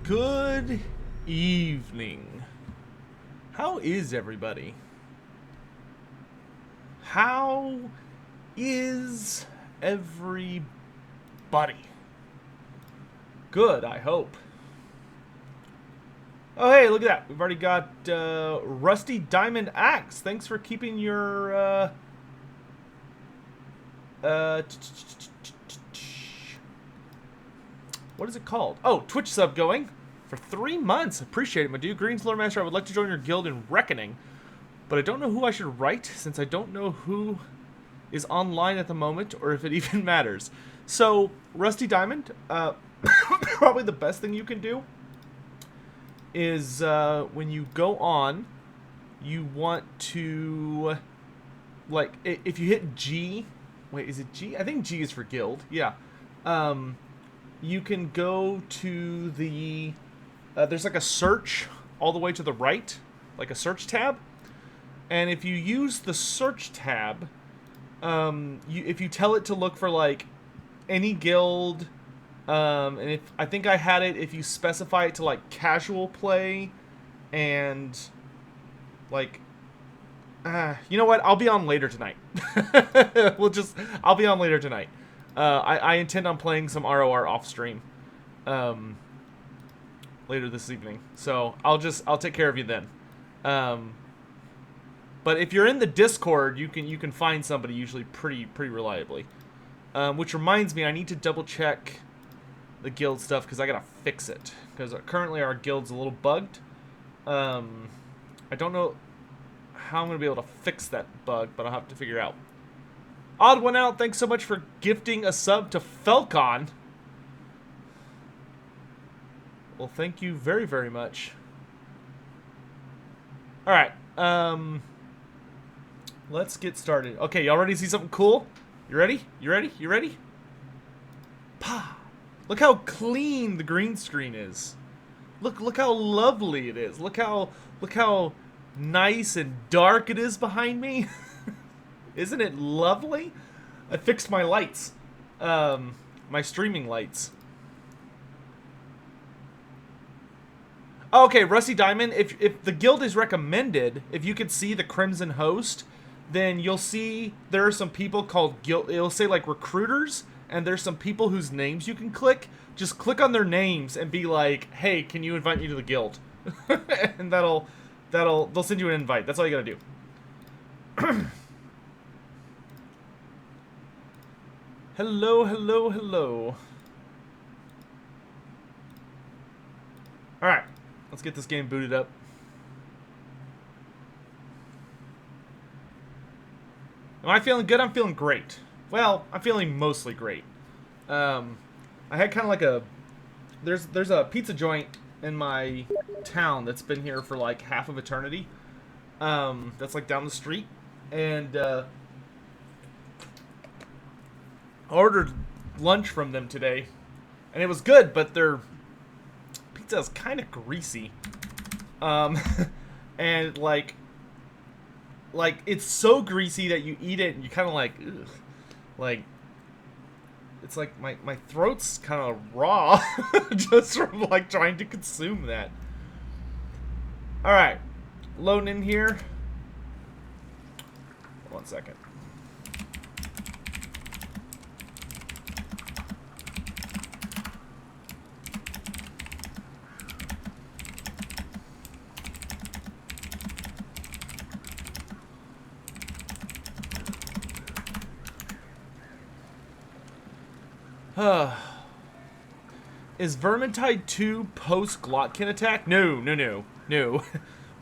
Good evening. How is everybody? How is everybody? Good, I hope. Oh, hey, look at that. We've already got Rusty Diamond Axe. Thanks for keeping your what is it called? Oh, Twitch sub going for 3 months. Appreciate it, my dude. Greetings, Lore Master. I would like to join your guild in Reckoning, but I don't know who I should write since I don't know who is online at the moment or if it even matters. So, Rusty Diamond, probably the best thing you can do is when you go on, you want to, like, if you hit G, wait, is it G? I think G is for guild, yeah. You can go to the, there's like a search all the way to the right, like a search tab. And if you use the search tab, if you tell it to look for like any guild, and if I think I had it, if you specify it to like casual play and like, you know what? I'll be on later tonight. I'll be on later tonight. I intend on playing some ROR off stream later this evening, so I'll take care of you then. But if you're in the Discord, you can find somebody usually pretty reliably. Which reminds me, I need to double check the guild stuff because I gotta fix it because currently our guild's a little bugged. I don't know how I'm gonna be able to fix that bug, but I'll have to figure out. Odd one out, thanks so much for gifting a sub to Felcon. Well, thank you very much. Alright, let's get started. Okay, y'all ready to see something cool? You ready? You ready? You ready? Pah! Look how clean the green screen is. Look how lovely it is. Look how nice and dark it is behind me. Isn't it lovely? I fixed my lights. My streaming lights. Okay, Rusty Diamond, if the guild is recommended, if you could see the Crimson Host, then you'll see there are some people called guild, it'll say like recruiters, and there's some people whose names you can click. Just click on their names and be like, hey, can you invite me to the guild? And they'll send you an invite. That's all you gotta do. Hello. Alright, let's get this game booted up. Am I feeling good? I'm feeling great. Well, I'm feeling mostly great. I had kind of like a... There's a pizza joint in my town that's been here for like half of eternity. That's like down the street. And, I ordered lunch from them today, and it was good, but their pizza is kind of greasy. And like it's so greasy that you eat it and you kind of like, ugh. Like, it's like my throat's kind of raw just from like trying to consume that. All right, loading in here. 1 second. Is Vermintide 2 post-Glotkin attack? No.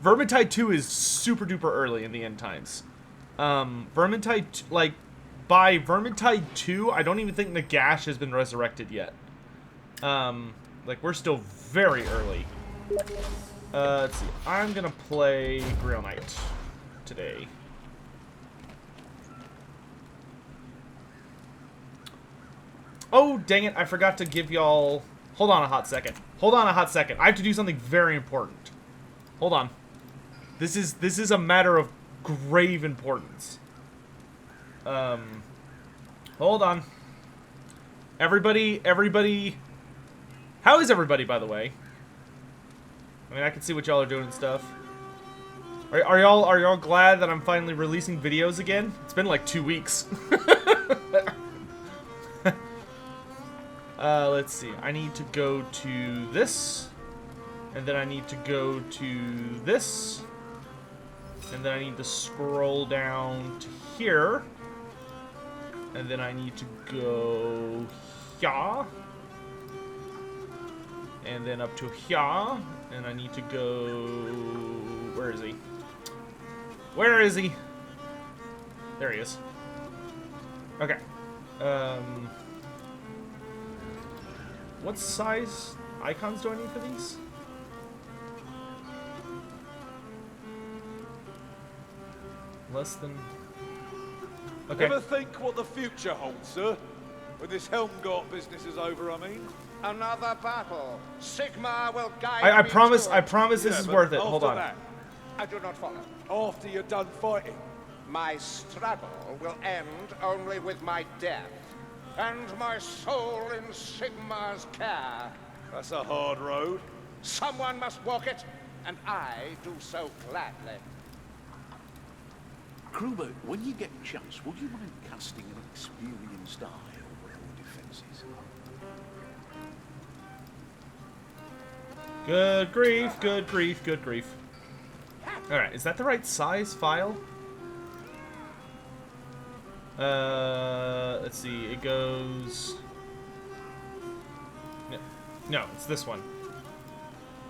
Vermintide 2 is super duper early in the end times. Vermintide, like, by Vermintide 2, I don't even think Nagash has been resurrected yet. Like, we're still very early. Let's see. I'm gonna play Grail Knight today. Oh, dang it, I forgot to give y'all... Hold on a hot second. I have to do something very important. Hold on. This is a matter of grave importance. Hold on. Everybody... How is everybody, by the way? I mean, I can see what y'all are doing and stuff. Are y'all glad that I'm finally releasing videos again? It's been like 2 weeks. Let's see. I need to go to this. And then I need to go to this. And then I need to scroll down to here. And then I need to go here. And then up to here. And I need to go... Where is he? Where is he? There he is. Okay. What size icons do I need for these? Less than... Okay. Ever think what the future holds, sir? When this Helmgart business is over, I mean? Another battle. Sigma will guide I me promise, to I it. promise this is worth it. Hold on. That, I do not follow. after you're done fighting. My struggle will end only with my death, and my soul in Sigma's care. That's a hard road. Someone must walk it, and I do so gladly. Kruber, when you get a chance, would you mind casting an experienced eye over our defenses? Good grief, good grief, good grief. Alright, is that the right size file? Let's see, it goes... No, it's this one.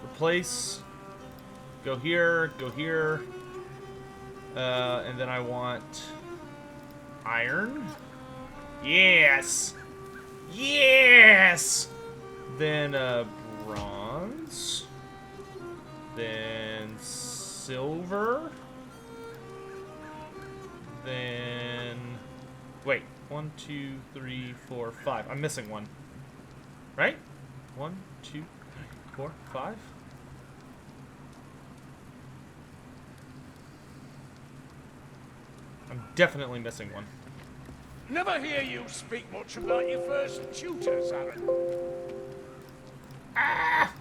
Replace. Go here, and then I want... iron. Yes! Yes! Then, bronze. Then silver. Then... Wait. 1, 2, 3, 4, 5. I'm missing one. Right? 1, 2, 3, 4, 5? I'm definitely missing one. Never hear you speak much about your first tutors, Aaron. Ah!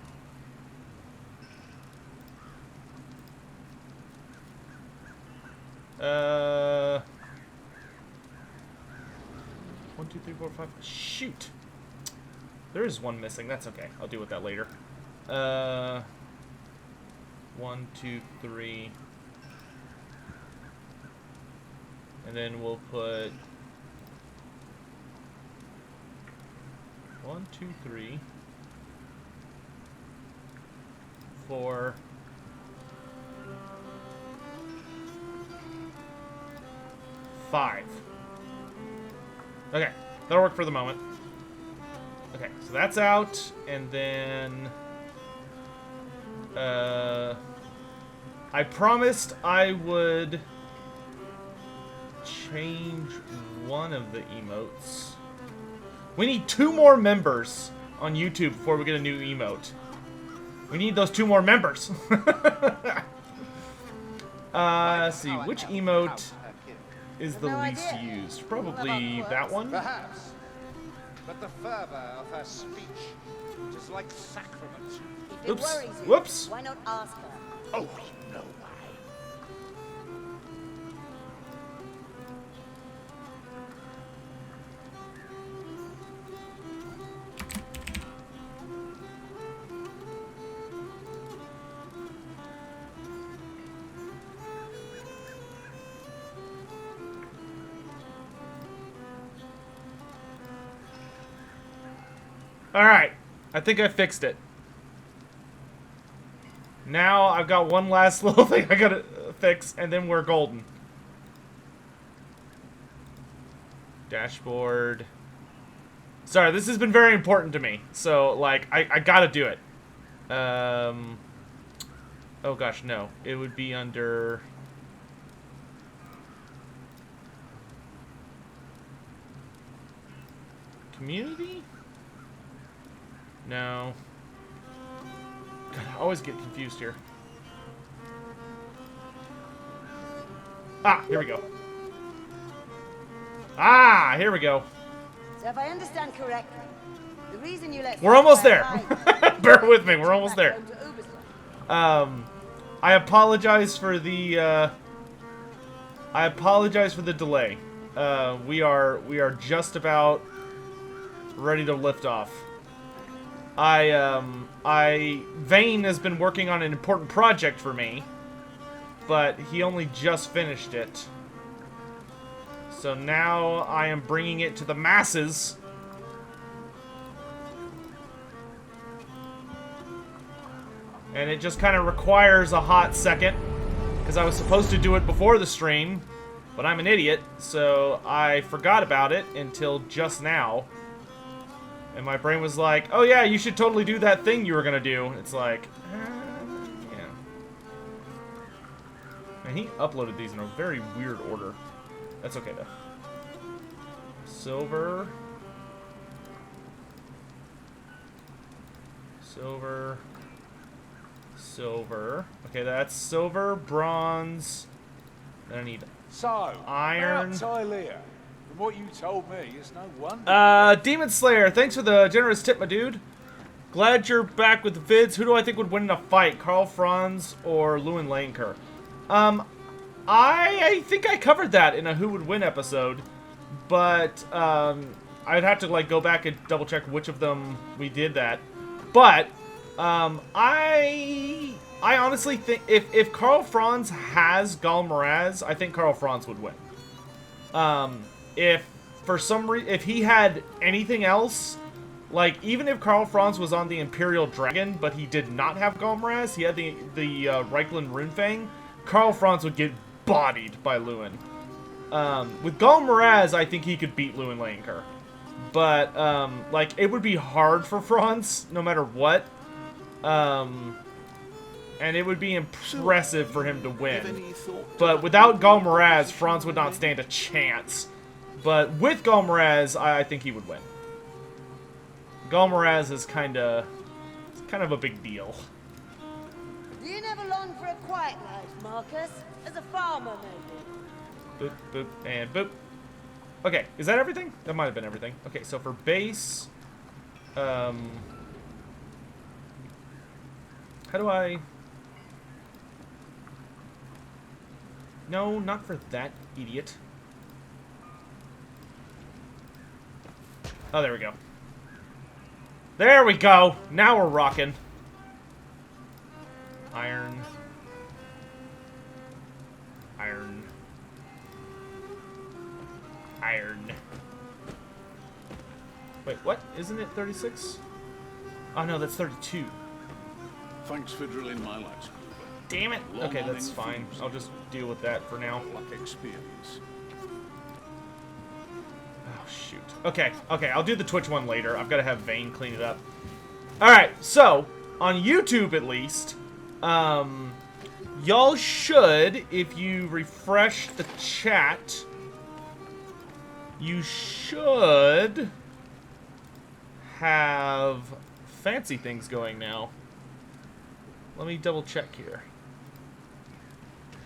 One, 2, 3, 4, 5. Shoot! There is one missing. That's okay. I'll deal with that later. 1, 2, 3. And then we'll put 1, 2, 3, 4, 5. Okay, that'll work for the moment. Okay, so that's out, and then I promised I would change one of the emotes. We need 2 more members on YouTube before we get a new emote. We need those 2 more members. Let's see, which emote is the least used? Probably that one? Perhaps. But the fervor of her speech is like sacrament. If it Oops. worries you, Whoops. why not ask her? Oh, you know why. Alright, I think I fixed it. Now I've got one last little thing I gotta fix, and then we're golden. Dashboard. Sorry, this has been very important to me, so, like, I gotta do it. Oh gosh, no. It would be under... Community? No. God, I always get confused here. Ah, here we go. Ah, here we go. So if I understand correctly, the reason you let... We're almost there. Hide Bear with me, we're almost there. back home to Ubersland. I apologize for the delay. We are just about ready to lift off. Vane has been working on an important project for me, but he only just finished it. So now I am bringing it to the masses. And it just kind of requires a hot second, because I was supposed to do it before the stream, but I'm an idiot, so I forgot about it until just now. And my brain was like, oh yeah, you should totally do that thing you were gonna do. It's like, yeah. And he uploaded these in a very weird order. That's okay though. Silver. Silver. Silver. Okay, that's silver, bronze. Then I need iron. About Tylea. From what you told me, it's no wonder. Demon Slayer, thanks for the generous tip, my dude. Glad you're back with the vids. Who do I think would win in a fight, Karl Franz or Lewin Langer? I think I covered that in a Who Would Win episode, but I'd have to like go back and double check which of them we did that. But I honestly think if Karl Franz has Gal Moraz, I think Karl Franz would win. If for some reason, if he had anything else, like even if Karl Franz was on the Imperial Dragon, but he did not have Gal Moraz, he had the Reichland Runefang, Karl Franz would get bodied by Lewin. With Gal Moraz, I think he could beat Lewin Langer. But, like, it would be hard for Franz, no matter what. And it would be impressive for him to win. But without Gal Moraz, Franz would not stand a chance. But with Gal Moraz, I think he would win. Gal Moraz is kind of a big deal. You never long for a quiet life, Marcus? As a farmer, maybe? Boop, boop, and boop. Okay, is that everything? That might have been everything. Okay, so for base, how do I... No, not for that idiot. Oh, there we go. There we go! Now we're rocking. Iron. Iron. Iron. Wait, what? Isn't it 36? Oh no, that's 32. Thanks for drilling my lights. Damn it! Okay, that's fine. I'll just deal with that for now. Lack experience. Oh, shoot. Okay, I'll do the Twitch one later. I've got to have Vane clean it up. Alright, so, on YouTube at least, y'all should, if you refresh the chat, you should have fancy things going now. Let me double check here.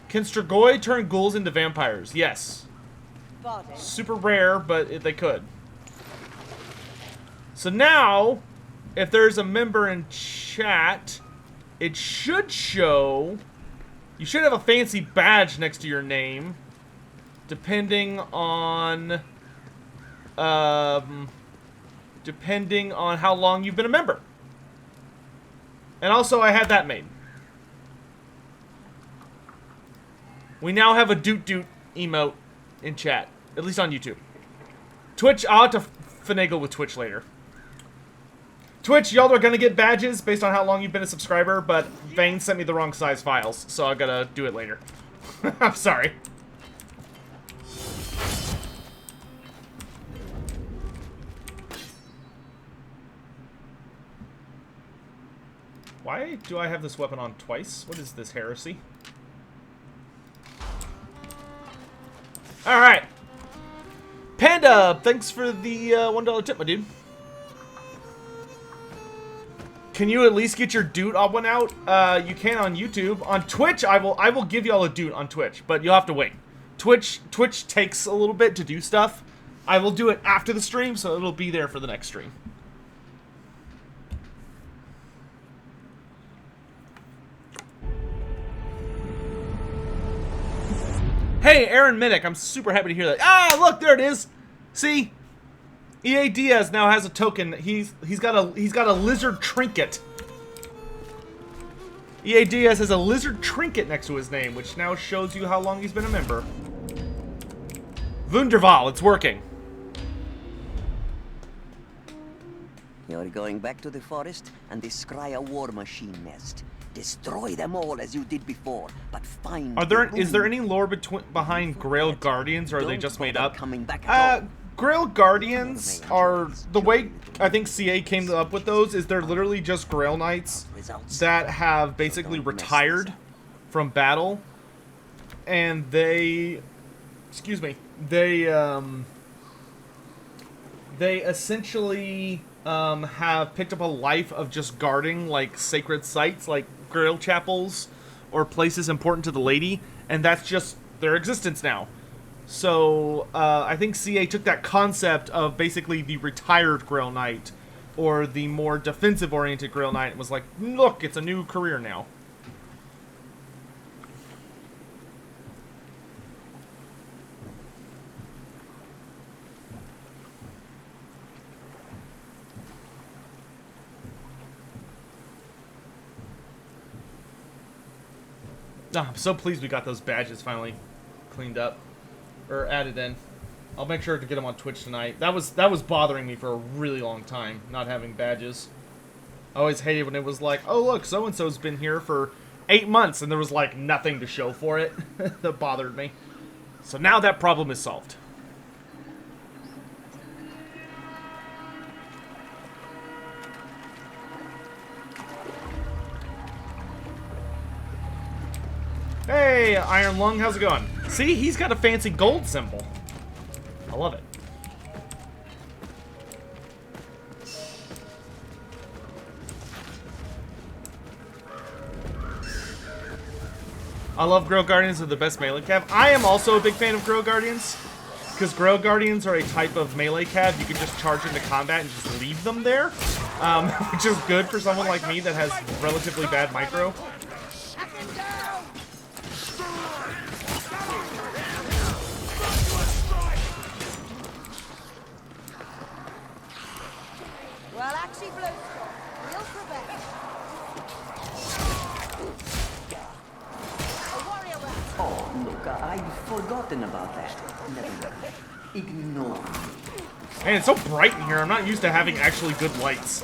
Can Strigoi turn ghouls into vampires? Yes. Body. Super rare, but they could. So now, if there's a member in chat, it should show... You should have a fancy badge next to your name, depending on how long you've been a member. And also, I had that made. We now have a Doot Doot emote in chat, at least on YouTube. Twitch, I'll have to finagle with Twitch later. Twitch, y'all are gonna get badges based on how long you've been a subscriber, but Vane sent me the wrong size files, so I gotta do it later. I'm sorry. Why do I have this weapon on twice? What is this heresy? Alright. Panda, thanks for the $1 tip, my dude. Can you at least get your Doot one out? You can on YouTube. On Twitch, I will give y'all a Doot on Twitch, but you'll have to wait. Twitch takes a little bit to do stuff. I will do it after the stream, so it'll be there for the next stream. Hey, Aaron Minnick, I'm super happy to hear that. Ah, look, there it is. See, EA Diaz now has a token. He's got a lizard trinket. EA Diaz has a lizard trinket next to his name, which now shows you how long he's been a member. Wunderval, it's working. You're going back to the forest and descry a war machine nest. Destroy them all as you did before, but find. Is there any lore behind Grail Guardians, or are they just made up? Coming back at all. Grail Guardians are the way I think CA came up with those. Is they're literally just Grail Knights that have basically retired from battle, and they, excuse me, they essentially have picked up a life of just guarding like sacred sites, like Grail chapels or places important to the Lady, and that's just their existence now. So I think CA took that concept of basically the retired Grail Knight or the more defensive-oriented Grail Knight and was like, look, it's a new career now. Oh, I'm so pleased we got those badges finally cleaned up. Or added in. I'll make sure to get them on Twitch tonight. That was bothering me for a really long time, not having badges. I always hated when it was like, oh look, so-and-so's been here for 8 months, and there was like nothing to show for it. That bothered me. So now that problem is solved. Hey, Iron Lung, how's it going? See, he's got a fancy gold symbol. I love it. I love Grail Guardians, are the best melee cav. I am also a big fan of Grail Guardians, because Grail Guardians are a type of melee cav. You can just charge into combat and just leave them there, which is good for someone like me that has relatively bad micro. Well, actually, Bluestone, you'll prevent. A warrior rat. Oh, look, I'd forgotten about that. Never mind. Ignore. Man, it's so bright in here. I'm not used to having actually good lights.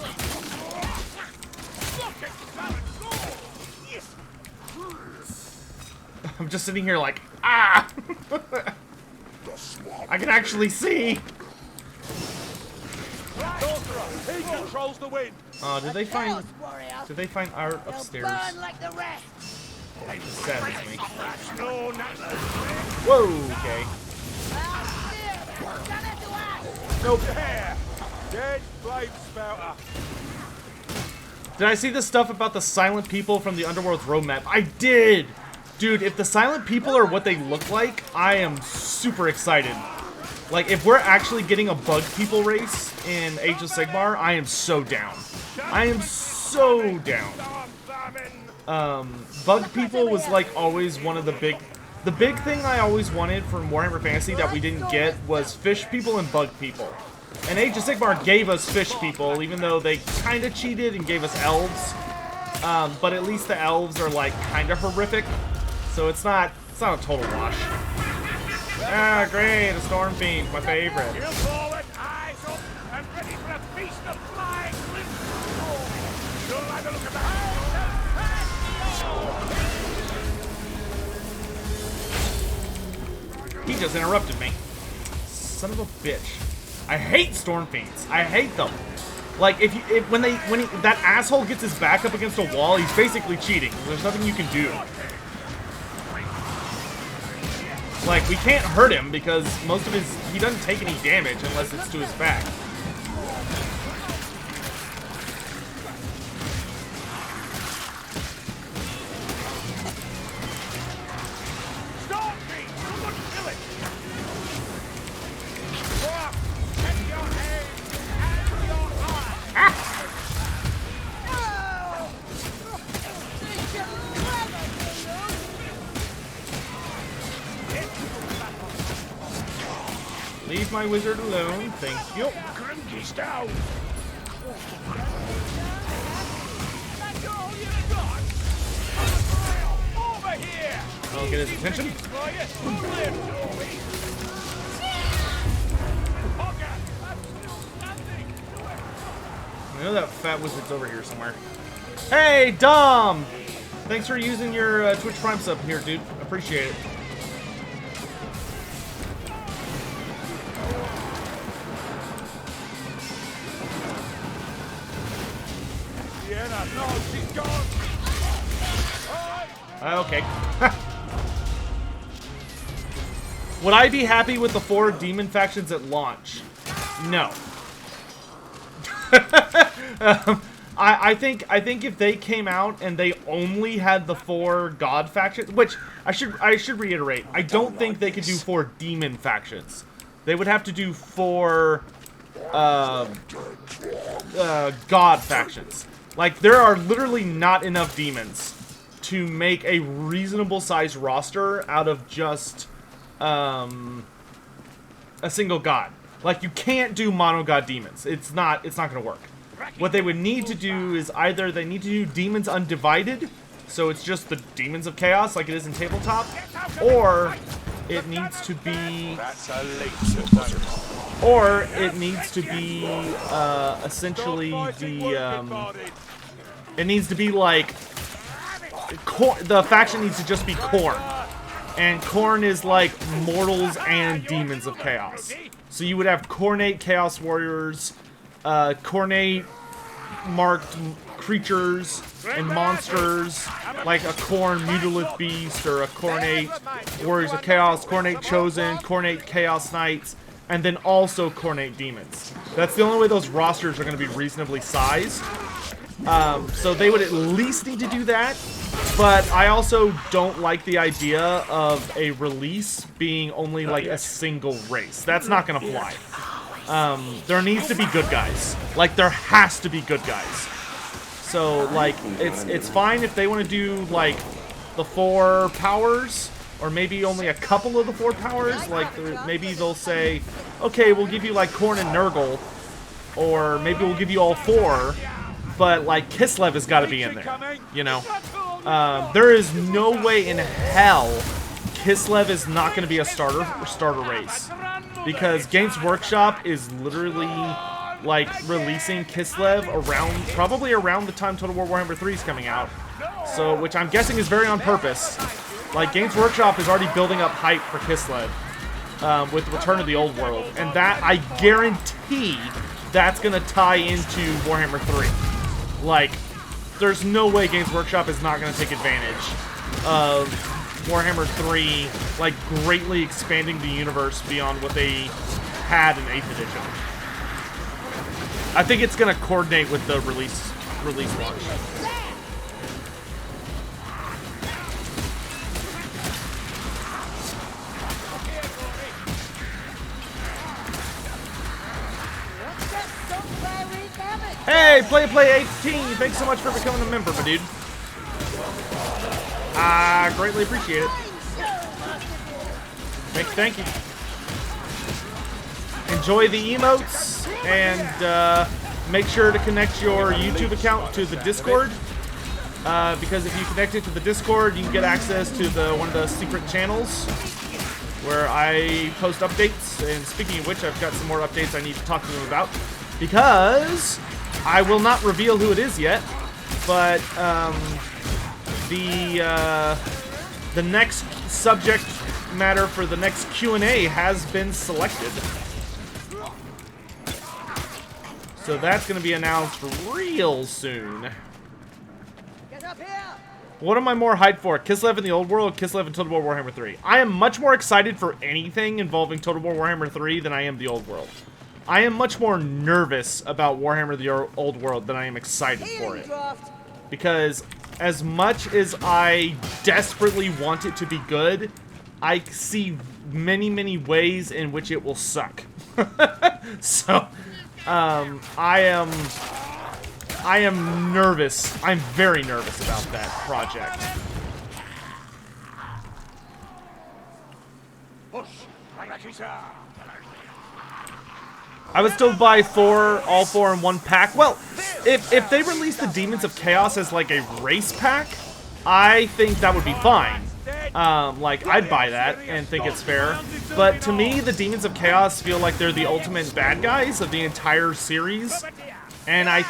I'm just sitting here like, ah! I can actually see. He controls the wind. Oh, did they find art upstairs? Burn like the rest. That saddens me. No, not Whoa, okay. Nope. Yeah. Dead flame spouter. Did I see the stuff about the silent people from the Underworld's roadmap? I did! Dude, if the silent people are what they look like, I am super excited. Like, if we're actually getting a bug people race in Age of Sigmar, I am so down. I am so down. Bug people was like always one of the big thing I always wanted from Warhammer Fantasy that we didn't get was fish people and bug people. And Age of Sigmar gave us fish people, even though they kind of cheated and gave us elves. But at least the elves are like kind of horrific, so it's not a total wash. Ah, great, a Storm Fiend, my favorite. Heel forward, eyes up, and ready for a feast of flying limbs. You'll like the look of that. He just interrupted me. Son of a bitch. I hate Storm Fiends. I hate them. Like, when that asshole gets his back up against a wall, he's basically cheating. There's nothing you can do. Like, we can't hurt him because most of he doesn't take any damage unless it's to his back. Storm Fiend, you wouldn't kill it. Go up, get your aim and your eye. my wizard alone. Thank you. Grimky's down. That's all you got. Over here. I'll get his attention. For you. Live, Toby. Hogger, I'm still standing. I know that fat wizard's over here somewhere. Hey, Dom! Thanks for using your Twitch Prime sub here, dude. Appreciate it. Sienna, no, she's gone. Okay. Would I be happy with the 4 demon factions at launch? No. I think if they came out and they only had the 4 god factions, which I should reiterate, I don't think they could do 4 demon factions. They would have to do 4 god factions. Like, there are literally not enough demons to make a reasonable sized roster out of just a single god. Like, you can't do mono god demons. It's not gonna work. What they would need to do is either they need to do demons undivided, so it's just the demons of chaos like it is in tabletop, or it needs to be essentially it needs to be like the faction needs to just be Khorne, and Khorne is like mortals and demons of chaos. So you would have Khornate chaos warriors, Khornate marked creatures and monsters, like a Khorne mutilith beast or a Khornate warriors of chaos, Khornate chosen, Khornate chaos knights, and then also Khornate demons. That's the only way those rosters are going to be reasonably sized. So they would at least need to do that, but I also don't like the idea of a release being only like a single race. That's not going to fly. There needs to be good guys. Like, there has to be good guys. So, like, it's fine if they want to do, like, the 4 powers, or maybe only a couple of the 4 powers. Like, maybe they'll say, okay, we'll give you, like, Khorne and Nurgle, or maybe we'll give you all 4, but, like, Kislev has got to be in there, you know? There is no way in hell Kislev is not going to be a starter race, because Games Workshop is literally like releasing Kislev probably around the time Total War Warhammer 3 is coming out, so which I'm guessing is very on purpose. Like, Games Workshop is already building up hype for Kislev with Return of the Old World, and that I guarantee that's going to tie into Warhammer 3. Like, there's no way Games Workshop is not going to take advantage of Warhammer 3, like, greatly expanding the universe beyond what they had in 8th edition. I think it's going to coordinate with the release launch. Hey, Play18, thanks so much for becoming a member, my dude. I greatly appreciate it. Thank you. Enjoy the emotes, and make sure to connect your YouTube account to the Discord, because if you connect it to the Discord, you can get access to one of the secret channels where I post updates. And speaking of which, I've got some more updates I need to talk to them about, because I will not reveal who it is yet, but the next subject matter for the next Q&A has been selected. So that's going to be announced real soon. Get up here! What am I more hyped for? Kislev in the Old World, Kislev in Total War Warhammer 3? I am much more excited for anything involving Total War Warhammer 3 than I am the Old World. I am much more nervous about Warhammer the Old World than I am excited for it. Because as much as I desperately want it to be good, I see many, many ways in which it will suck. So, I am nervous. I'm very nervous about that project. I would still buy all four in one pack. Well, if they release the Demons of Chaos as like a race pack, I think that would be fine. Like, I'd buy that and think it's fair. But to me, the Demons of Chaos feel like they're the ultimate bad guys of the entire series. And I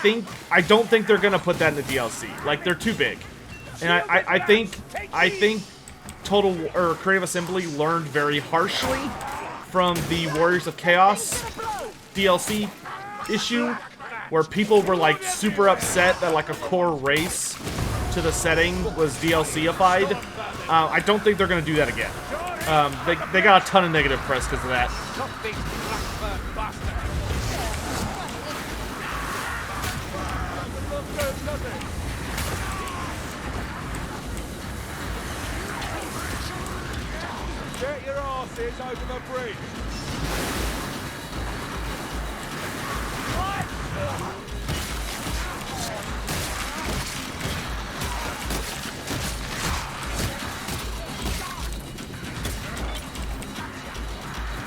don't think they're gonna put that in the DLC. Like, they're too big. And I think Creative Assembly learned very harshly from the Warriors of Chaos DLC issue, where people were like super upset that like a core race to the setting was DLC-ified. I don't think they're gonna do that again. They got a ton of negative press because of that. Get your asses over the bridge.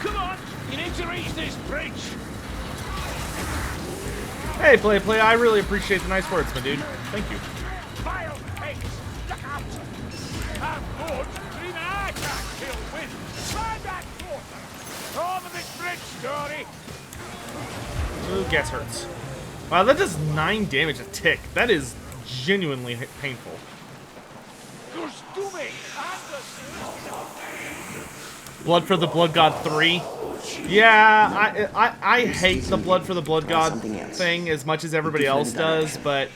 Come on, you need to reach this bridge. Hey, Play, I really appreciate the nice words, my dude. Thank you. Vile pigs, look out! I'm good, but even I can't kill wind. Find that water. Over this bridge, Dory. Ooh, gas hurts. Wow, that does 9 damage a tick. That is genuinely painful. Goes to me. Blood for the Blood God 3. Yeah, I hate the Blood for the Blood God thing as much as everybody else does, but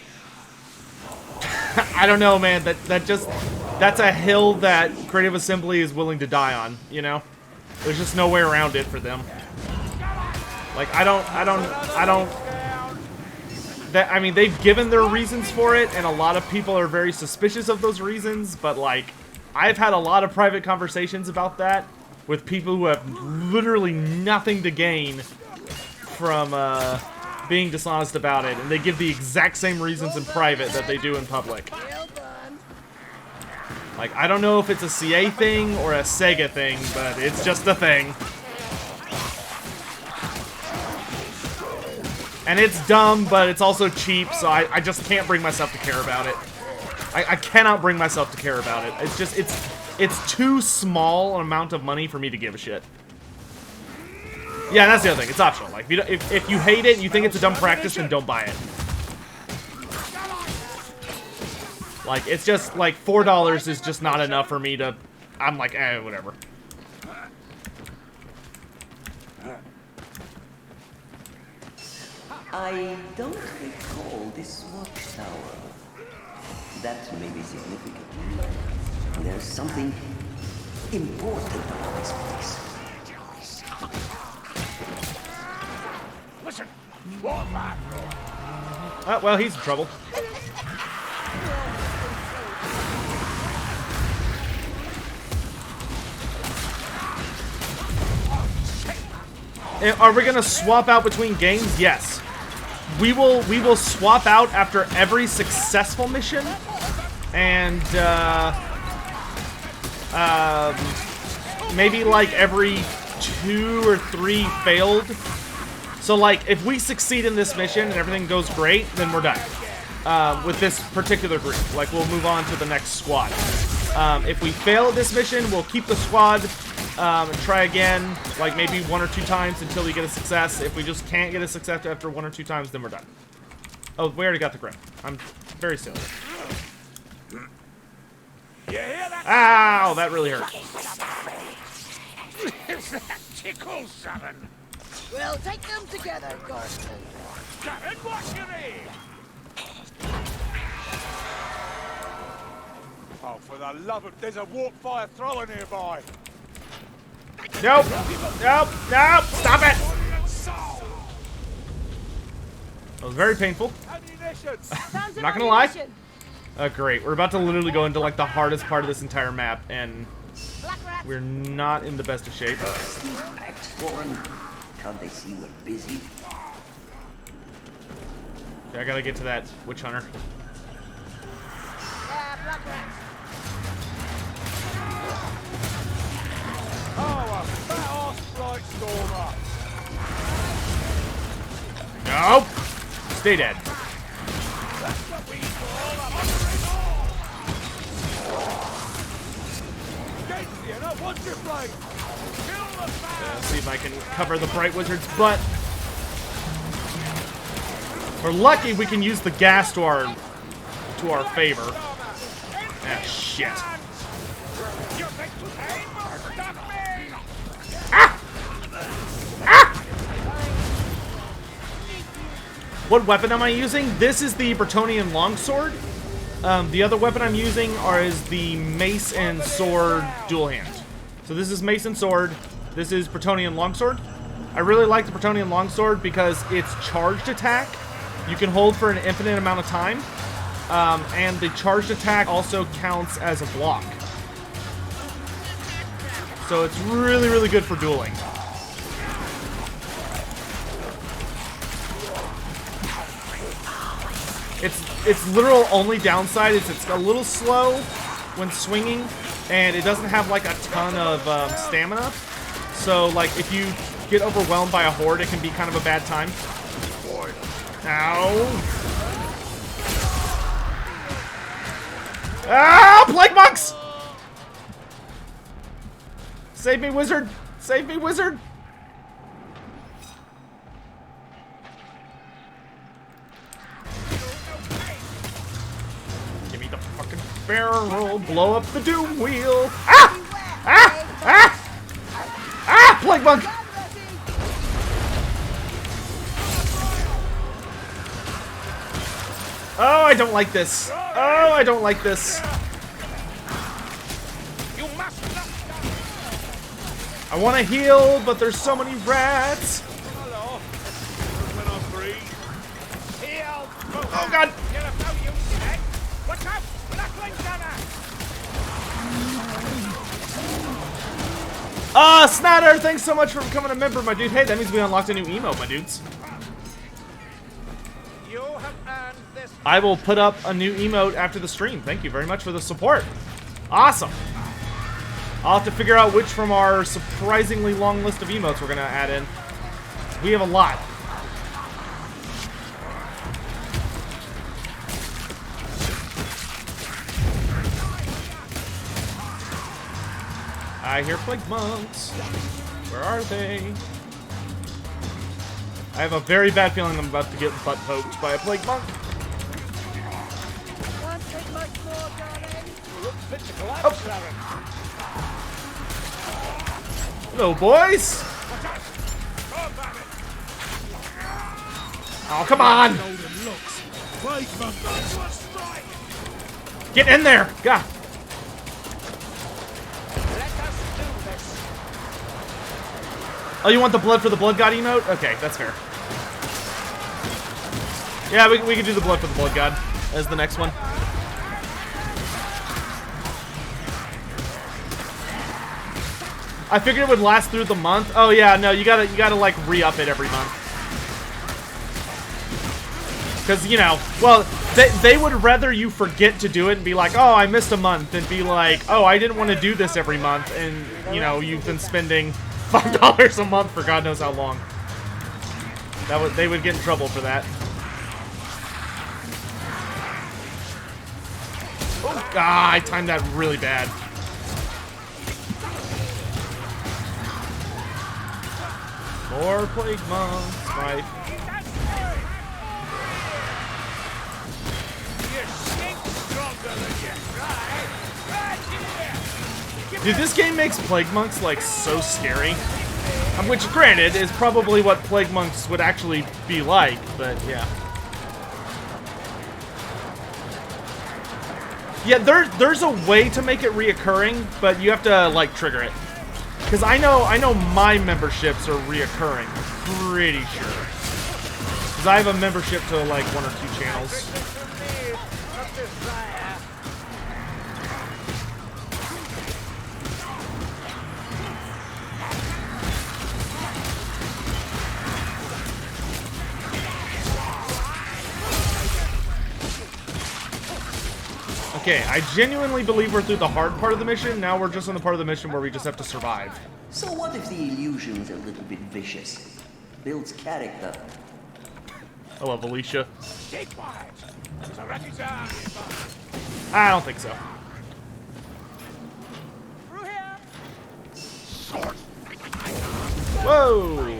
I don't know, man. That's a hill that Creative Assembly is willing to die on, you know? There's just no way around it for them. Like, I mean, they've given their reasons for it, and a lot of people are very suspicious of those reasons, but, like, I've had a lot of private conversations about that with people who have literally nothing to gain from, being dishonest about it, and they give the exact same reasons in private that they do in public. Like, I don't know if it's a CA thing or a Sega thing, but it's just a thing. And it's dumb, but it's also cheap, so I just can't bring myself to care about it. I cannot bring myself to care about it. It's just, it's too small an amount of money for me to give a shit. Yeah, that's the other thing. It's optional. Like, if you hate it and you think it's a dumb practice, then don't buy it. Like, it's just, like, $4 is just not enough for me to... I'm like, whatever. I don't recall this watchtower. That may be significant. There's something important about this place. Listen, walk back. Oh, well, he's in trouble. Are we gonna swap out between games? Yes. We will swap out after every successful mission, and maybe like every 2 or 3 failed. So like, if we succeed in this mission and everything goes great, then we're done with this particular group. Like, we'll move on to the next squad. If we fail at this mission, we'll keep the squad. And try again, like maybe 1 or 2 times until we get a success. If we just can't get a success after 1 or 2 times, then we're done. Oh, we already got the grip. I'm very silly. You hear that? Ow, that really hurt. That tickles, son. We'll take them together, Garson. Karen, what's your name? Oh, for the love of... There's a warp fire thrower nearby. Nope. Nope. Nope. Stop it. That was very painful. Not gonna lie. Great. We're about to literally go into like the hardest part of this entire map, and we're not in the best of shape. Can't they see we're busy? Okay, I gotta get to that witch hunter. Black rats. Oh, a fat-ass blight stormer! Nope. Stay dead. Let's see if I can cover the Bright Wizard's butt. We're lucky we can use the gas to our favor. Ah, shit. Ah! Ah! What weapon am I using? This is the Bretonnian longsword. The other weapon I'm using is the mace and sword dual hand. So this is mace and sword. This is Bretonnian longsword. I really like the Bretonnian longsword because it's charged attack. You can hold for an infinite amount of time. And the charged attack also counts as a block. So it's really, really good for dueling. Its literal only downside is it's a little slow when swinging, and it doesn't have like a ton of stamina. So like if you get overwhelmed by a horde, it can be kind of a bad time. Ow! Ah! Plague monks! Save me, wizard! Save me, wizard! Give me the fucking barrel! Blow up the doom wheel! Ah! Ah! Ah! Ah! Plague monk! Oh, I don't like this. Oh, I don't like this. I want to heal, but there's so many rats. Oh, God. Ah, Snatter, thanks so much for becoming a member, my dude. Hey, that means we unlocked a new emote, my dudes. I will put up a new emote after the stream. Thank you very much for the support. Awesome. I'll have to figure out which from our surprisingly long list of emotes we're going to add in. We have a lot. I hear plague monks. Where are they? I have a very bad feeling I'm about to get butt poked by a plague monk. Oh. Hello, boys. Oh, come on. Get in there. God. Oh, you want the blood for the blood god emote? Okay, that's fair. Yeah, we can do the blood for the blood god as the next one. I figured it would last through the month. Oh yeah, no, you gotta like re-up it every month. Cause you know, well, they would rather you forget to do it and be like, oh, I missed a month, than be like, oh, I didn't want to do this every month, and you know, you've been spending $5 a month for God knows how long. They would get in trouble for that. Oh, God, I timed that really bad. More plague monks, right? Dude, this game makes plague monks like so scary. Which, granted, is probably what plague monks would actually be like, but yeah. Yeah, there's a way to make it reoccurring, but you have to like trigger it. Because I know my memberships are reoccurring, pretty sure. Because I have a membership to like 1 or 2 channels. Okay, I genuinely believe we're through the hard part of the mission. Now we're just on the part of the mission where we just have to survive. So what if the illusion's a little bit vicious? Builds character. I love Alicia. Keep quiet. There's a Ragged's army involved. I don't think so. Through here. Whoa!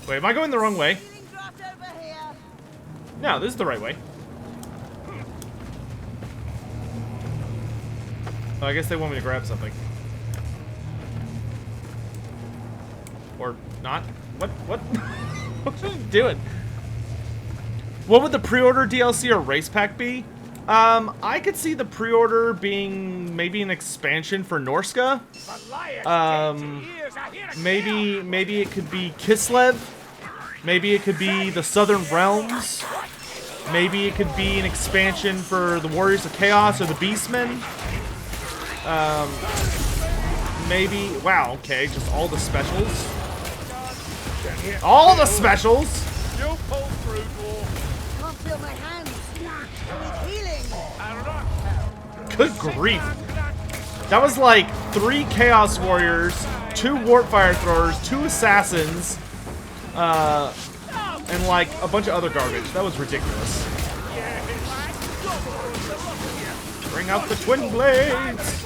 Wait, am I going the wrong way? Healing draft over here. No, this is the right way. Oh, I guess they want me to grab something. Or not? What? What? What are you doing? What would the pre-order DLC or race pack be? I could see the pre-order being maybe an expansion for Norska. Maybe it could be Kislev. Maybe it could be the Southern Realms. Maybe it could be an expansion for the Warriors of Chaos or the Beastmen. Maybe, wow, okay, just all the specials. All the specials! You pull through, dwarf. Can't feel my hands. I need healing. Good grief. That was like 3 Chaos Warriors, 2 Warp Fire Throwers, 2 Assassins, and like a bunch of other garbage. That was ridiculous. Bring out the Twin Blades!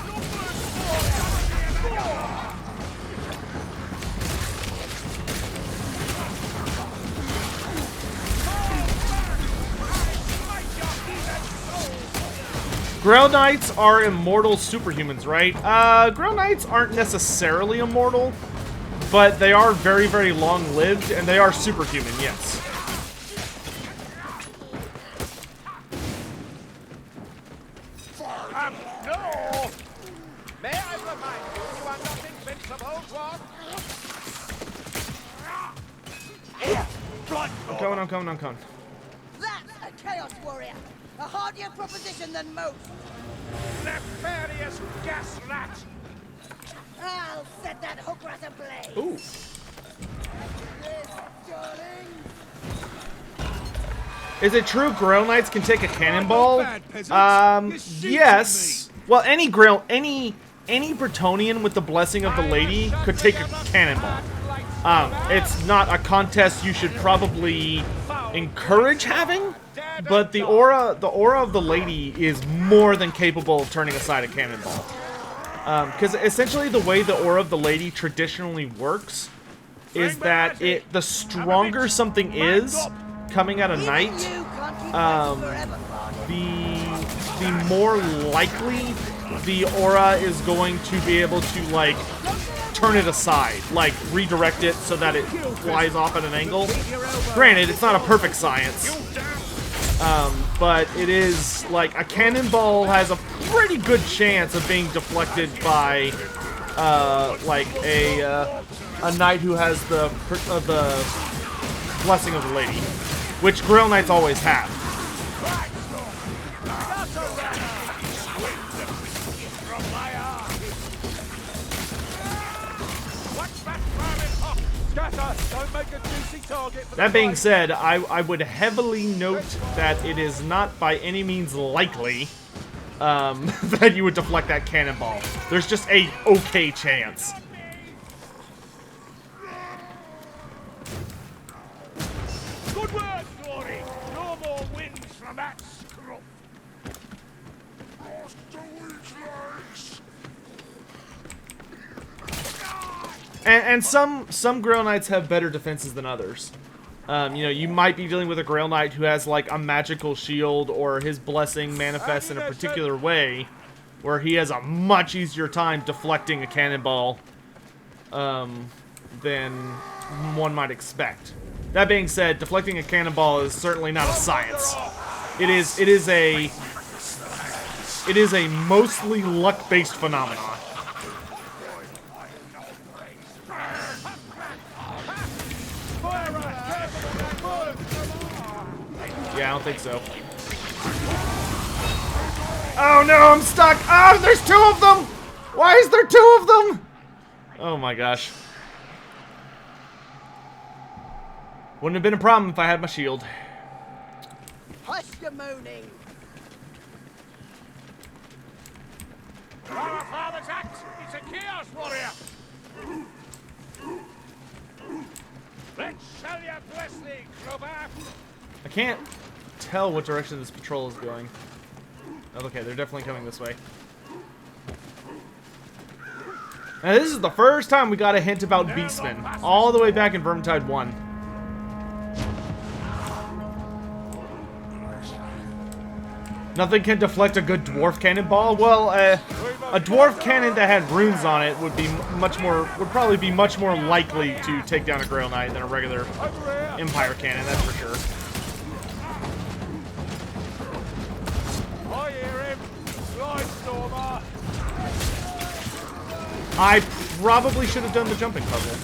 Grail Knights are immortal superhumans, right? Grail Knights aren't necessarily immortal, but they are very, very long-lived, and they are superhuman, yes. No! May I remind you, you are not invincible, dwarf? I'm coming. That's a Chaos Warrior. A hardier proposition than most. Nefarious gas rat. I'll set that hook rat ablaze. Ooh. This, darling. Is it true Grail Knights can take a cannonball? Yes. Well, any Bretonnian with the blessing of the lady could take a cannonball. It's not a contest you should probably encourage having, but the aura of the lady is more than capable of turning aside a cannonball. Because essentially the way the aura of the lady traditionally works is that the stronger something is coming at a knight, the more likely the aura is going to be able to like turn it aside, like redirect it so that it flies off at an angle. Granted, it's not a perfect science, but it is like a cannonball has a pretty good chance of being deflected by like a knight who has the blessing of the lady, which Grail Knights always have. That being said, I would heavily note that it is not by any means likely that you would deflect that cannonball. There's just a okay chance. Good work, Glory. No more wins from that scruff. And some Grail Knights have better defenses than others. You know, you might be dealing with a Grail Knight who has like a magical shield or his blessing manifests in a particular way, where he has a much easier time deflecting a cannonball than one might expect. That being said, deflecting a cannonball is certainly not a science. It is a mostly luck-based phenomenon. Yeah, I don't think so. Oh no, I'm stuck! Oh, there's 2 of them! Why is there 2 of them? Oh my gosh. Wouldn't have been a problem if I had my shield. Hush your moaning. Our father's act is a Chaos Warrior. Let's shall you bless thee, Grover. I can't tell what direction this patrol is going. Okay, they're definitely coming this way. Now, this is the first time we got a hint about Beastmen, all the way back in Vermintide 1. Nothing can deflect a good dwarf cannonball. Well, a dwarf cannon that had runes on it would probably be much more likely to take down a Grail Knight than a regular Empire cannon. That's for sure. I hear him. Lightstormer. I probably should have done the jumping puzzle.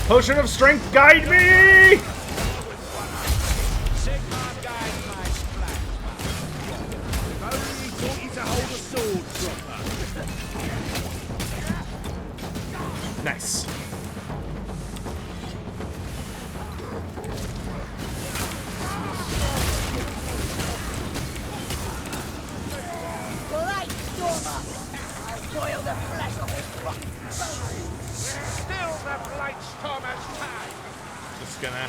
Potion of strength, guide me! Nice. Great Stormer! I'll boil the flesh off his rotten bones! Still the Blightstormer's time. Just gonna...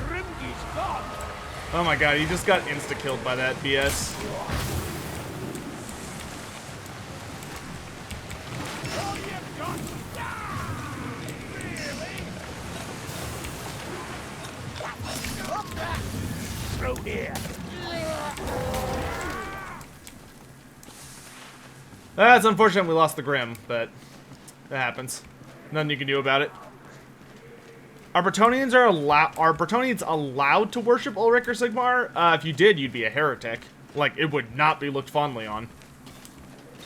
Grimgey's gone. Oh my god, he just got insta-killed by that BS. All you've got. Really? Through here. That's unfortunate we lost the Grim, but that happens. Nothing you can do about it. Are Bretonnians allowed to worship Ulrich or Sigmar? If you did, you'd be a heretic. Like, it would not be looked fondly on.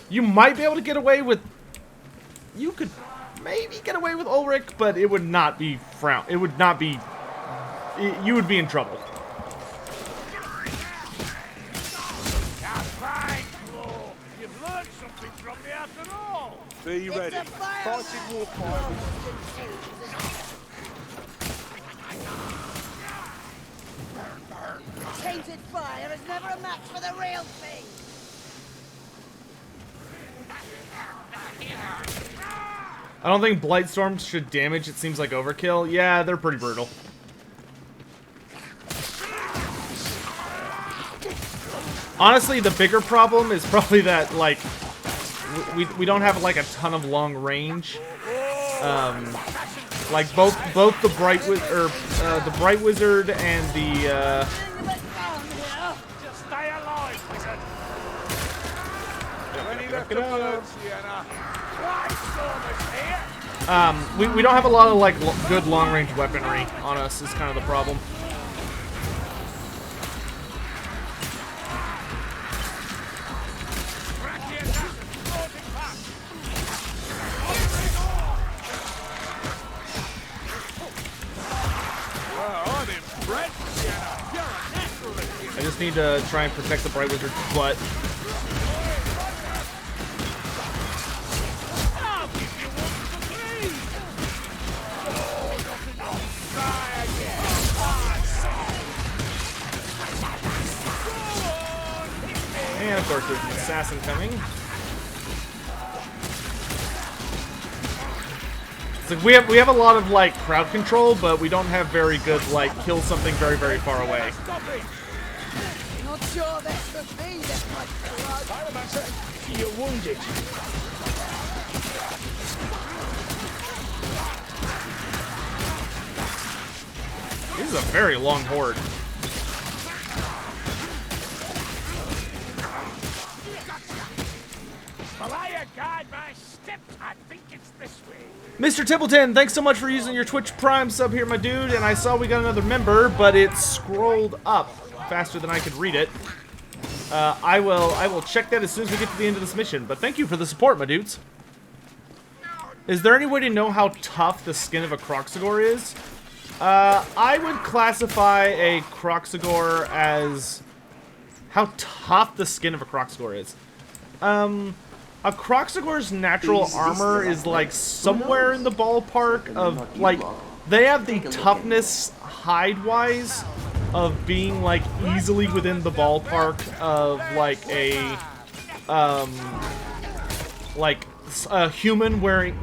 You might be able to get away with... You could maybe get away with Ulrich, but it would not be frowned. It would not be... You would be in trouble. You've learned something from me after all. Be ready. Fighting Warhammer. Tainted fire is never a match for the real thing! I don't think Blightstorms should damage. It seems like overkill. Yeah, they're pretty brutal. Honestly, the bigger problem is probably that, like, we don't have, like, a ton of long range. Like, both the Bright Wizard and the, Just stay alive, wizard. Ready left to burn, Sienna. Lightstormer's here. we don't have a lot of, like, good long-range weaponry on us is kind of the problem. I'm impressed, Sienna. You're a naturalist. I just need to try and protect the Bright Wizard's butt. I'll give you one for free. Try again. And of course, there's an assassin coming. It's like we have a lot of like crowd control, but we don't have very good like kill something very, very far away. Not sure that should be this much blood. You're wounded. This is a very long horde. Malaya, guide my steps. I think it's this way. Mr. Templeton, thanks so much for using your Twitch Prime sub here, my dude. And I saw we got another member, but it scrolled up faster than I could read it. I will check that as soon as we get to the end of this mission. But thank you for the support, my dudes. Is there any way to know how tough the skin of a Croxigor is? I would classify a Croxigor as how tough the skin of a Croxigor is. A Croxigor's natural armor is like somewhere in the ballpark of like they have the toughness hide-wise of being like easily within the ballpark of like a human wearing.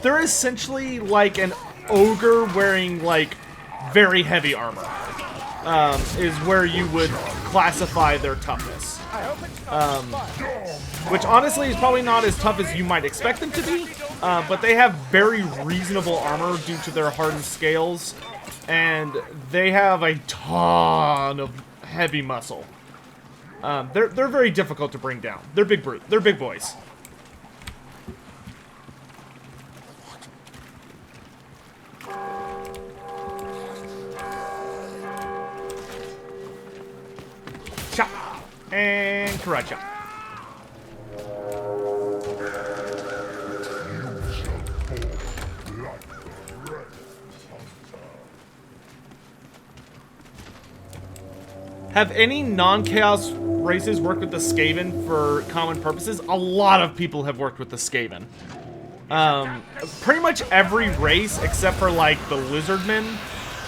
They're essentially like an ogre wearing like very heavy armor. Is where you would classify their toughness. Which honestly is probably not as tough as you might expect them to be, but they have very reasonable armor due to their hardened scales, and they have a ton of heavy muscle. They're very difficult to bring down. They're big boys. Chop and karate chop. Have any non-chaos races worked with the Skaven for common purposes? A lot of people have worked with the Skaven. Pretty much every race except for like the Lizardmen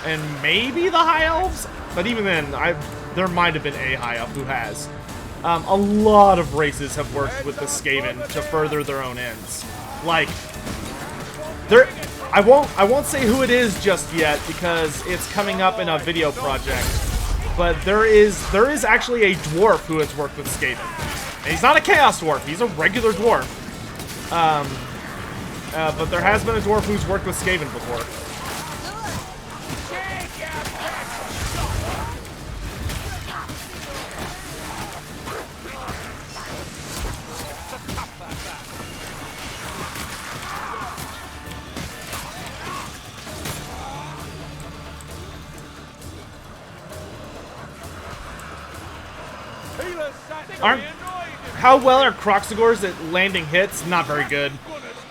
and maybe the High Elves, but even then, there might have been a High Elf who has. A lot of races have worked with the Skaven to further their own ends. Like, I won't say who it is just yet because it's coming up in a video project. But there is actually a dwarf who has worked with Skaven. And he's not a Chaos Dwarf, he's a regular dwarf. But there has been a dwarf who's worked with Skaven before. How well are Croxigors at landing hits? Not very good.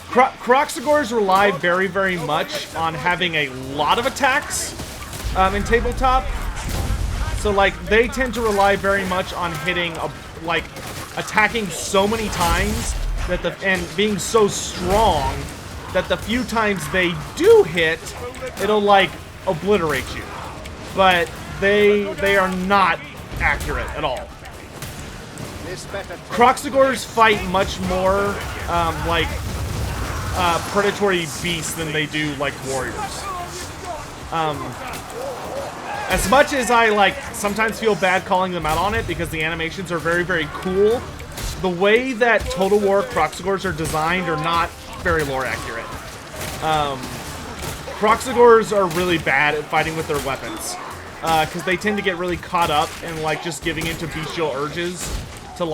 Croxigors rely very, very much on having a lot of attacks in tabletop. So, like, they tend to rely very much on hitting, attacking so many times that and being so strong that the few times they do hit, it'll, like, obliterate you. But they are not accurate at all. Croxigors fight much more like predatory beasts than they do like warriors. As much as I sometimes feel bad calling them out on it because the animations are very, very cool, the way that Total War Croxigors are designed are not very lore accurate. Croxigors are really bad at fighting with their weapons because they tend to get really caught up in just giving into bestial urges to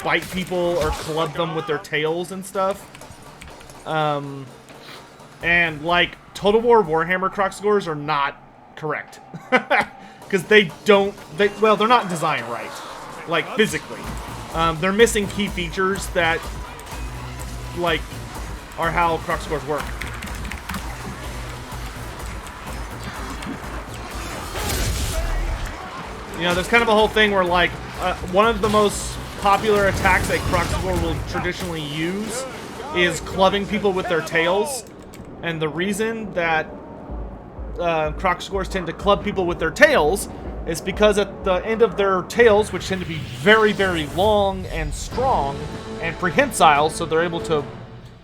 bite people or club them with their tails and stuff. And Total War Warhammer Croxigors are not correct. Because they're not designed right. Physically. They're missing key features that, are how Croxigors work. You know, there's kind of a whole thing where, one of the most popular attacks that Croxigor will traditionally use is clubbing people with their tails. And the reason that Croxigors tend to club people with their tails is because at the end of their tails, which tend to be very, very long and strong and prehensile, so they're able to,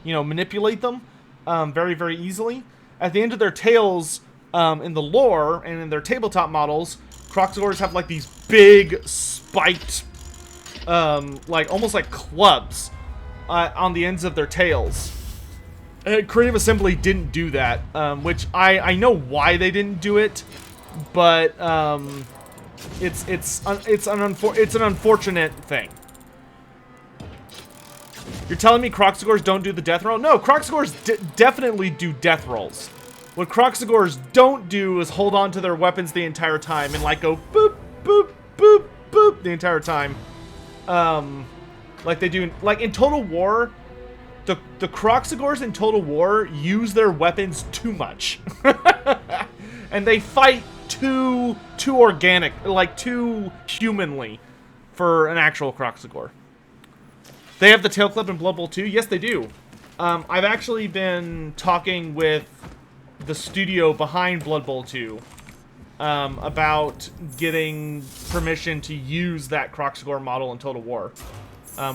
manipulate them very, very easily. At the end of their tails, in the lore and in their tabletop models, Croxigors have these big spiked, almost like clubs on the ends of their tails. Creative Assembly didn't do that, which I know why they didn't do it, but it's an unfortunate thing. You're telling me Croxigors don't do the death roll? No, Croxigors definitely do death rolls. What Croxigors don't do is hold on to their weapons the entire time and go boop, boop, boop, boop the entire time. Like they do in Total War. The Croxigors in Total War use their weapons too much. And they fight too organic, too humanly. for an actual Croxigor. They have the tail clip in Blood Bowl 2? Yes, they do. I've actually been talking with the studio behind Blood Bowl 2 about getting permission to use that Croxigor model in Total War.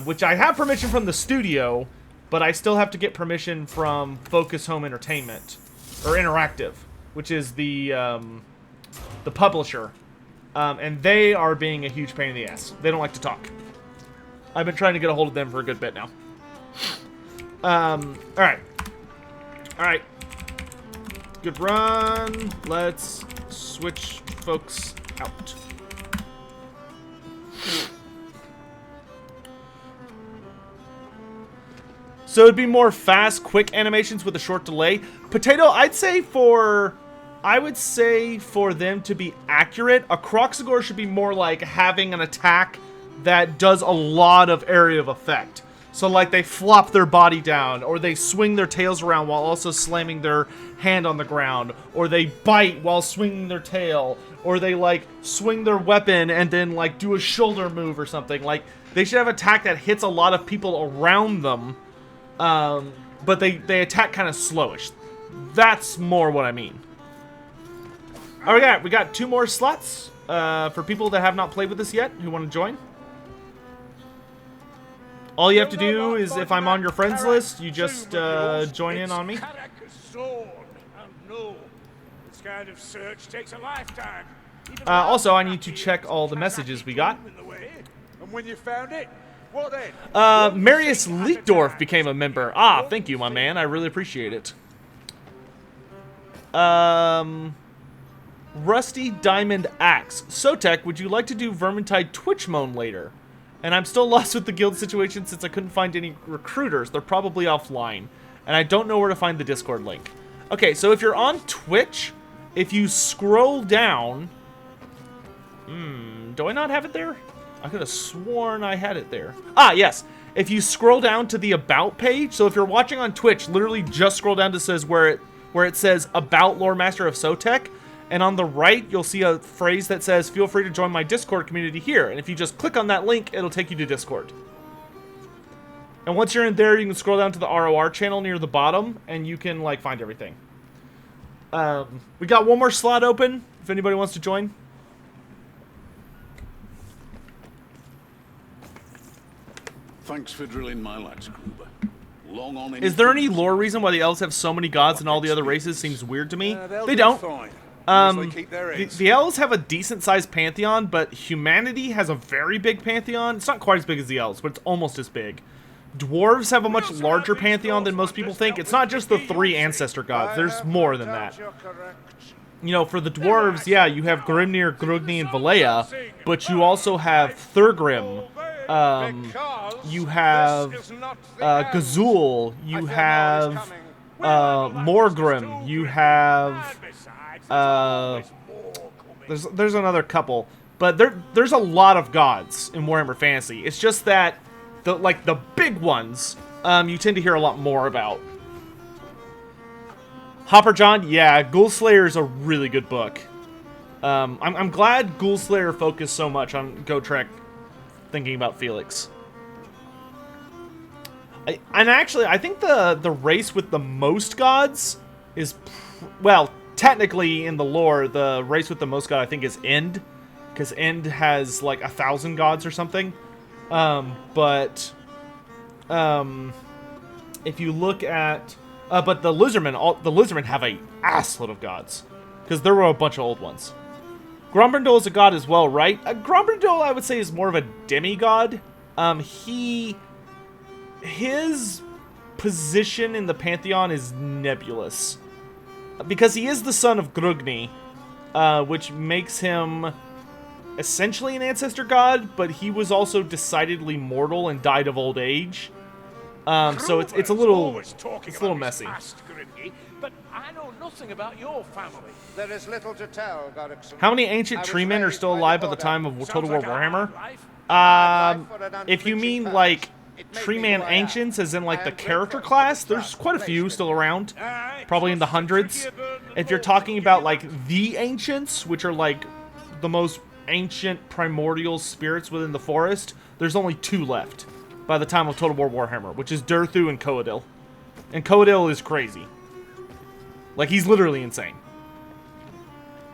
Which I have permission from the studio, but I still have to get permission from Focus Home Entertainment, or Interactive, which is the publisher. And they are being a huge pain in the ass. They don't like to talk. I've been trying to get a hold of them for a good bit now. Alright. Alright. Good run. Let's switch folks out. So it'd be more fast, quick animations with a short delay. Potato, I would say for them to be accurate, a Croxigor should be more like having an attack that does a lot of area of effect. So like they flop their body down, or they swing their tails around while also slamming their hand on the ground, or they bite while swinging their tail, or they like swing their weapon and then like do a shoulder move or something. Like they should have an attack that hits a lot of people around them, but they attack kind of slowish. That's more what I mean. Alright, we got 2 more slots for people that have not played with us yet who want to join. All you have to do is, if I'm on your friends list, you just join in on me. Kind of search takes a lifetime. Also, I need to check all the messages we got. And when you found it, what then? Marius Leekdorf became a member. Ah, thank you, my man. I really appreciate it. Rusty Diamond Axe. Sotek, would you like to do Vermintide Twitch Moan later? And I'm still lost with the guild situation since I couldn't find any recruiters. They're probably offline. And I don't know where to find the Discord link. Okay, so if you're on Twitch, if you scroll down... do I not have it there? I could have sworn I had it there. Ah, yes. If you scroll down to the About page, so if you're watching on Twitch, literally just scroll down to says where it says About Lore Master of Sotek, and on the right, you'll see a phrase that says, feel free to join my Discord community here. And if you just click on that link, it'll take you to Discord. And once you're in there, you can scroll down to the ROR channel near the bottom, and you can, like, find everything. We got 1 more slot open, if anybody wants to join. Thanks for drilling my lads, Gruber. Long on. Is there any lore reason why the elves have so many gods and all the other races seems weird to me? They don't. Fine. The elves have a decent-sized pantheon, but humanity has a very big pantheon. It's not quite as big as the elves, but it's almost as big. Dwarves have a much larger pantheon than most people think. It's not just the 3 ancestor gods. There's more than that. You know, for the dwarves, yeah, you have Grimnir, Grugni, and Valea, but you also have Thurgrim. You have Gazul. You have Morgrim. You have... there's another couple, but there's a lot of gods in Warhammer Fantasy. It's just that the big ones you tend to hear a lot more about. Hopper John, yeah, Ghoul Slayer is a really good book. I'm glad Ghoul Slayer focused so much on Gotrek thinking about Felix. I think the race with the most gods is well. Technically, in the lore, the race with the most god, I think, is End. Because End has, like, 1,000 gods or something. But if you look at... but the Lizardmen have a assload of gods. Because there were a bunch of old ones. Grombrindol is a god as well, right? Grombrindol, I would say, is more of a demigod. His position in the Pantheon is nebulous. Because he is the son of Grugni, which makes him essentially an ancestor god, but he was also decidedly mortal and died of old age. So it's a little messy. But I know nothing about your family. There is little to tell, Godrickson. How many ancient tree men are still alive at the time of Total War Warhammer? If you mean like tree man ancients, as in like the character class, there's quite a few still around, probably in the hundreds. If you're talking about like the ancients, which are like the most ancient primordial spirits within the forest, there's only 2 left by the time of Total War Warhammer, which is Durthu and Coadil. And Coadil is crazy. Like, he's literally insane.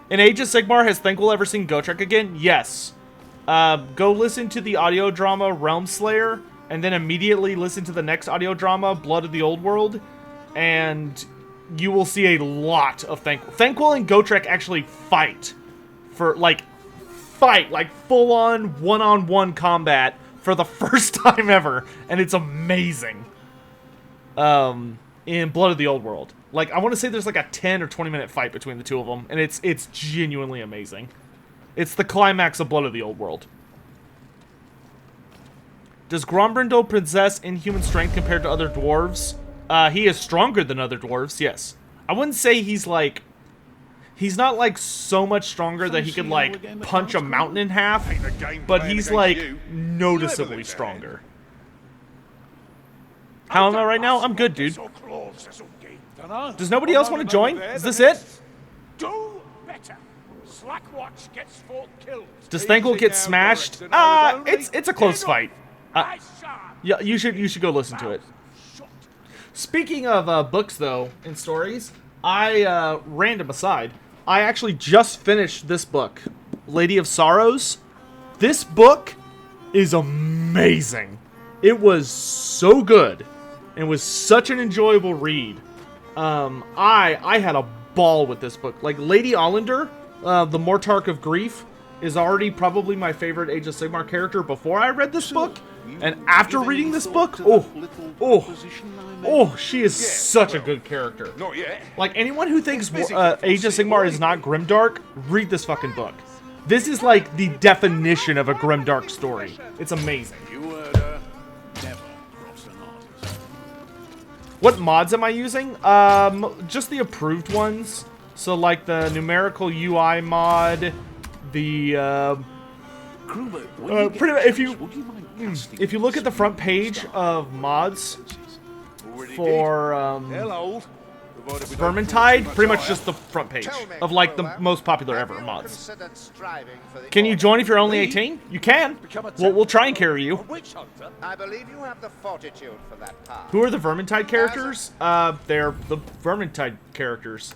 In Age of Sigmar, has Thanquil ever seen Gotrek again? Yes. Go listen to the audio drama Realm Slayer, and then immediately listen to the next audio drama, Blood of the Old World, and you will see a lot of Thanquil. Thanquil and Gotrek actually fight for, like, full-on, one-on-one combat for the first time ever, and it's amazing. In Blood of the Old World. Like, I want to say there's like a 10 or 20 minute fight between the two of them, and it's genuinely amazing. It's the climax of Blood of the Old World. Does Grombrindal possess inhuman strength compared to other dwarves? He is stronger than other dwarves, yes. I wouldn't say he's like... He's not like so much stronger that he could like punch a mountain in half, but he's like noticeably stronger. How am I right now? I'm good, dude. Does nobody else want to join? Is this it? Do better. Slackwatch gets 4 kills. Does Thanquil get smashed? It's a close fight. Yeah, you should go listen to it. Speaking of books though and stories, random aside, I actually just finished this book, Lady of Sorrows. This book is amazing. It was so good. It was such an enjoyable read. I had a ball with this book. Like, Lady Olander, the Mortarch of Grief, is already probably my favorite Age of Sigmar character before I read this book. And after reading this book, she is such a good character. Not yet. Like, anyone who thinks Age of Sigmar is not grimdark, read this fucking book. This is like the definition of a grimdark story. It's amazing. What mods am I using? Just the approved ones. So like the numerical UI mod, the pretty much, if you look at the front page of mods for Vermintide, pretty much just the front page of like the most popular ever mods. Can you join if you're only 18? You can. We'll try and carry you. I believe you have the fortitude for that part. Who are the Vermintide characters? They're the Vermintide characters.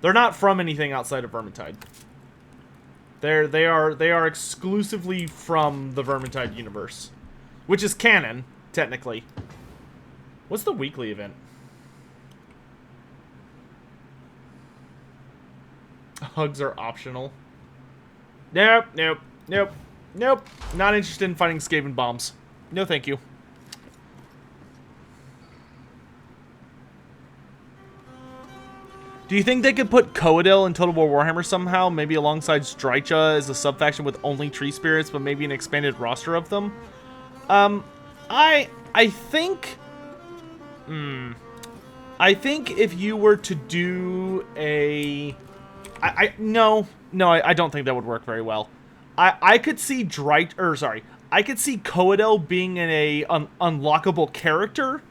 They're not from anything outside of Vermintide. They are exclusively from the Vermintide universe, which is canon technically. What's the weekly event? Hugs are optional. Nope. Not interested in fighting Skaven bombs. No, thank you. Do you think they could put Coadil in Total War Warhammer somehow? Maybe alongside Strycha as a sub-faction with only tree spirits, but maybe an expanded roster of them? I think... I think if you were to do a... No, I don't think that would work very well. I could see I could see Coadil being in a unlockable character.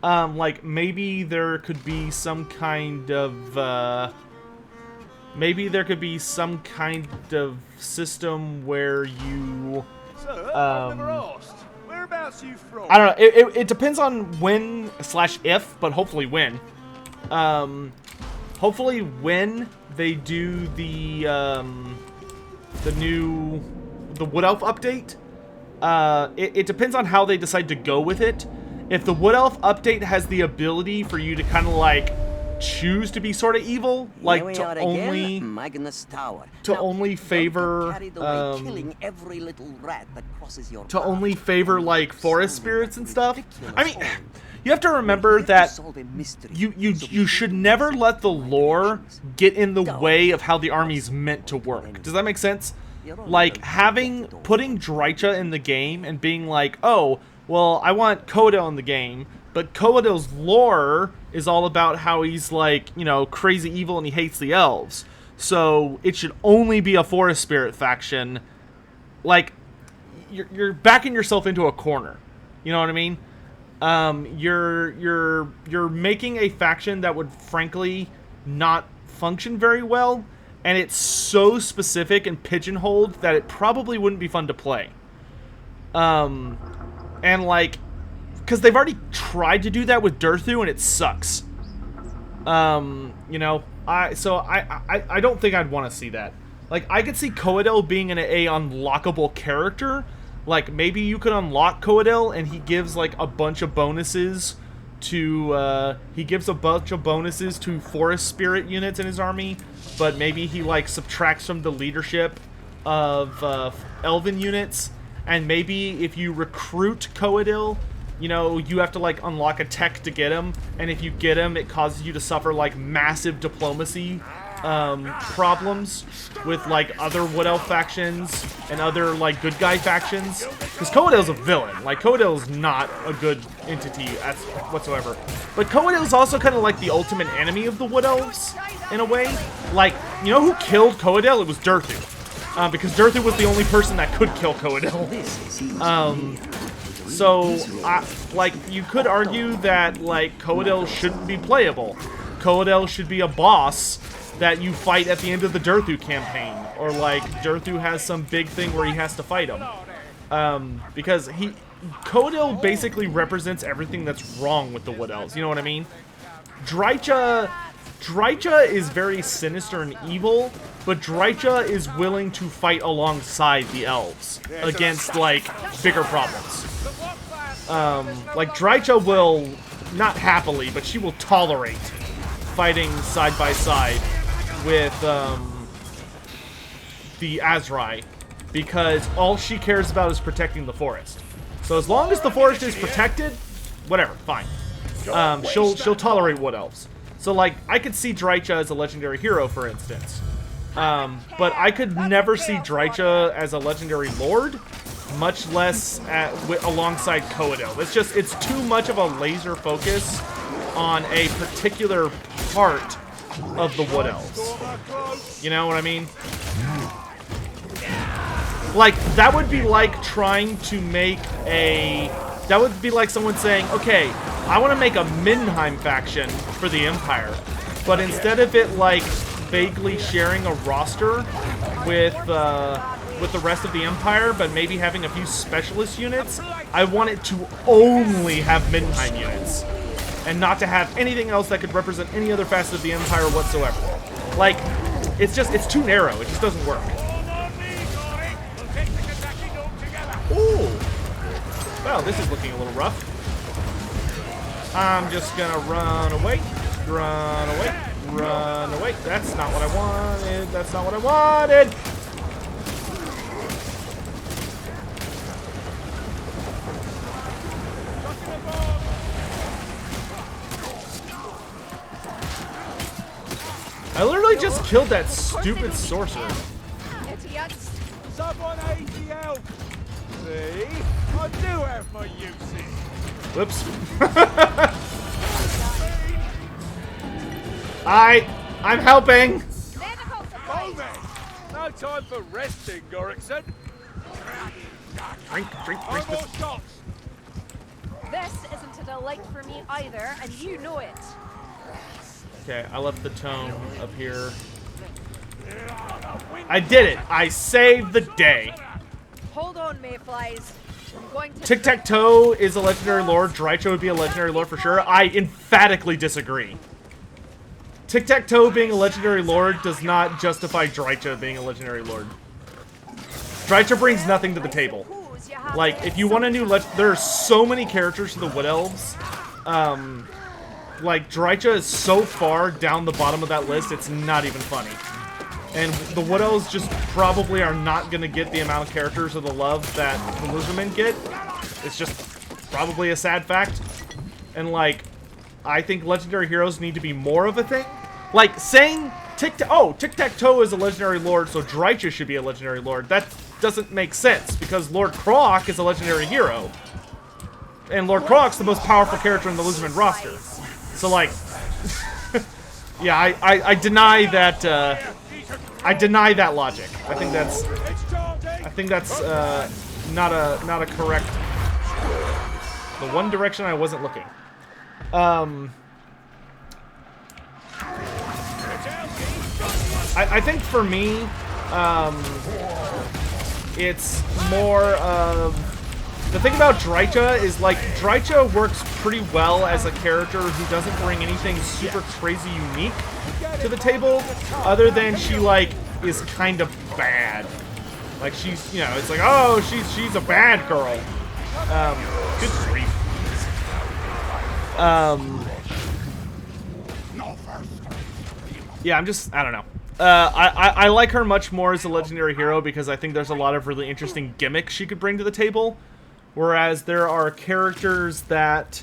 Like maybe there could be some kind of system where you Whereabouts you from? I don't know. It depends on when / if, but hopefully when. Hopefully when they do the Wood Elf update. It depends on how they decide to go with it. If the Wood Elf update has the ability for you to kind of like choose to be sort of evil, like to only favor like forest spirits and stuff. I mean, you have to remember that you should never let the lore get in the way of how the army's meant to work. Does that make sense? Like putting Drycha in the game and being like, oh, well, I want Coadil in the game, but Coadil's lore is all about how he's like, you know, crazy evil and he hates the elves. So it should only be a forest spirit faction. Like, you're backing yourself into a corner. You know what I mean? You're making a faction that would frankly not function very well, and it's so specific and pigeonholed that it probably wouldn't be fun to play. And like, because they've already tried to do that with Durthu, and it sucks. You know, I don't think I'd want to see that. Like, I could see Coadel being an unlockable character. Like, maybe you could unlock Coadel, and he gives, like, a bunch of bonuses to, Forest Spirit units in his army, but maybe he, like, subtracts from the leadership of, Elven units, and maybe if you recruit Coadel, you know, you have to, like, unlock a tech to get him, and if you get him, it causes you to suffer, like, massive diplomacy problems with, like, other Wood Elf factions and other, like, good guy factions. Because Coadel's a villain. Like, Coadel's not a good entity whatsoever. But Coadel's also kind of like the ultimate enemy of the Wood Elves, in a way. Like, you know who killed Coadel? It was Durthu. Because Durthu was the only person that could kill Coadel. So, like, you could argue that, like, Coadel shouldn't be playable. Coadel should be a boss that you fight at the end of the Durthu campaign. Or, like, Durthu has some big thing where he has to fight him. Because Coadel basically represents everything that's wrong with the Wood Elves, you know what I mean? Drycha is very sinister and evil, but Drycha is willing to fight alongside the elves against, like, bigger problems. Like, Drycha will, not happily, but she will tolerate fighting side by side with, the Azrai, because all she cares about is protecting the forest. So as long as the forest is protected, whatever, fine. She'll tolerate Wood Elves. So, like, I could see Drycha as a legendary hero, for instance. But I could never see Drycha as a legendary lord, much less alongside Coadel. It's too much of a laser focus on a particular part of the Wood Elves. You know what I mean? Like, that would be like trying to make that would be like someone saying, okay, I want to make a Mindenheim faction for the Empire, but instead of it, like, vaguely sharing a roster with the rest of the Empire, but maybe having a few specialist units, I want it to only have Mindenheim units, and not to have anything else that could represent any other facet of the Empire whatsoever. Like, it's too narrow. It just doesn't work. Ooh. Well, this is looking a little rough. I'm just gonna run away. Run away. Run away. That's not what I wanted. That's not what I wanted. I literally just killed that stupid sorcerer. Idiots. Someone aid the elf. See? I do have my uses. Whoops. I'm helping. Hold it. No time for resting, Gorikson. Drink No more this. shots. This isn't a delight for me either, and you know it. Okay, I left the tome up here. I did it. I saved the day. Hold on, mayflies. I'm going to... Tic-Tac-Toe is a legendary lord. Drycha would be a legendary lord for sure. I emphatically disagree. Tic-Tac-Toe being a legendary lord does not justify Drycha being a legendary lord. Drycha brings nothing to the table. Like, if you want a new there are so many characters to the Wood Elves. Like, Drycha is so far down the bottom of that list, it's not even funny. And the Wood Elves just probably are not going to get the amount of characters or the love that the Lizardmen get. It's just probably a sad fact. And, like, I think legendary heroes need to be more of a thing. Like, saying Tic-Tac-Toe is a legendary lord, so Drycha should be a legendary lord. That doesn't make sense, because Lord Croc is a legendary hero. And Lord Croc's the most powerful character in the Lizardmen roster. So, like, yeah, I deny that, I deny that logic. I think that's not a correct. The one direction I wasn't looking. I think for me, it's more of... The thing about Drycha is, like, Drycha works pretty well as a character who doesn't bring anything super crazy unique to the table, other than she, like, is kind of bad. Like, she's, you know, it's like, oh, she's a bad girl. Good grief. Yeah, I don't know. I like her much more as a legendary hero because I think there's a lot of really interesting gimmicks she could bring to the table. Whereas there are characters that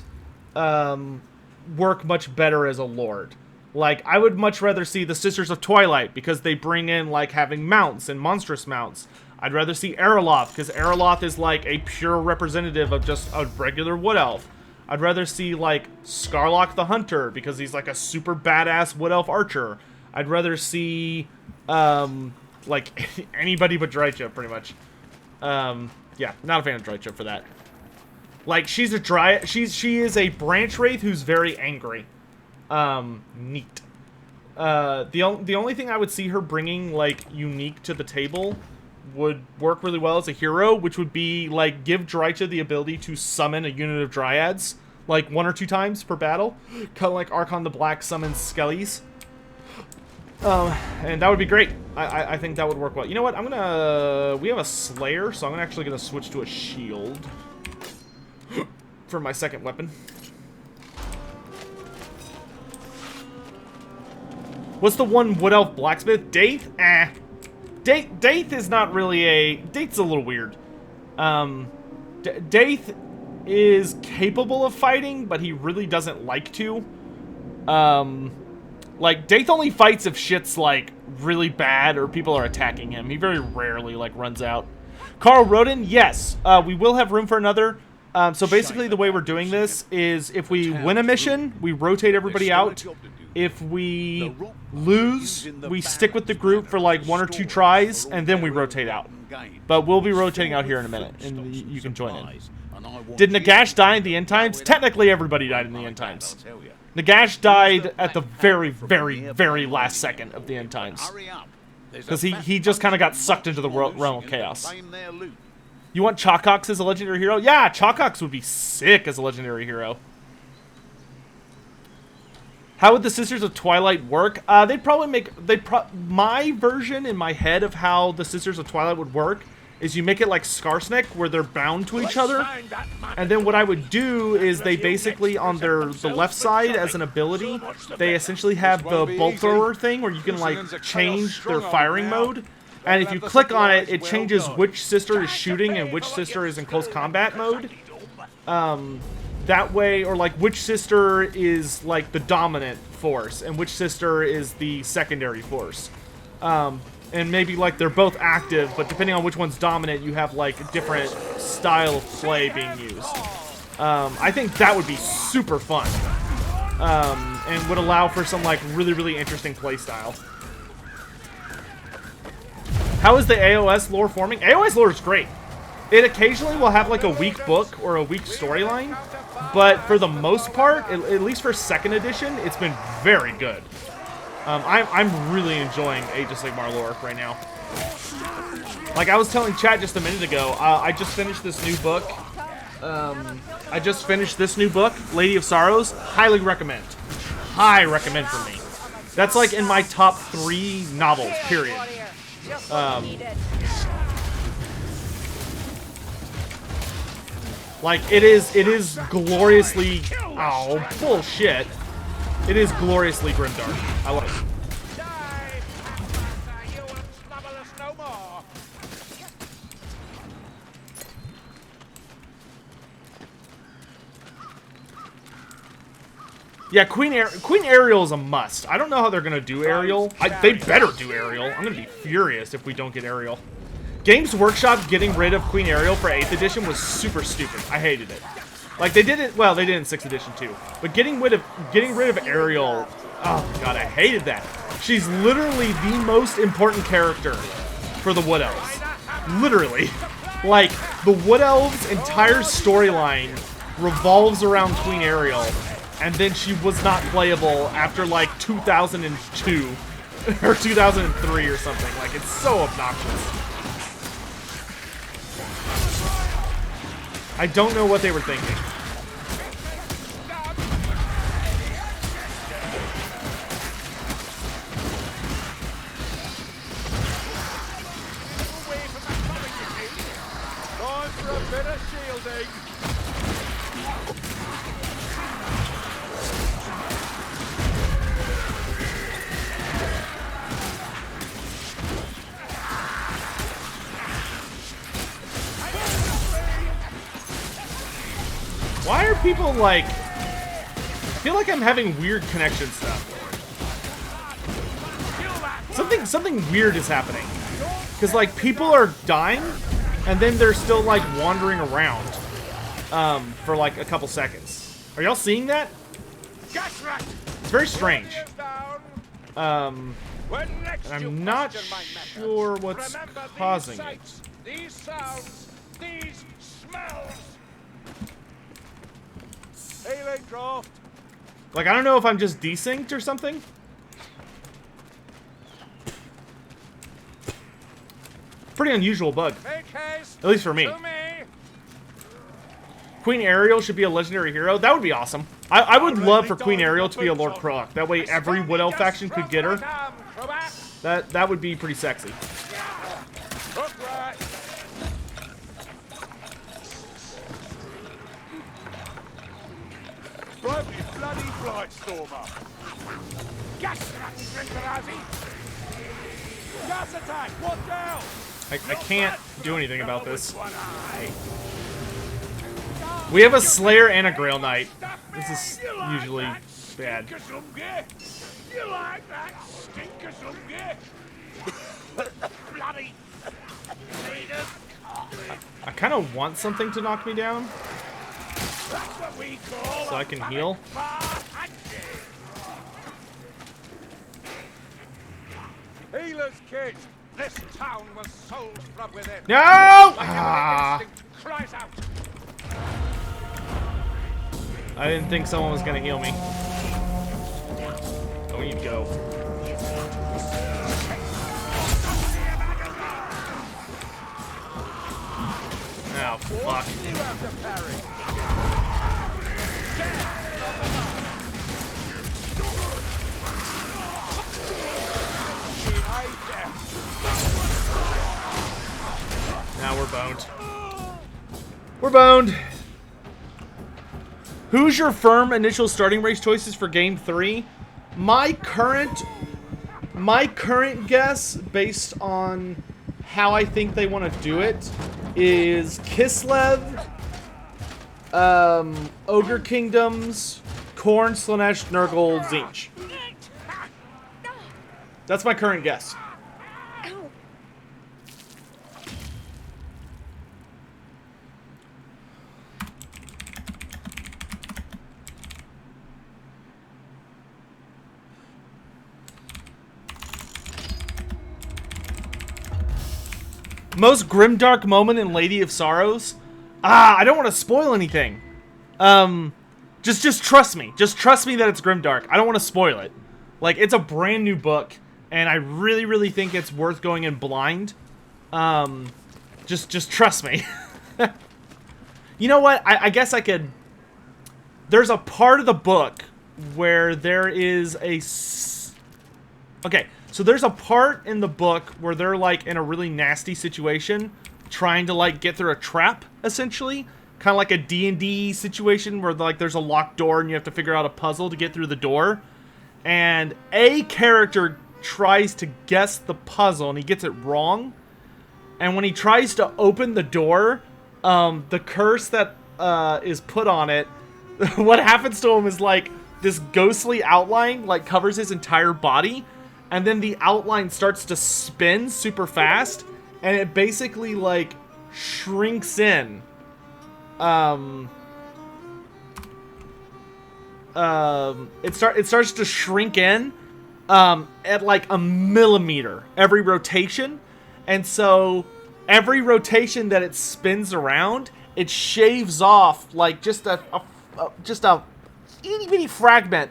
work much better as a lord. Like, I would much rather see the Sisters of Twilight because they bring in, like, having mounts and monstrous mounts. I'd rather see Erloth because Erloth is, like, a pure representative of just a regular wood elf. I'd rather see, like, Scarlock the Hunter because he's, like, a super badass wood elf archer. I'd rather see, like, anybody but Drycha, pretty much. Yeah, not a fan of Drycha for that. Like, she is a branch wraith who's very angry. Neat. The only thing I would see her bringing, like, unique to the table would work really well as a hero, which would be, like, give Drycha the ability to summon a unit of dryads, like, 1 or 2 times per battle. Kind of like Archon the Black summons Skellies. And that would be great. I think that would work well. You know what? We have a Slayer, so I'm actually gonna switch to a shield for my second weapon. What's the one Wood Elf Blacksmith? Daith? Daith is not really a... Daith's a little weird. Daith is capable of fighting, but he really doesn't like to. Like, Daith only fights if shit's, like, really bad or people are attacking him. He very rarely, like, runs out. Carl Roden, yes. We will have room for another. So basically the way we're doing this is if we win a mission, we rotate everybody out. If we lose, we stick with the group for, like, 1 or 2 tries, and then we rotate out. But we'll be rotating out here in a minute, and you can join in. Did Nagash die in the end times? Technically, everybody died in the end times. Nagash died at the very, very, very last second of the end times. Because he just kind of got sucked into the realm of chaos. You want Chalkox as a legendary hero? Yeah, Chalkox would be sick as a legendary hero. How would the Sisters of Twilight work? They'd probably make... my version in my head of how the Sisters of Twilight would work is you make it like Skarsnik, where they're bound to each other. And then what I would do is they basically, on the left side as an ability, they essentially have the bolt thrower thing where you can, like, change their firing mode. And if you click on it, it changes which sister is shooting and which sister is in close combat mode. That way, or, like, which sister is, like, the dominant force and which sister is the secondary force. And maybe, like, they're both active, but depending on which one's dominant, you have, like, different style of play being used. I think that would be super fun. And would allow for some, like, really, really interesting play style. How is the AOS lore forming? AOS lore is great. It occasionally will have, like, a weak book or a weak storyline, but for the most part, at least for 2nd edition, it's been very good. I'm really enjoying Age of Sigmar lore right now. Like I was telling Chad just a minute ago, I just finished this new book. Lady of Sorrows. Highly recommend. High recommend for me. That's like in my top 3 novels, period. Like it is gloriously... Oh, bullshit. It is gloriously grimdark. I love it. Yeah, Queen Ariel is a must. I don't know how they're gonna do Ariel. They better do Ariel. I'm gonna be furious if we don't get Ariel. Games Workshop getting rid of Queen Ariel for 8th edition was super stupid. I hated it. Like they did it, well, they did it in 6th edition too. But getting rid of Ariel, oh god, I hated that. She's literally the most important character for the Wood Elves. Literally. Like, the Wood Elves' entire storyline revolves around Queen Ariel, and then she was not playable after like 2002. or 2003 or something. Like, it's so obnoxious. I don't know what they were thinking. Time for a bit of shielding. Why are people like... I feel like I'm having weird connection stuff. Something weird is happening. Because like people are dying and then they're still like wandering around for like a couple seconds. Are y'all seeing that? It's very strange. I'm not sure what's causing it. These sounds, these smells. Healing draft. Like, I don't know if I'm just desynced or something. Pretty unusual bug. At least for me. Queen Ariel should be a legendary hero. That would be awesome. I would love for Queen Ariel to be a Lord Croc. That way every Wood Elf faction could get her. That would be pretty sexy. Right, you bloody blight stormer. Gas attack, watch out! I can't do anything about this. We have a Slayer and a Grail Knight. This is usually bad. You like that stinker bloody I kind of want something to knock me down That's what we call so I can heal. Healer's kit. This town was sold from within. No! Cries out. I didn't think someone was gonna heal me. Oh, you go. Oh, fuck. Now we're boned. We're boned. Who's your firm initial starting race choices for game 3? My current guess, based on how I think they want to do it, is Kislev, Ogre Kingdoms, Khorne, Slaanesh, Nurgle, Tzeentch. That's my current guess. Most grimdark moment in Lady of Sorrows? I don't want to spoil anything. Just trust me. Just trust me that it's grimdark. I don't want to spoil it. Like, it's a brand new book, and I really, really think it's worth going in blind. Just trust me. You know what? I guess I could... There's a part of the book where there is a... Okay. So there's a part in the book where they're, like, in a really nasty situation, trying to, like, get through a trap, essentially. Kind of like a D&D situation where, like, there's a locked door and you have to figure out a puzzle to get through the door. And a character tries to guess the puzzle and he gets it wrong. And when he tries to open the door, the curse that is put on it, what happens to him is, like, this ghostly outline, like, covers his entire body. And then the outline starts to spin super fast, and it basically, like, shrinks in. It starts to shrink in at, like, a millimeter every rotation. And so every rotation that it spins around, it shaves off, like, just a itty bitty fragment.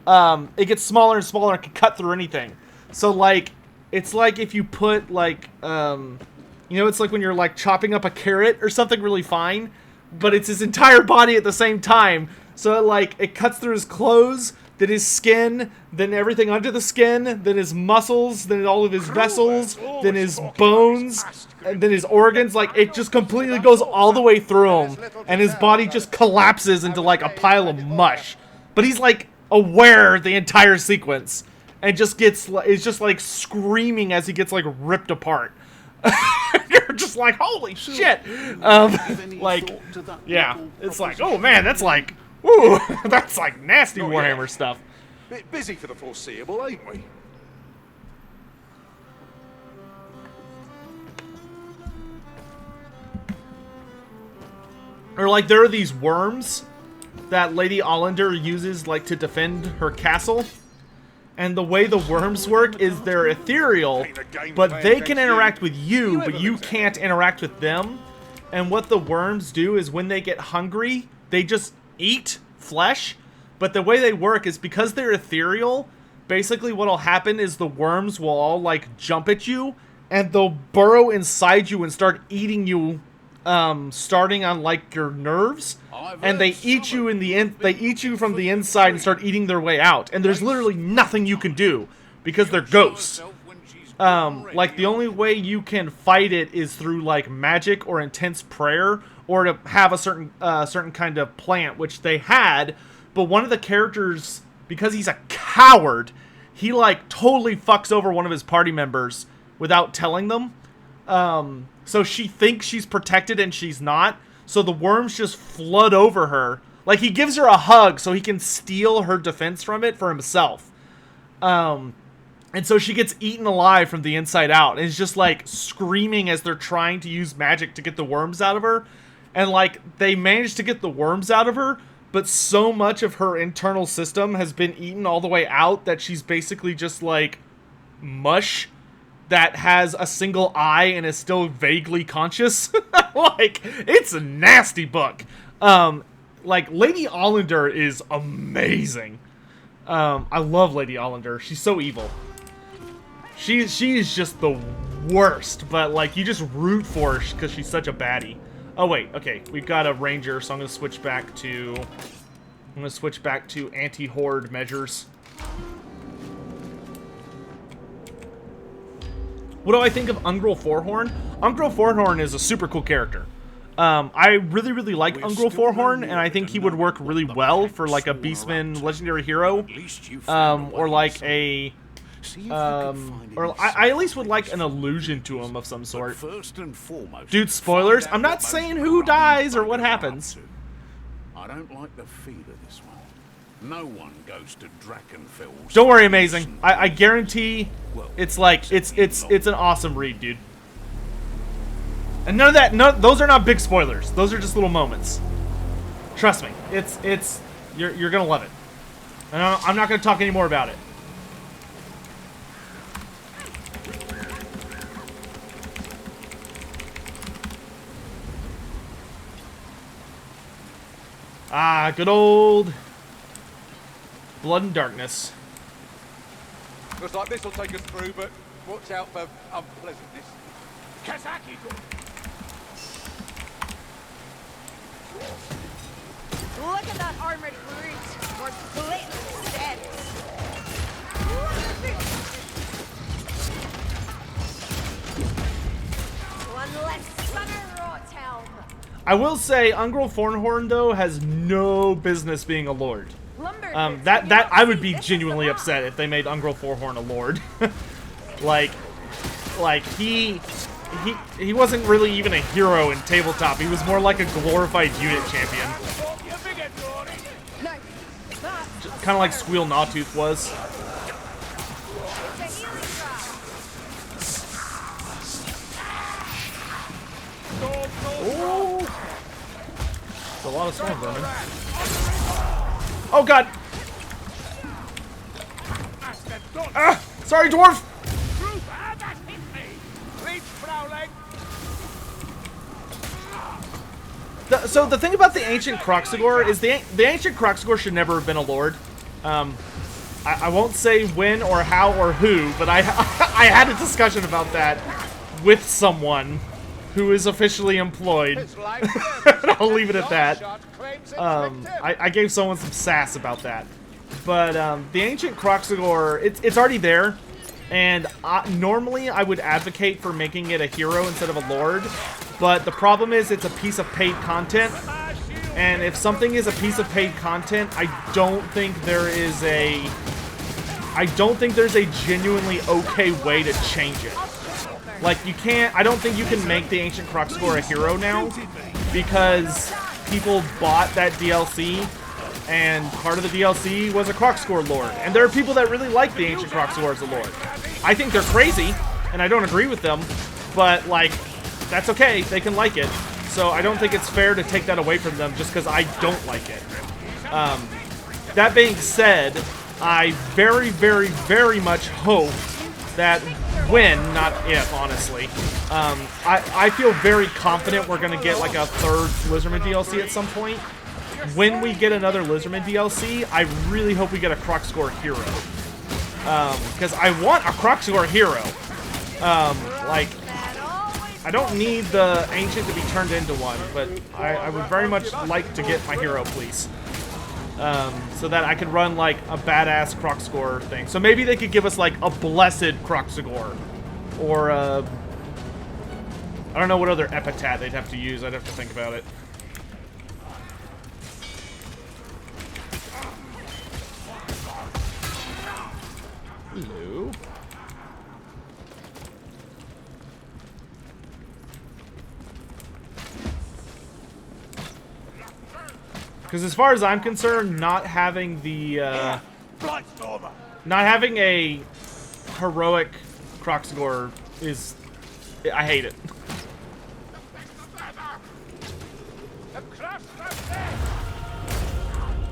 It gets smaller and smaller and can cut through anything. So like, it's like if you put like, you know, it's like when you're like chopping up a carrot or something really fine, but it's his entire body at the same time. So it cuts through his clothes, then his skin, then everything under the skin, then his muscles, then all of his vessels, then his bones, and then his organs. Like, it just completely goes all the way through him, and his body just collapses into like a pile of mush. But he's like aware the entire sequence, and just is just like screaming as he gets like ripped apart. You're just like, holy shit! Like, yeah, it's like, oh man, that's like, ooh, that's like nasty Warhammer stuff. Bit busy for the foreseeable, ain't we? Or like, there are these worms that Lady Allender uses like to defend her castle. And the way the worms work is they're ethereal, but they can interact with you, but you can't interact with them. And what the worms do is when they get hungry, they just eat flesh. But the way they work is because they're ethereal, basically what'll happen is the worms will all like jump at you, and they'll burrow inside you and start eating you, starting on like your nerves. And they eat you they eat you from the inside and start eating their way out. And there's literally nothing you can do because they're ghosts. Like, the only way you can fight it is through like magic or intense prayer, or to have a certain kind of plant, which they had. But one of the characters, because he's a coward, he like totally fucks over one of his party members without telling them. So she thinks she's protected and she's not. So the worms just flood over her. Like, he gives her a hug so he can steal her defense from it for himself. And so she gets eaten alive from the inside out. And it's just, like, screaming as they're trying to use magic to get the worms out of her. And, like, they manage to get the worms out of her, but so much of her internal system has been eaten all the way out that she's basically just, like, mush that has a single eye and is still vaguely conscious. Like, it's a nasty book. Like, Lady Allender is amazing. I love Lady Allender. She's so evil. She is just the worst, but, like, you just root for her because she's such a baddie. Oh, wait, okay. We've got a ranger, so I'm going to switch back to... anti-horde measures. What do I think of Ungrel Forhorn? Ungrel Forhorn is a super cool character. I really, really like Ungrel Forhorn, and I think he would work really well for like a Beastman legendary hero, or like a, or I at least would like an illusion to him of some sort. Dude, spoilers. I'm not saying who dies or what happens. I don't like the feel of this one. No one goes to Drakenfell. Don't worry, Amazing. I guarantee it's like it's an awesome read, dude. And none of that, those are not big spoilers. Those are just little moments. Trust me, you're gonna love it. And I'm not gonna talk any more about it. Ah, good old Blood and Darkness. Looks like this will take us through, but watch out for unpleasantness. Croxigor. Look at that armored brute. More blatantly status. One less summer rot helm. I will say, Ungrel Forhorn though has no business being a lord. That I would be genuinely upset if they made Ungrel Forhorn a lord. like he wasn't really even a hero in tabletop. He was more like a glorified unit champion. Kind of like Squeal Gnawtooth was. Oh, it's a lot of storm vermin. Oh god! Ah! Sorry, dwarf! So the thing about the ancient Croxigor is the ancient Croxigor should never have been a lord. I won't say when or how or who, but I I had a discussion about that with someone who is officially employed. I'll leave it at that. I gave someone some sass about that. But the Ancient Croxigor, it's already there. And normally I would advocate for making it a hero instead of a lord. But the problem is it's a piece of paid content. And if something is a piece of paid content, I don't think there's a genuinely okay way to change it. Like, you can't, I don't think you can make the Ancient Croxigor a hero now, because people bought that DLC, and part of the DLC was a Croxigor lord. And there are people that really like the Ancient Croxigor as a lord. I think they're crazy, and I don't agree with them, but, like, that's okay, they can like it. So I don't think it's fair to take that away from them just because I don't like it. That being said, I very, very, very much hope that when, not if, honestly, I feel very confident we're going to get like a third Lizardman DLC at some point. When we get another Lizardman DLC, I really hope we get a Croxigor hero. Because I want a Croxigor hero. Like, I don't need the Ancient to be turned into one, but I would very much like to get my hero, please. So that I could run, like, a badass Croxigor thing. So maybe they could give us, like, a blessed Croxigor. Or, I don't know what other epithet they'd have to use. I'd have to think about it. Hello. Because as far as I'm concerned, not having the, not having a heroic Croxigor is, I hate it.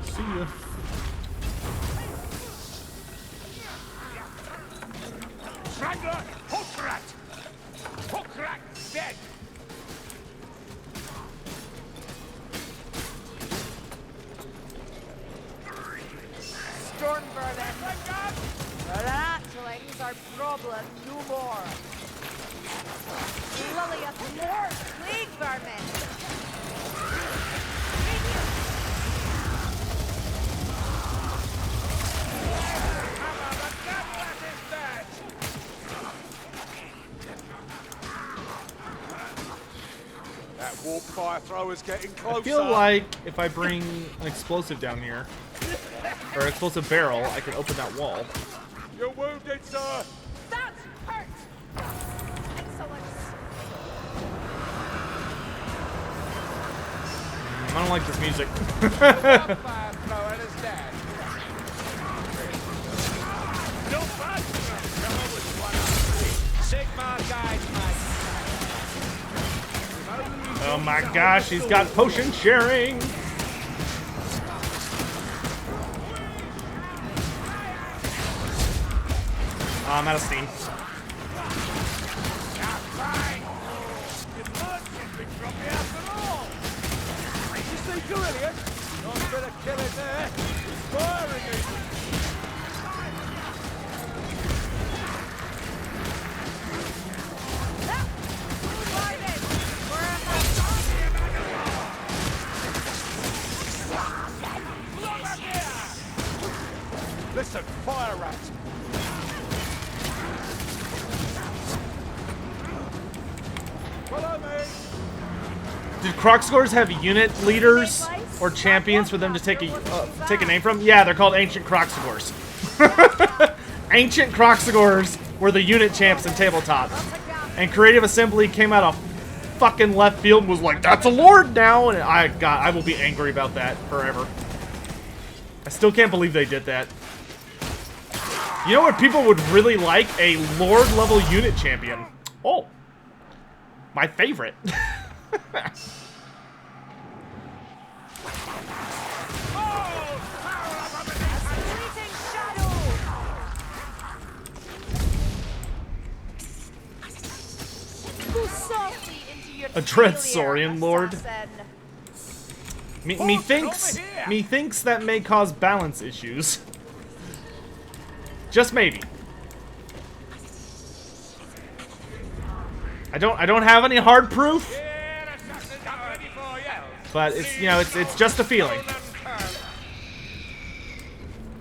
See ya. Strangler, Hookrat! Hookrat dead! Storm vermin. Ratlings are problem no more. Lily of more plague vermin. That warp fire thrower's getting closer. I feel like if I bring an explosive down here, or an explosive barrel, I can open that wall. You're wounded, sir. That hurt. Excellent. I don't like this music. Fire thrower is dead. No bad! Sigma guides my Oh my gosh, he's got potion sharing! I'm out of steam. Listen, fire rat. Follow me. Did Croxigors have unit leaders or champions for them to take a name from? Yeah, they're called Ancient Croxigors. Ancient Croxigors were the unit champs in tabletop, and Creative Assembly came out of fucking left field and was like, "That's a lord now," and I will be angry about that forever. I still can't believe they did that. You know what people would really like? A lord level unit champion. Oh, my favorite. A Dread Saurian Lord. Methinks that may cause balance issues. Just maybe. I don't have any hard proof, but it's, you know, it's just a feeling.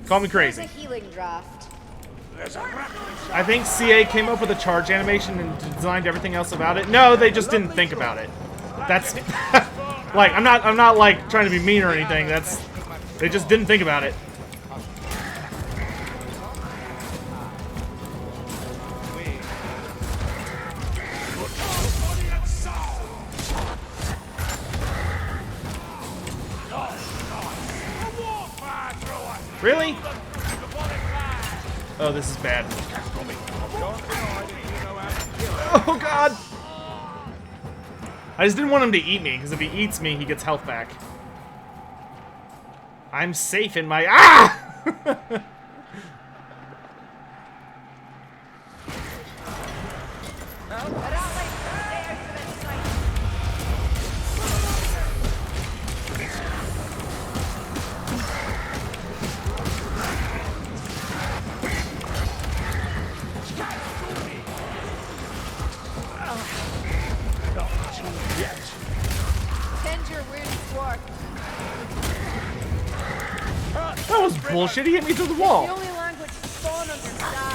Call me There's crazy. a healing draft. I think CA came up with a charge animation and designed everything else about it. No, they just didn't think about it. That's like I'm not like trying to be mean or anything. They just didn't think about it. Really? Oh, this is bad. Oh god! I just didn't want him to eat me, because if he eats me, he gets health back. I'm safe in my— Ah! Tend your wounds, Dwarf. That was bullshit. He hit me through the wall. The only language Spawn understands.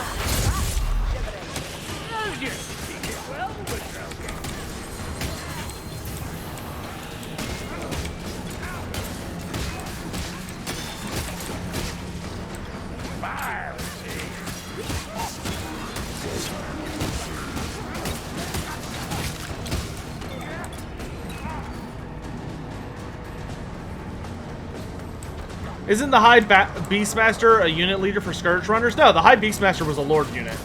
Isn't the High Beastmaster a unit leader for Scourge Runners? No, the High Beastmaster was a Lord unit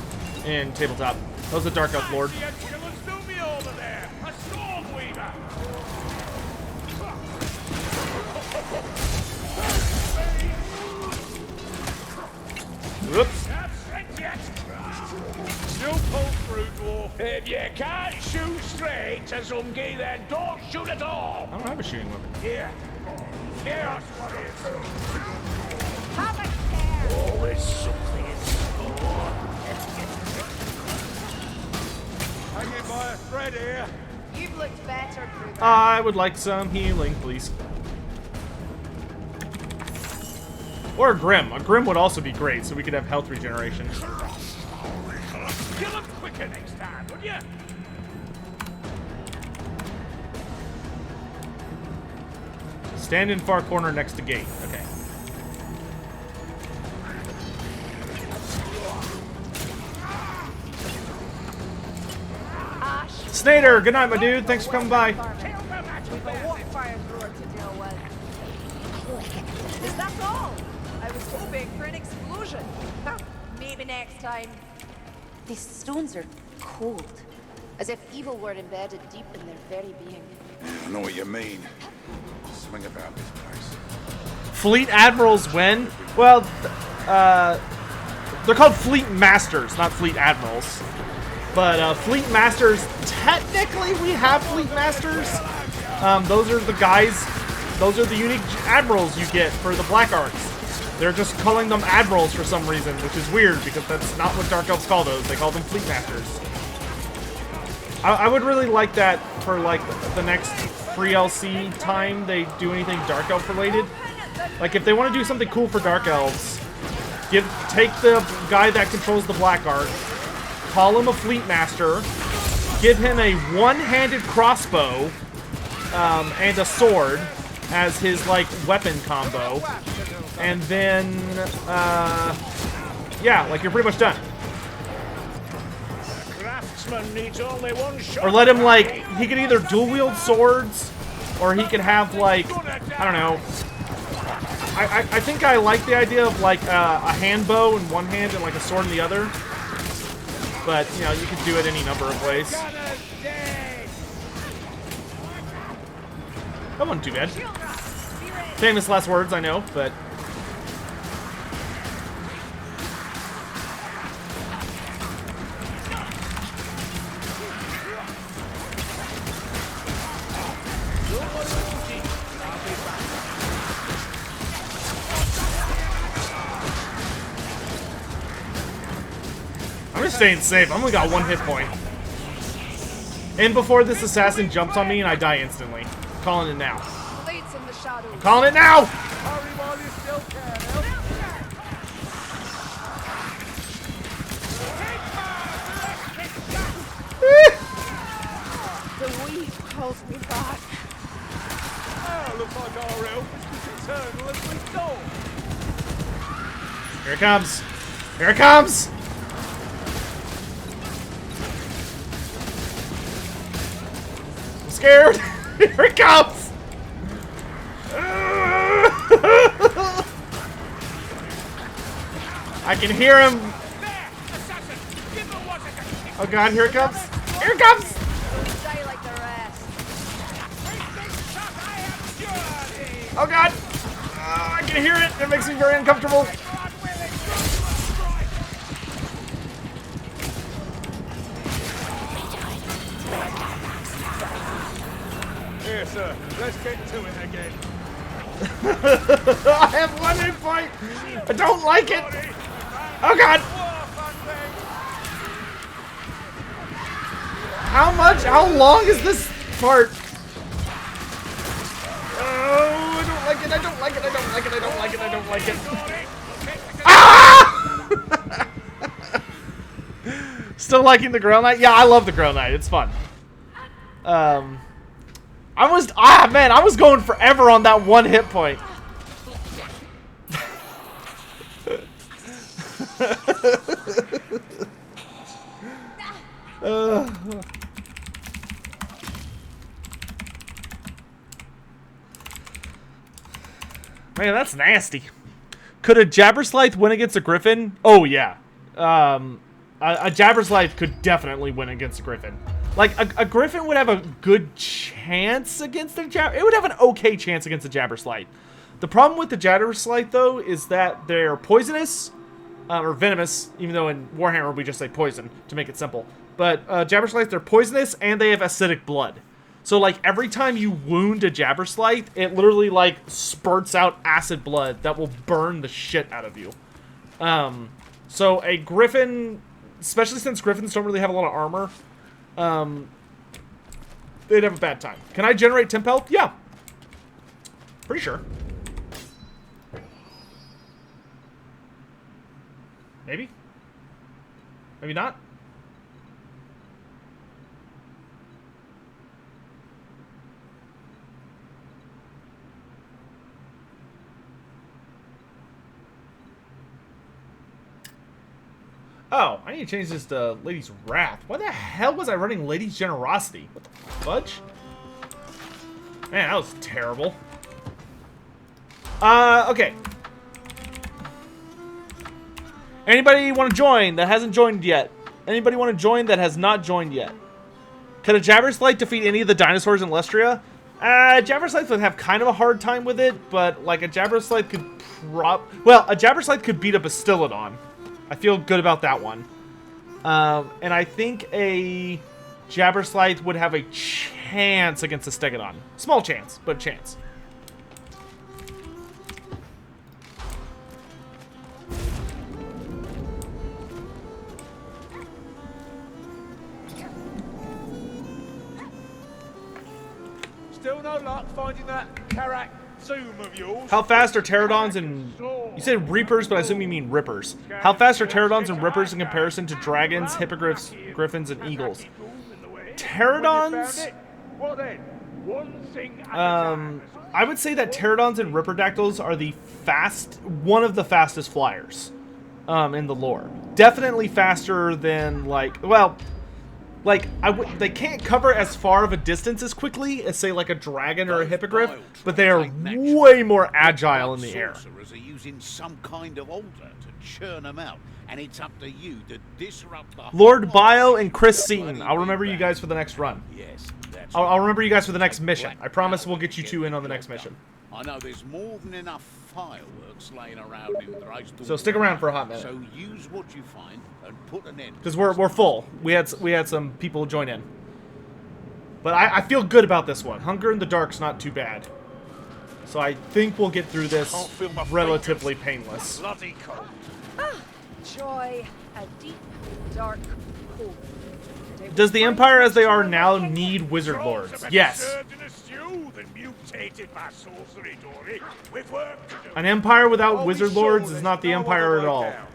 in Tabletop. That was the Dark Elf Lord. Whoops. Still pull through, dwarf. If you can't shoot straight to Zungi, then don't shoot at all. I don't have a shooting weapon. Here. Here's what is. Have a care. Always something in store. Hanging by a thread here. You've looked better, Kruger. I would like some healing, please. Or a Grim. A Grim would also be great, so we could have health regeneration. Kill him quicker next time, would you? Stand in far corner next to gate. Okay. Ash. Snader, good night, my dude. Thanks for coming by. We've a fire thrower to deal with. Is that all? I was hoping for an explosion. Maybe next time. These stones are cold. As if evil were embedded deep in their very being. I know what you mean. Something about this place. Fleet Admirals when? Well, they're called Fleet Masters, not Fleet Admirals. But Fleet Masters, technically we have Fleet Masters. Those are the guys, those are the unique admirals you get for the Black Arts. They're just calling them admirals for some reason, which is weird because that's not what Dark Elves call those. They call them Fleet Masters. I would really like that for like the next free LC time they do anything Dark Elf related. Like if they want to do something cool for Dark Elves, take the guy that controls the Black Art, call him a Fleet Master, give him a one-handed crossbow and a sword as his like weapon combo, and then yeah, like you're pretty much done. Needs only one shot. Or let him like, he could either dual wield swords, or he could have like, I don't know. I think I like the idea of like a hand bow in one hand and like a sword in the other. But you know, you could do it any number of ways. That wasn't too bad. Famous last words, I know, but. I'm just staying safe. I've only got 1 hit point. And before this assassin jumps on me and I die instantly. Calling it now. Blades in the shadows. Calling it now! Hurry while you still can, Elf. The weave calls me back. Oh, looks like our elf is as eternal as we thought. Here it comes. Here it comes! I'm scared. Here it comes! I can hear him. Oh god, here it comes. Here it comes! Die like the rest. Oh god! I can hear it. It makes me very uncomfortable. Here, sir. Let's get to it again. I have 1 hit point. I don't like it. Oh god! How much? How long is this part? Oh, I don't like it. I don't like it. I don't like it. I don't like it. I don't like it. Ah! Still liking the Grail Knight? Yeah, I love the Grail Knight. It's fun. I was going forever on that 1 hit point. Man, that's nasty. Could a Jabberslythe win against a Griffin? Oh, yeah. A Jabberslythe could definitely win against a Griffin. Like, a Griffin would have a good chance against a It would have an okay chance against a Jabberslythe. The problem with the Jabberslythe, though, is that they're poisonous, or venomous, even though in Warhammer we just say poison, to make it simple. But Jabberslythe, they're poisonous, and they have acidic blood. So, like, every time you wound a Jabberslythe, it literally, like, spurts out acid blood that will burn the shit out of you. So a Griffin, especially since Griffins don't really have a lot of armor, they'd have a bad time. Can I generate temp health? Yeah. Pretty sure. Maybe? Maybe not? Oh, I need to change this to Lady's Wrath. Why the hell was I running Lady's Generosity? What the fudge? Man, that was terrible. Okay. Anybody want to join that hasn't joined yet? Anybody want to join that has not joined yet? Could a Jabberslythe defeat any of the dinosaurs in Lestria? Jabberslythe would have kind of a hard time with it, but like a Jabberslythe could a Jabberslythe could beat a Bastillodon. I feel good about that one. And I think a Jabberslythe would have a chance against a Stegodon. Small chance, but a chance. Still no luck finding that Karak zoom of yours. How fast are pterodons and... You said reapers, but I assume you mean rippers. How fast are pterodons and rippers in comparison to dragons, hippogriffs, griffins, and eagles? Pterodons... What then? One thing at a time. I would say that pterodons and ripperdactyls are one of the fastest flyers in the lore. Definitely faster than, like... Well... Like, they can't cover as far of a distance as quickly as, say, like a dragon or a hippogriff, but they are way more agile in the air. Sorcerers are using some kind of altar to churn them out, and it's up to you to disrupt the Lord Bio and Chris Seaton. I'll remember you guys for the next run. Yes, that's I'll remember you guys for the next mission. I promise we'll get you two in on the next mission. I know there's more than enough fireworks laying around in Dresden. So stick around for a hot minute. So use what you find and put an end. Because we're full. We had some people join in. But I feel good about this one. Hunger in the Dark's not too bad. So I think we'll get through this relatively painless. Bloody cold. Enjoy a deep, dark cold. Does the Empire as they are now need wizard lords? Trolls are better Yes. served in a stew than mutated by sorcery, Dory. We've work to do. An empire without I'll be wizard sure lords there's is not the no empire other at way all. down.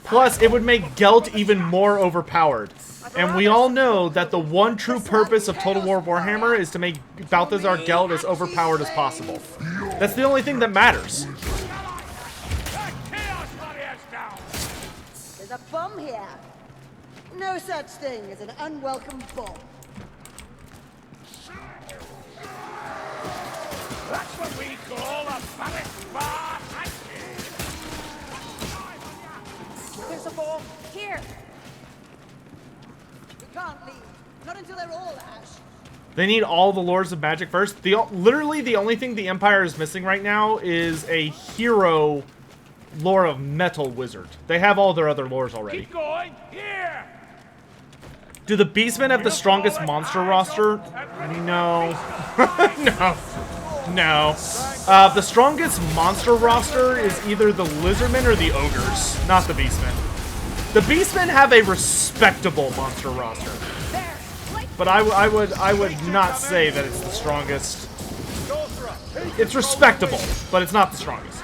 Plus, it would make Gelt even more overpowered. And we all know that the one true purpose of Total War Warhammer is to make Balthazar Gelt as overpowered as possible. That's the only thing that matters. That chaos warrior's down. There's a bomb here. No such thing as an unwelcome bomb. That's what we call a panic bar tactic. There's a bomb here. We can't leave. Not until they're all ash. They need all the lords of magic first. Literally, the only thing the Empire is missing right now is a hero lore of metal wizard. They have all their other lores already. Keep going. Here. Do the Beastmen have the strongest monster roster? No. No. No. The strongest monster roster is either the Lizardmen or the Ogres, not the Beastmen. The Beastmen have a respectable monster roster, but I would not say that it's the strongest. It's respectable, but it's not the strongest.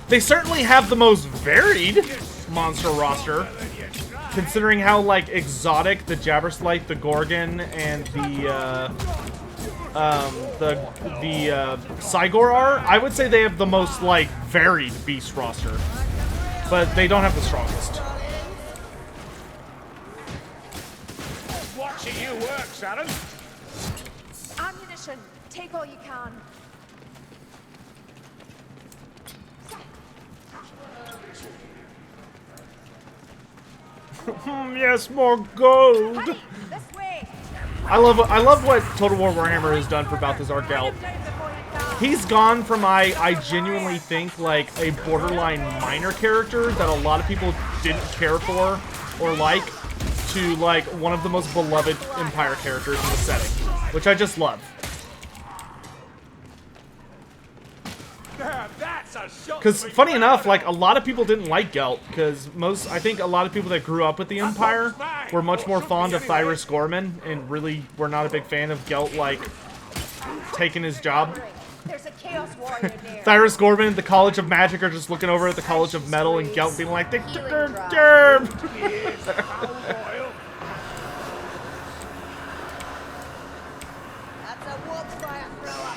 They certainly have the most varied monster roster, considering how like exotic the Jabberslite, the Gorgon, and the Sigor are. I would say they have the most like varied beast roster, but they don't have the strongest. Watching you work, Sharon. Ammunition. Take all you can. Yes, more gold. Hey, this way. I love what Total War Warhammer has done for Balthazar Gelt. He's gone from I genuinely think like a borderline minor character that a lot of people didn't care for or like to like one of the most beloved Empire characters in the setting, which I just love. That's a shot. Because funny enough, like a lot of people didn't like Gelt because I think a lot of people that grew up with the Empire were much more fond of Thyras Gorman and really were not a big fan of Gelt like taking his job. There's a chaos warrior there. Thyras Gorman and the College of Magic are just looking over at the College of Metal and Gelt being like, they took our germ. That's a warp fire thrower.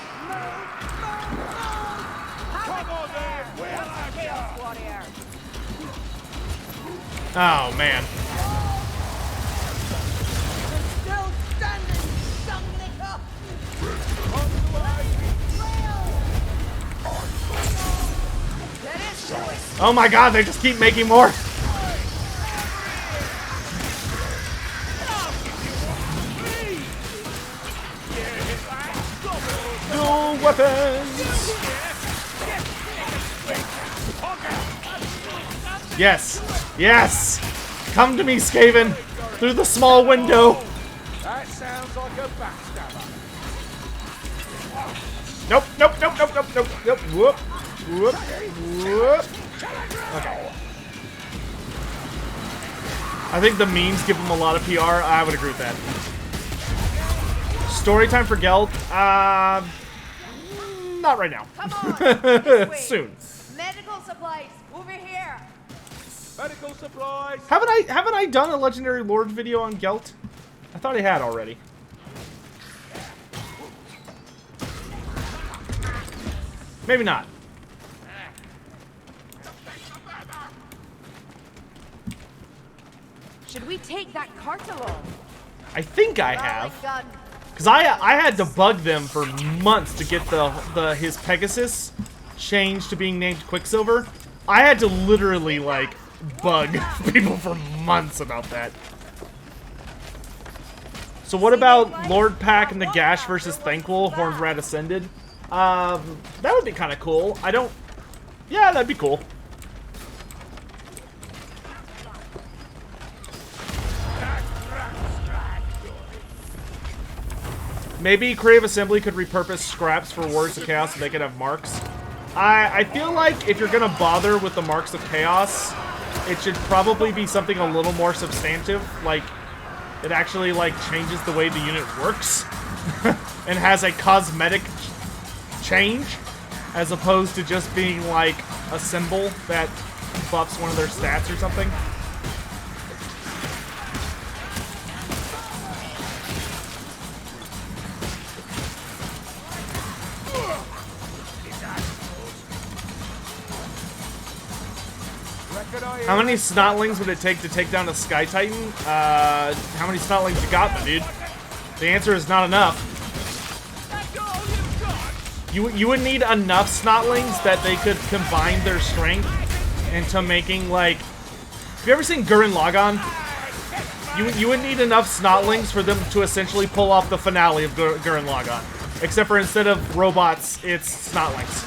Come on then. We'll have Chaos warrior. Oh man. Still standing, Sungnicker. Oh my god, they just keep making more. Dual weapons. Yes. Yes. Come to me, Skaven. Through the small window. That sounds like a backstabber. Nope, nope, nope, nope, nope, nope, nope. Whoop. Whoop. Whoop. Okay. I think the memes give him a lot of PR. I would agree with that. Story time for Gelt? Not right now. Come on. This way. Soon. Medical supplies. Over here. Medical supplies. Haven't I done a Legendary Lord video on Gelt? I thought I had already. Maybe not. Should we take that cart along? I think I have. Gun. Cause I had to bug them for months to get his Pegasus changed to being named Quicksilver. I had to literally like bug people for months about that. So what about Lord Pack and the Gash versus Thankful, Horned Rat Ascended? That would be kind of cool. Yeah, that'd be cool. Maybe Creative Assembly could repurpose scraps for Warriors of Chaos so they could have marks. I feel like if you're gonna bother with the marks of chaos, it should probably be something a little more substantive. Like, it actually like changes the way the unit works and has a cosmetic change, as opposed to just being like a symbol that buffs one of their stats or something. How many snotlings would it take to take down a Sky Titan? How many snotlings you got, my dude? The answer is not enough. You would need enough snotlings that they could combine their strength into making, like... Have you ever seen Gurren Lagann? You would need enough snotlings for them to essentially pull off the finale of Gurren Lagann. Except for instead of robots, it's snotlings.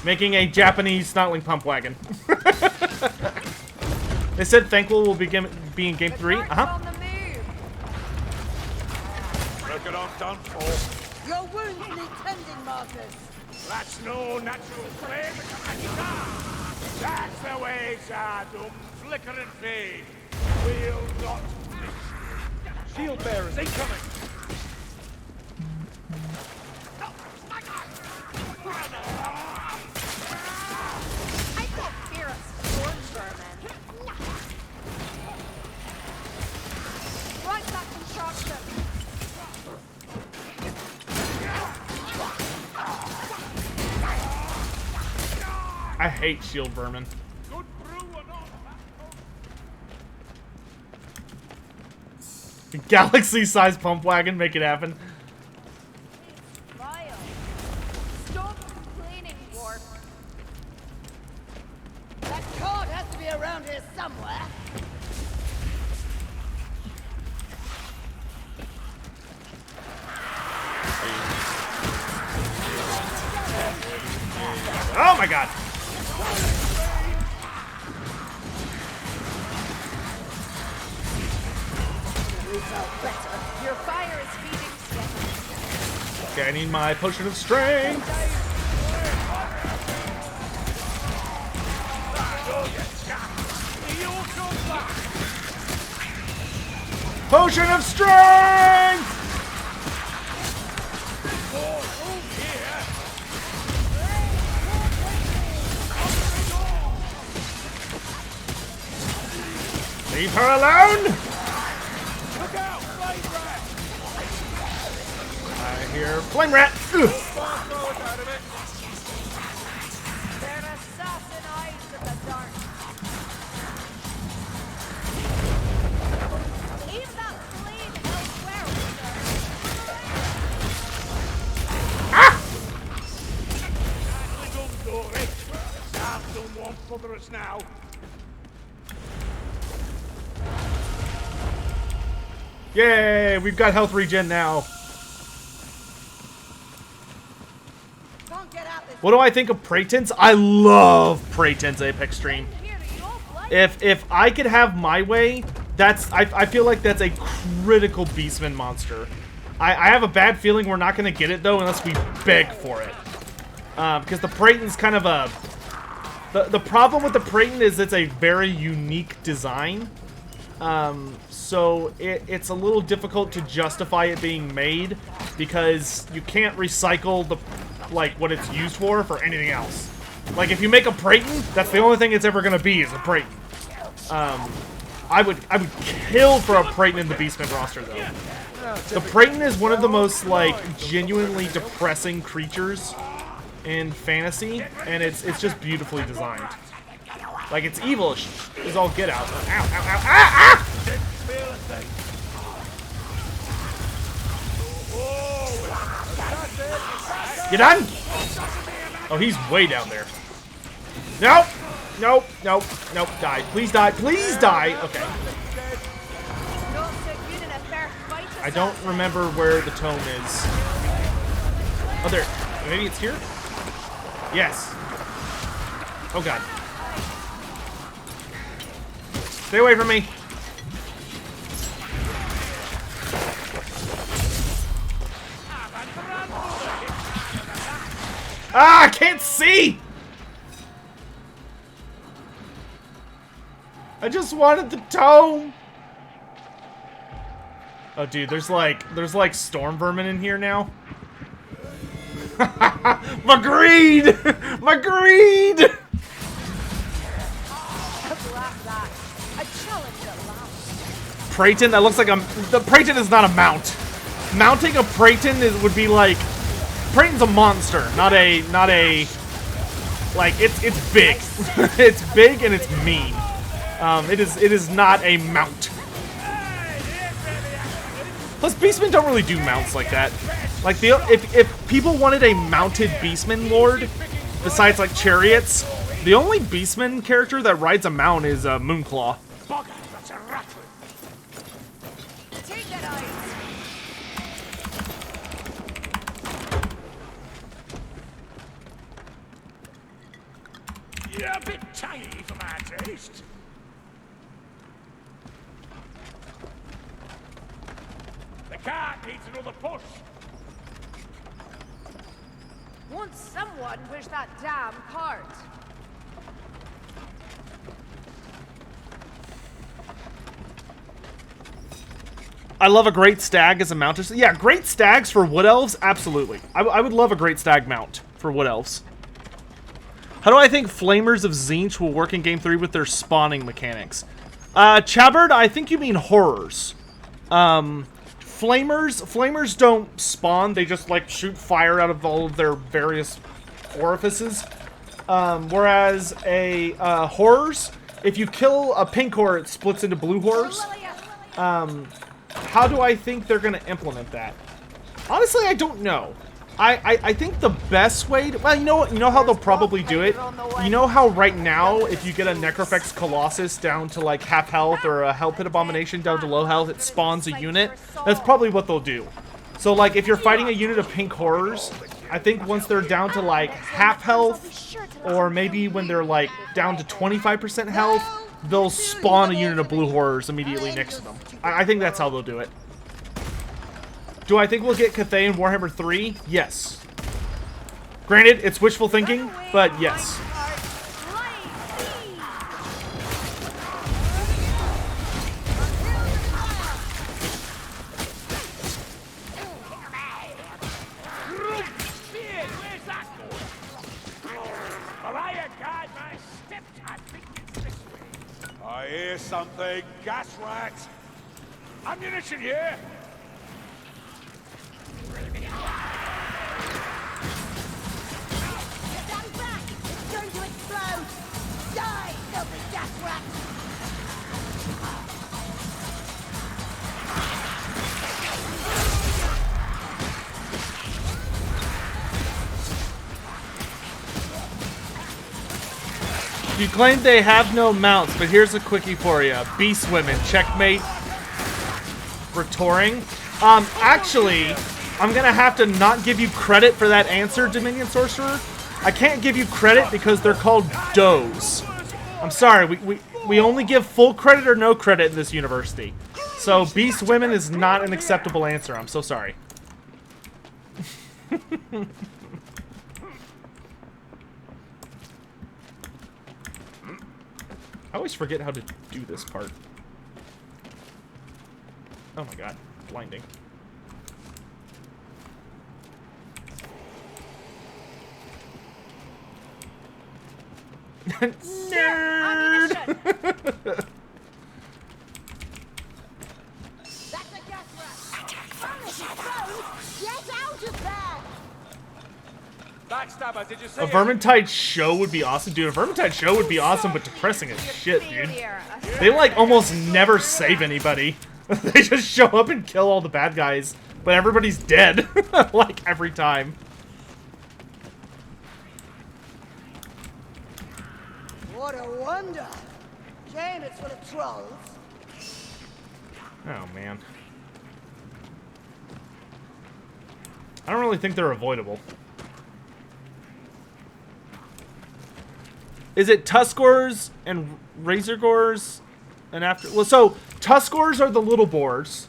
Making a Japanese snotling pump wagon. They said Thankful will be in Game 3. Uh-huh. Reckon I'm done for. Your wounds need tending, Marcus. That's no natural flame. That's the way, Shadum. Flicker and fade. We'll not miss. Shield bearers incoming. I don't fear a storm vermin. Right that construction. I hate shield vermin. Galaxy-sized pump wagon, make it happen. Vile. Stop complaining, Dwarf. That card has to be around here somewhere. Oh my god! Your fire is feeding strength. Okay, I need my potion of strength. Potion of strength! Leave her alone! Look out, flame rat! I hear flame rat. Ugh. They're assassin eyes in the dark. Leave that flame elsewhere, Sam don't want bother us now. Yay, we've got health regen now. Can't get out this. What do I think of Preyton's? I love Preyton's Apex Stream. If I could have my way, I feel like that's a critical Beastman monster. I have a bad feeling we're not going to get it, though, unless we beg for it. Because the Preyton's kind of a... The problem with the Preyton is it's a very unique design. So it's a little difficult to justify it being made because you can't recycle what it's used for anything else. Like if you make a Preyton, that's the only thing it's ever gonna be is a Preyton. I would kill for a Preyton in the Beastman roster though. The Preyton is one of the most genuinely depressing creatures in fantasy, and it's just beautifully designed. Like it's evil is all get out. Ow, ow, ow, ah, ah! You done? Oh, he's way down there. Nope. Nope. Nope. Nope. Die. Please die. Please die. Okay. I don't remember where the tome is. Oh, there. Maybe it's here? Yes. Oh, God. Stay away from me. Ah, I can't see! I just wanted the tome! Oh, dude, there's like storm vermin in here now. My greed! My greed! Preyton, that looks like the Preyton is not a mount. Mounting a Preyton would be like, Preyton's a monster, not a, like, it's big. It's big and it's mean. It is not a mount. Plus, beastmen don't really do mounts like that. Like, if people wanted a mounted beastman lord, besides like chariots, the only beastman character that rides a mount is Moonclaw. You're a bit tiny for my taste. The cart needs another push. Won't someone push that damn cart? I love a great stag as a mount. Yeah, great stags for wood elves, absolutely. I would love a great stag mount for wood elves. How do I think Flamers of Tzeentch will work in Game 3 with their spawning mechanics? Chabard, I think you mean horrors. Flamers don't spawn, they just like shoot fire out of all of their various orifices. Whereas horrors, if you kill a pink horror, it splits into blue horrors. How do I think they're gonna implement that? Honestly, I don't know. I think the best way to, well, you know how they'll probably do it? You know how right now, if you get a Necrofex Colossus down to like half health or a Hell Pit Abomination down to low health, it spawns a unit? That's probably what they'll do. So like, if you're fighting a unit of pink horrors, I think once they're down to like half health, or maybe when they're like down to 25% health, they'll spawn a unit of blue horrors immediately next to them. I think that's how they'll do it. Do I think we'll get Cathay in Warhammer 3? Yes. Granted, it's wishful thinking, but yes. I hear something. Gas rat. Ammunition here. Stand back! It's going to explode! Die, filthy gas rat! You claim they have no mounts, but here's a quickie for you. Beast women, checkmate. Retoring. Actually, I'm gonna have to not give you credit for that answer, Dominion Sorcerer. I can't give you credit because they're called does. I'm sorry, we only give full credit or no credit in this university. So beast women is not an acceptable answer. I'm so sorry. I always forget how to do this part. Oh my god, blinding. Nerd! That's a gas rat! Get out of there! Backstabber, did you see A it? Vermintide show would be awesome, dude. A Vermintide show would be awesome, but depressing as shit, dude. They like almost never save anybody. They just show up and kill all the bad guys, but everybody's dead, like every time. What a wonder! Shame it's full of trolls. Oh man. I don't really think they're avoidable. Is it Tuskors and Razorgors and after? Well, so Tuskors are the little boars,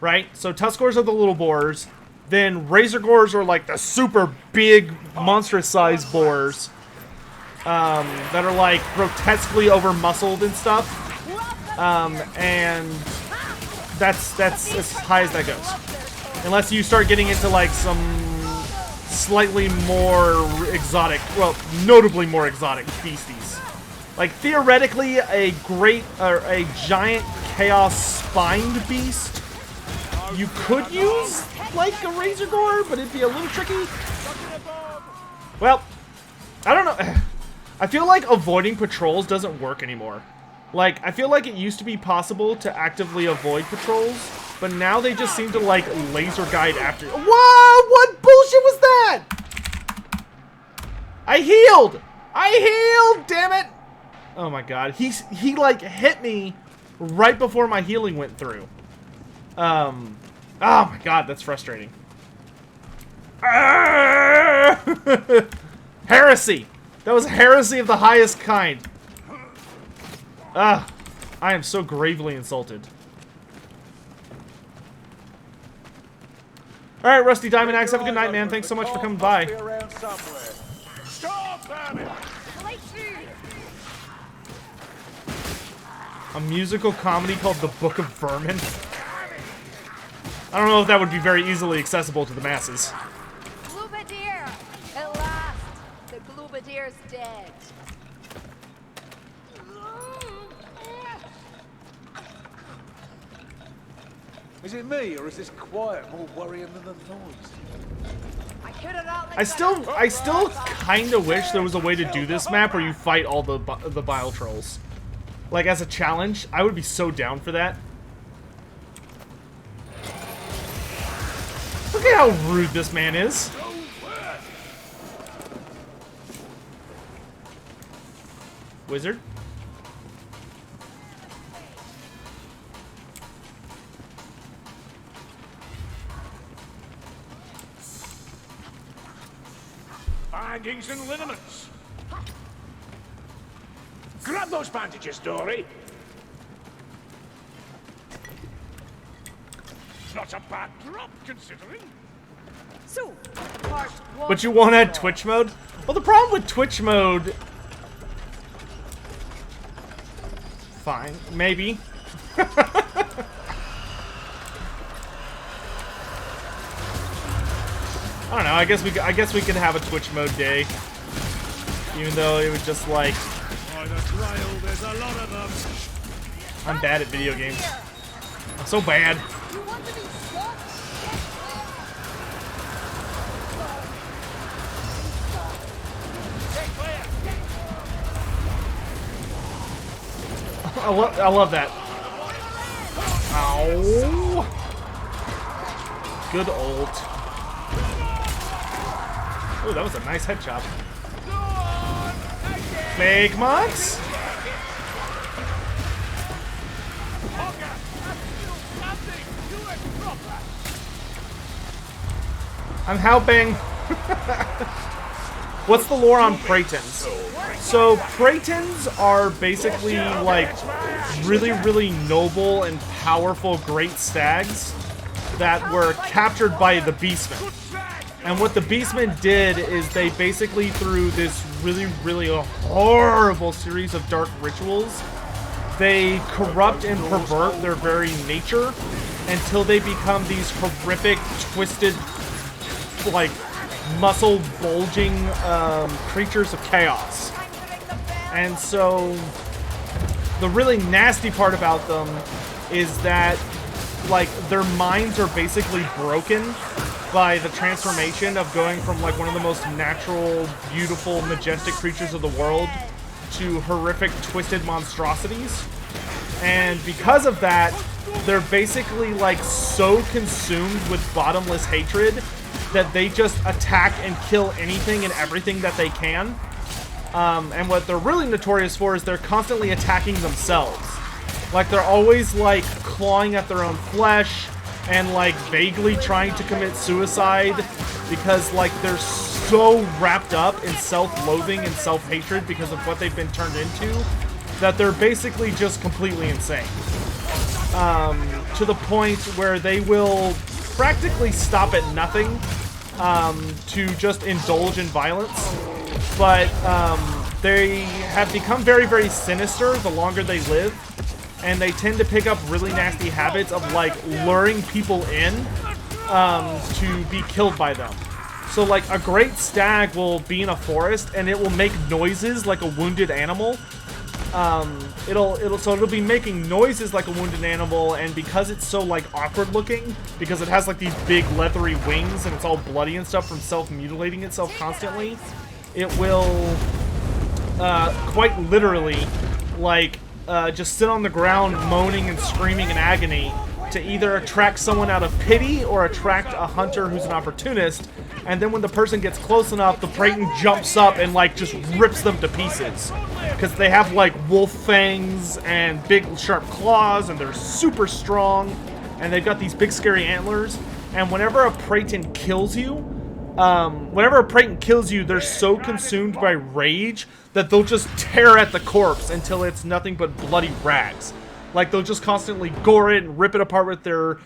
right? So Tuskors are the little boars. Then Razorgors are like the super big, monstrous sized boars that are like grotesquely over muscled and stuff. And that's as high as that goes. Unless you start getting into like some slightly more exotic, well, notably more exotic beasties. Like theoretically, a giant chaos spined beast you could use like a Razorgor, but it'd be a little tricky. Well, I don't know. I feel like avoiding patrols doesn't work anymore. Like, I feel like it used to be possible to actively avoid patrols, but now they just seem to, like, laser guide after you. Whoa! What bullshit was that? I healed! I healed! Damn it! Oh my god. He like, hit me right before my healing went through. Oh my god, that's frustrating. Heresy! That was heresy of the highest kind. I am so gravely insulted. Alright, Rusty Diamond Axe, have a good night, man. Thanks so much for coming by. A musical comedy called The Book of Vermin? I don't know if that would be very easily accessible to the masses. Gloobadeer! At last, the Gloobadeer's dead. Is it me, or is this quiet more worrying than the noise? I still kind of wish there was a way to do this map where you fight all the bile trolls. Like, as a challenge, I would be so down for that. Look at how rude this man is. Wizard? Bindings and liniments. Grab those bandages, Dory. Not a bad drop, considering. So, part one. But you won't add Twitch mode? Well, the problem with Twitch mode... Fine. Maybe. I don't know. I guess we could have a Twitch mode day, even though it was just like. By the trail, there's a lot of them. I'm bad at video games. I'm so bad. You want to be shot? I love that. Ow. Good old. Oh, that was a nice head chop. Plague monks? I'm helping. What's the lore on Preytons? So Preytons are basically like really, really noble and powerful great stags that were captured by the Beastmen. And what the Beastmen did is they basically, through this really, really horrible series of dark rituals, they corrupt and pervert their very nature until they become these horrific, twisted, like, muscle bulging creatures of chaos. And so the really nasty part about them is that, like, their minds are basically broken by the transformation of going from, like, one of the most natural, beautiful, majestic creatures of the world to horrific, twisted monstrosities. And because of that, they're basically, like, so consumed with bottomless hatred that they just attack and kill anything and everything that they can. And what they're really notorious for is they're constantly attacking themselves. Like, they're always, like, clawing at their own flesh and, like, vaguely trying to commit suicide because, like, they're so wrapped up in self-loathing and self-hatred because of what they've been turned into that they're basically just completely insane. To the point where they will practically stop at nothing to just indulge in violence, but they have become very, very sinister the longer they live, and they tend to pick up really nasty habits of, like, luring people in to be killed by them. So, like, a great stag will be in a forest, and it will make noises like a wounded animal. It'll be making noises like a wounded animal, and because it's so, like, awkward looking, because it has, like, these big leathery wings, and it's all bloody and stuff from self-mutilating itself constantly, it will, quite literally, like, just sit on the ground moaning and screaming in agony to either attract someone out of pity or attract a hunter who's an opportunist. And then when the person gets close enough, the Preyton jumps up and, like, just rips them to pieces. Because they have, like, wolf fangs and big sharp claws, and they're super strong. And they've got these big scary antlers. And whenever a Preyton kills you, they're so consumed by rage that they'll just tear at the corpse until it's nothing but bloody rags. Like, they'll just constantly gore it and rip it apart with their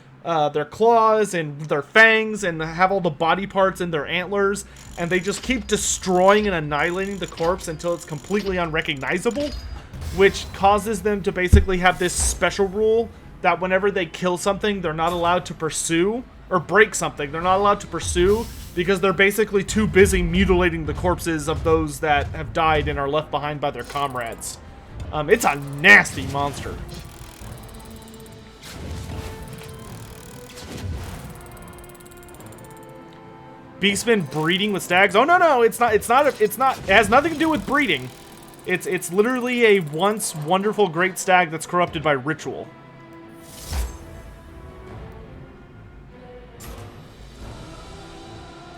claws and their fangs, and have all the body parts in their antlers, and they just keep destroying and annihilating the corpse until it's completely unrecognizable, which causes them to basically have this special rule that whenever they kill something, they're not allowed to pursue, or break something, they're not allowed to pursue, because they're basically too busy mutilating the corpses of those that have died and are left behind by their comrades. It's a nasty monster. Beastmen breeding with stags? Oh, no, it's not, it has nothing to do with breeding. It's literally a once wonderful great stag that's corrupted by ritual.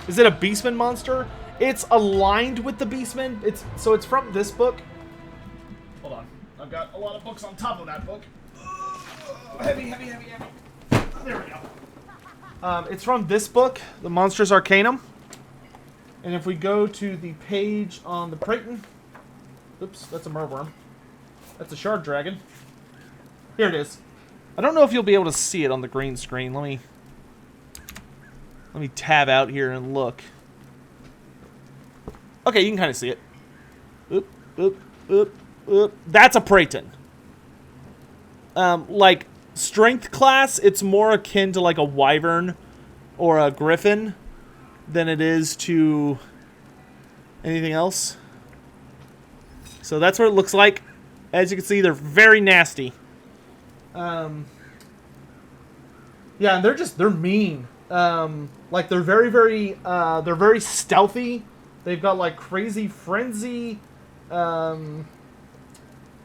Is it a Beastman monster? It's aligned with the Beastman. So it's from this book. Hold on. I've got a lot of books on top of that book. Heavy. There we go. It's from this book, The Monstrous Arcanum. And if we go to the page on the Preyton... Oops, that's a merworm. That's a shard dragon. Here it is. I don't know if you'll be able to see it on the green screen. Let me tab out here and look. Okay, you can kind of see it. Oop. That's a Preyton. Like, strength class, it's more akin to like a wyvern or a griffin than it is to anything else. So that's what it looks like. As you can see, they're very nasty. Yeah, and they're mean. Like, they're very stealthy. They've got, like, crazy frenzy. And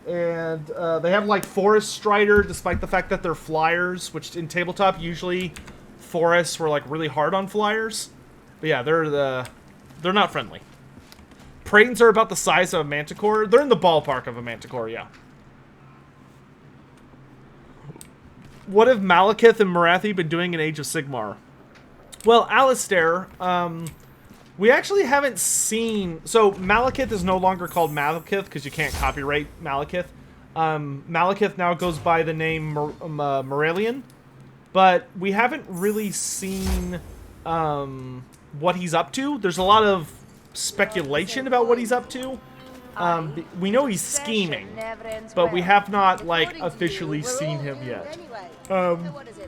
they have, like, forest strider, despite the fact that they're flyers, which in tabletop, usually forests were, like, really hard on flyers. But yeah, they're not friendly. Preytons are about the size of a manticore. They're in the ballpark of a manticore, yeah. What have Malekith and Morathi been doing in Age of Sigmar? Well, Alistair, we actually haven't seen... So, Malekith is no longer called Malekith because you can't copyright Malekith. Malekith now goes by the name Morelian. But we haven't really seen what he's up to. There's a lot of speculation about what he's up to. We know he's scheming, but we have not, like, officially seen him yet.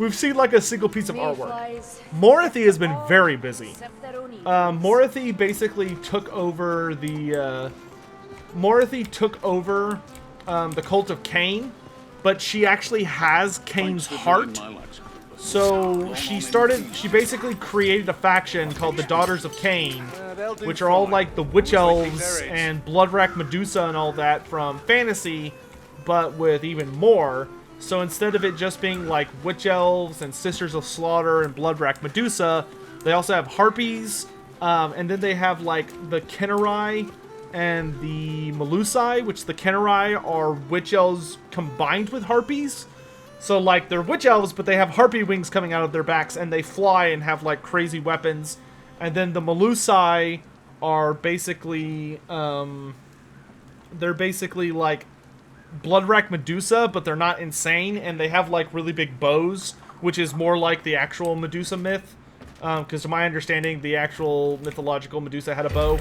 We've seen, like, a single piece of artwork. Morathi has been very busy. Morathi basically took over the... the cult of Cain, but she actually has Cain's heart. So she basically created a faction called the Daughters of Cain, which are all like the witch elves and Bloodrack Medusa and all that from fantasy, but with even more. So instead of it just being like witch elves and Sisters of Slaughter and Bloodrack Medusa, they also have harpies, and then they have like the Kennerai and the Melusai, which the Kennerai are witch elves combined with harpies. So, like, they're witch elves, but they have harpy wings coming out of their backs, and they fly and have, like, crazy weapons. And then the Melusai are basically, they're basically, like, Bloodrack Medusa, but they're not insane, and they have, like, really big bows which is more like the actual Medusa myth. Because to my understanding, the actual mythological Medusa had a bow.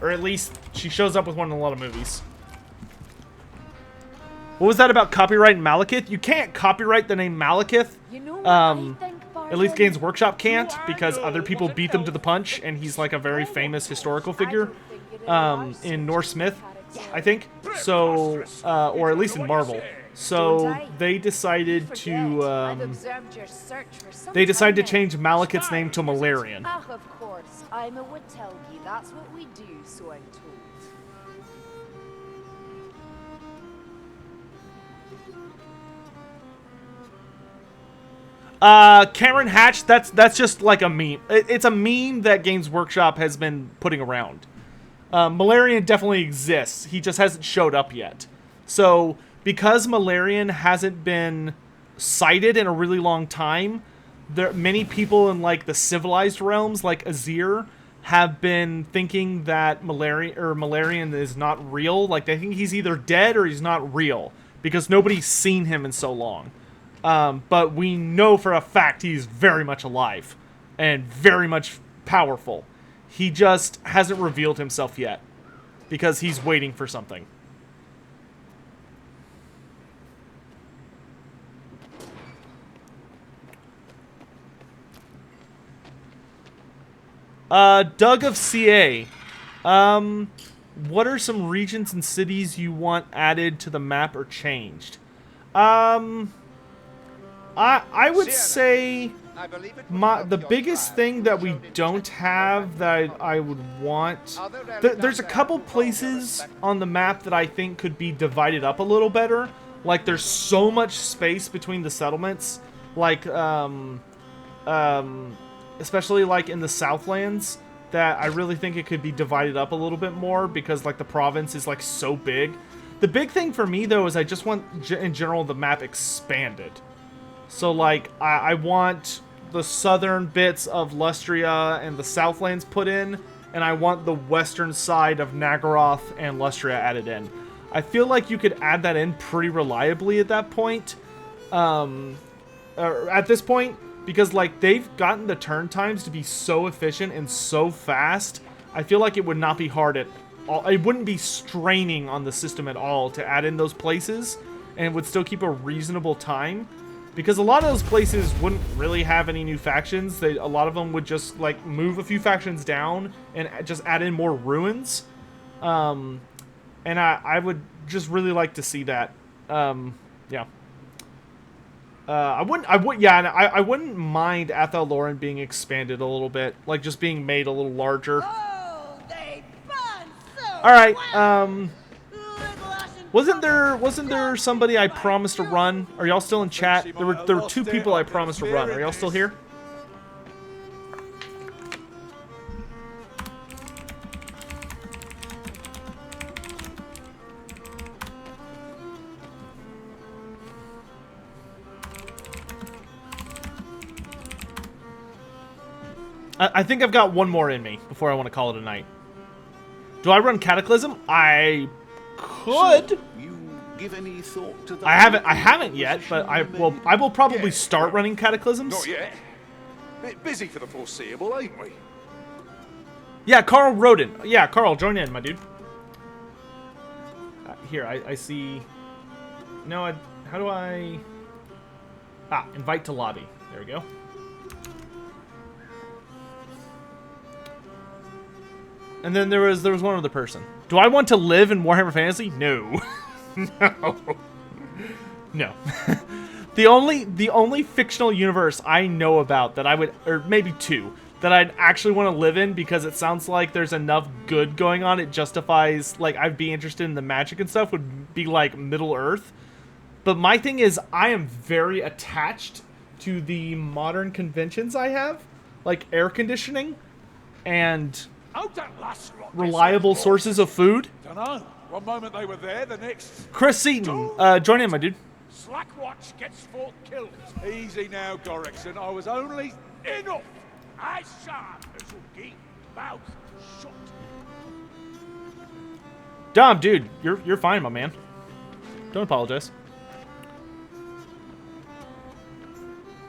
Or at least, she shows up with one in a lot of movies. What was that about copyright Malekith? You can't copyright the name Malekith. You know what I think, At least Games Workshop can't, because other people beat them to the punch, and he's like a very famous historical figure in Norse myth, I think. So, or at least in Marvel. So they decided to change Malekith's name to Malarian. Ah, of course. I'm a Wittelgi. That's what we do, so I'm told. Cameron Hatch, that's just like a meme. It's a meme that Games Workshop has been putting around. Malarian definitely exists. He just hasn't showed up yet. So, because Malarian hasn't been cited in a really long time, many people in like the civilized realms, like Azir, have been thinking that Malarian is not real. Like, they think he's either dead or he's not real, because nobody's seen him in so long. But we know for a fact he's very much alive and very much powerful. He just hasn't revealed himself yet because he's waiting for something. Doug of CA. What are some regions and cities you want added to the map or changed? I would say the biggest thing that we don't have that I would want... There's a couple places on the map that I think could be divided up a little better. Like, there's so much space between the settlements. Like, especially like in the Southlands, that I really think it could be divided up a little bit more, because like the province is like so big. The big thing for me though is I just want in general the map expanded. So like I want the southern bits of Lustria and the Southlands put in, and I want the western side of Nagaroth and Lustria added in. I feel like you could add that in pretty reliably at that point. At this point, because like they've gotten the turn times to be so efficient and so fast, I feel like it would not be hard at all. It wouldn't be straining on the system at all to add in those places, and it would still keep a reasonable time. Because a lot of those places wouldn't really have any new factions. A lot of them would just like move a few factions down and just add in more ruins. And I would just really like to see that. Yeah. I wouldn't mind Athel Loren being expanded a little bit, like just being made a little larger. Oh, they burn so All right. well. Wasn't there somebody I promised to run? Are y'all still in chat? There were two people I promised to run. Are y'all still here? I think I've got one more in me before I want to call it a night. Do I run Cataclysm? I could. So, you give any thought to that? I haven't yet, but I will probably start running Cataclysms. Not yet. Bit busy for the foreseeable, ain't we? Yeah, Carl Roden. Yeah, Carl, join in, my dude. Here, I see. No, how do I? Invite to lobby. There we go. And then there was one other person. Do I want to live in Warhammer Fantasy? No. No. No. The only fictional universe I know about that I would, or maybe two, that I'd actually want to live in because it sounds like there's enough good going on, it justifies, like, I'd be interested in the magic and stuff, would be like Middle Earth. But my thing is, I am very attached to the modern conventions I have, like air conditioning and reliable sources of food. Dunno. One moment they were there, the next... Chris Seaton, join in, my dude. Slackwatch gets 4 kills. Easy now, Gorrickson. I was only... Enough! Eyes sharp as a geek, mouth shut. Dom, dude, you're fine, my man. Don't apologize.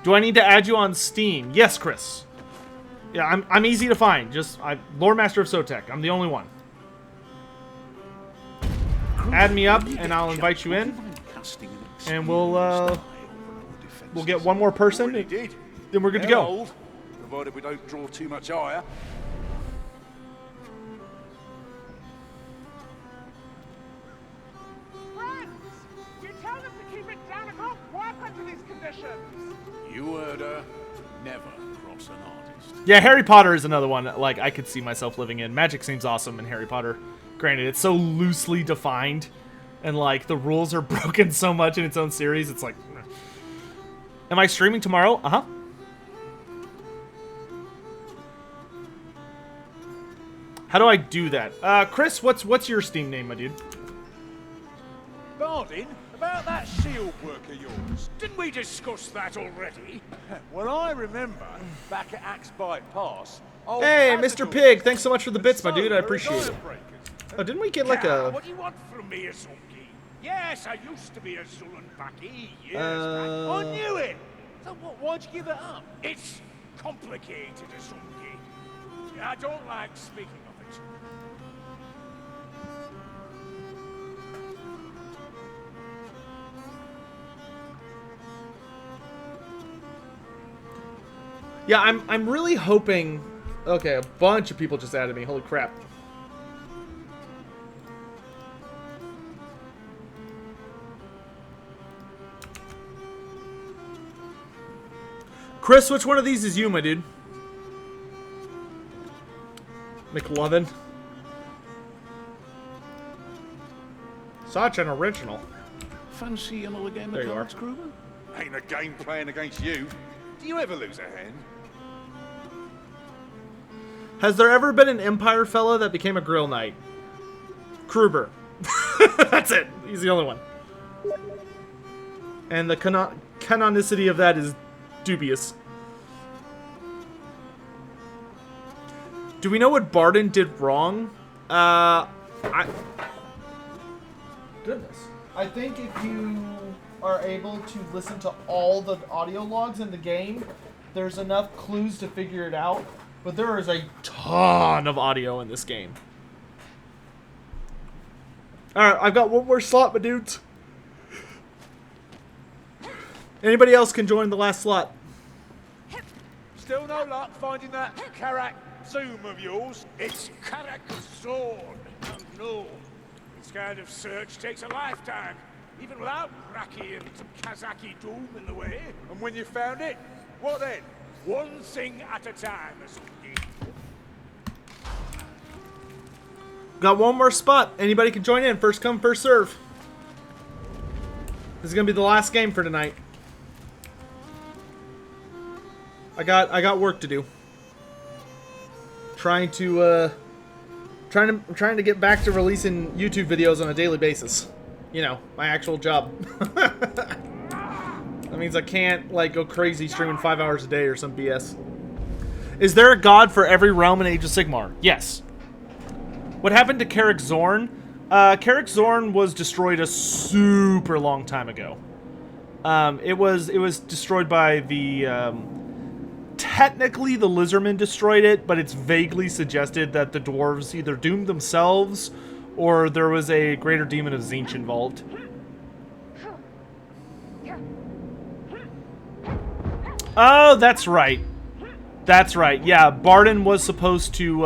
Do I need to add you on Steam? Yes, Chris. Yeah, I'm easy to find. Just Lord Master of Sotek. I'm the only one. Add me up, and I'll invite you in, and we'll get one more person, then we're good to go. Provided we don't draw too much ire. Friends, you tell them to keep it down. I can't work under these conditions. You heard her. Never cross an artist. Yeah, Harry Potter is another one, like, I could see myself living in. Magic seems awesome in Harry Potter. Granted, it's so loosely defined, and, like, the rules are broken so much in its own series, it's like... Am I streaming tomorrow? Uh-huh. How do I do that? Chris, what's your Steam name, my dude? Bardin, about that shield work of yours. Didn't we discuss that already? Well, I remember back at Axe Bite Pass. Hey, Mr. Pig, thanks so much for the bits, my dude. I appreciate it. Oh, didn't we get like a... What do you want from me, Azungi? Yes, I used to be a Zulan Baki years back. I knew it! So why'd you give it up? It's complicated, Azungi. I don't like speaking of it. Yeah, I'm really hoping... Okay, a bunch of people just added me. Holy crap. Chris, which one of these is you, my dude? McLovin. Such an original. Fancy another game There of you are. cards, Kruger? Ain't a game playing against you. Do you ever lose a hand? Has there ever been an Empire fella that became a Grill Knight? Kruber. That's it. He's the only one. And the canonicity of that is dubious. Do we know what Barden did wrong? Goodness. I think if you are able to listen to all the audio logs in the game, there's enough clues to figure it out. But there is a ton of audio in this game. Alright, I've got one more slot, my dudes. Anybody else can join the last slot. Still no luck finding that Karak Zoom of yours? It's Karak Zorn. No. This kind of search takes a lifetime, even without Raki and Kazaki Doom in the way. And when you found it, what then? One thing at a time, Azungi. Got one more spot. Anybody can join in. First come, first serve. This is gonna be the last game for tonight. I got work to do. Trying to get back to releasing YouTube videos on a daily basis. You know, my actual job. That means I can't like go crazy streaming 5 hours a day or some BS. Is there a god for every realm in Age of Sigmar? Yes. What happened to Karak Zorn? Karak Zorn was destroyed a super long time ago. It was destroyed by the technically the Lizardmen destroyed it, but it's vaguely suggested that the dwarves either doomed themselves or there was a greater demon of Tzeentch involved. Oh, that's right. That's right. Yeah, Barden was supposed to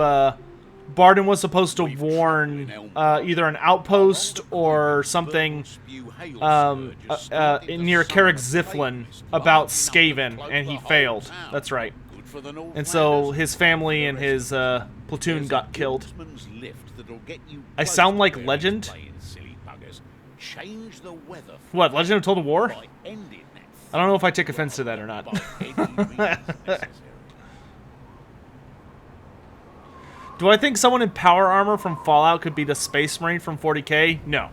warn either an outpost or something near Karak Ziflin about Skaven, and he failed. That's right. And so his family and his platoon got killed. I sound like Legend? What, Legend of Total War? I don't know if I take offense to that or not. Do I think someone in power armor from Fallout could beat a Space Marine from 40k? No.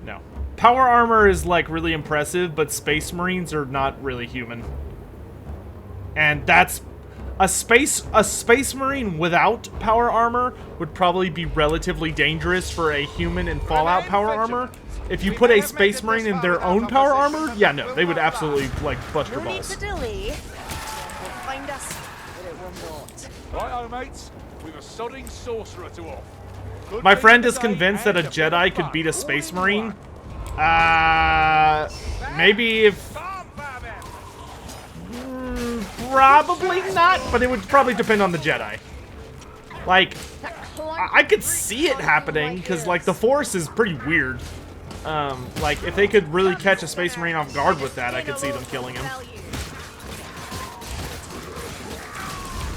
No. Power armor is, like, really impressive, but Space Marines are not really human. And that's... A Space Marine without power armor would probably be relatively dangerous for a human in Fallout power armor. if you put a Space Marine in their own power armor, yeah, no, they would absolutely, like, bust your No need balls. to delay. Will find us, but it will not. Right-o, mates. We've a sodding sorcerer to off. Good My thing friend is today convinced that a and Jedi could fun. beat a All Space in Marine. one. Maybe if... Probably not, but it would probably depend on the Jedi. Like, I could see it happening, because, like, the Force is pretty weird. Like, if they could really catch a Space Marine off guard with that, I could see them killing him.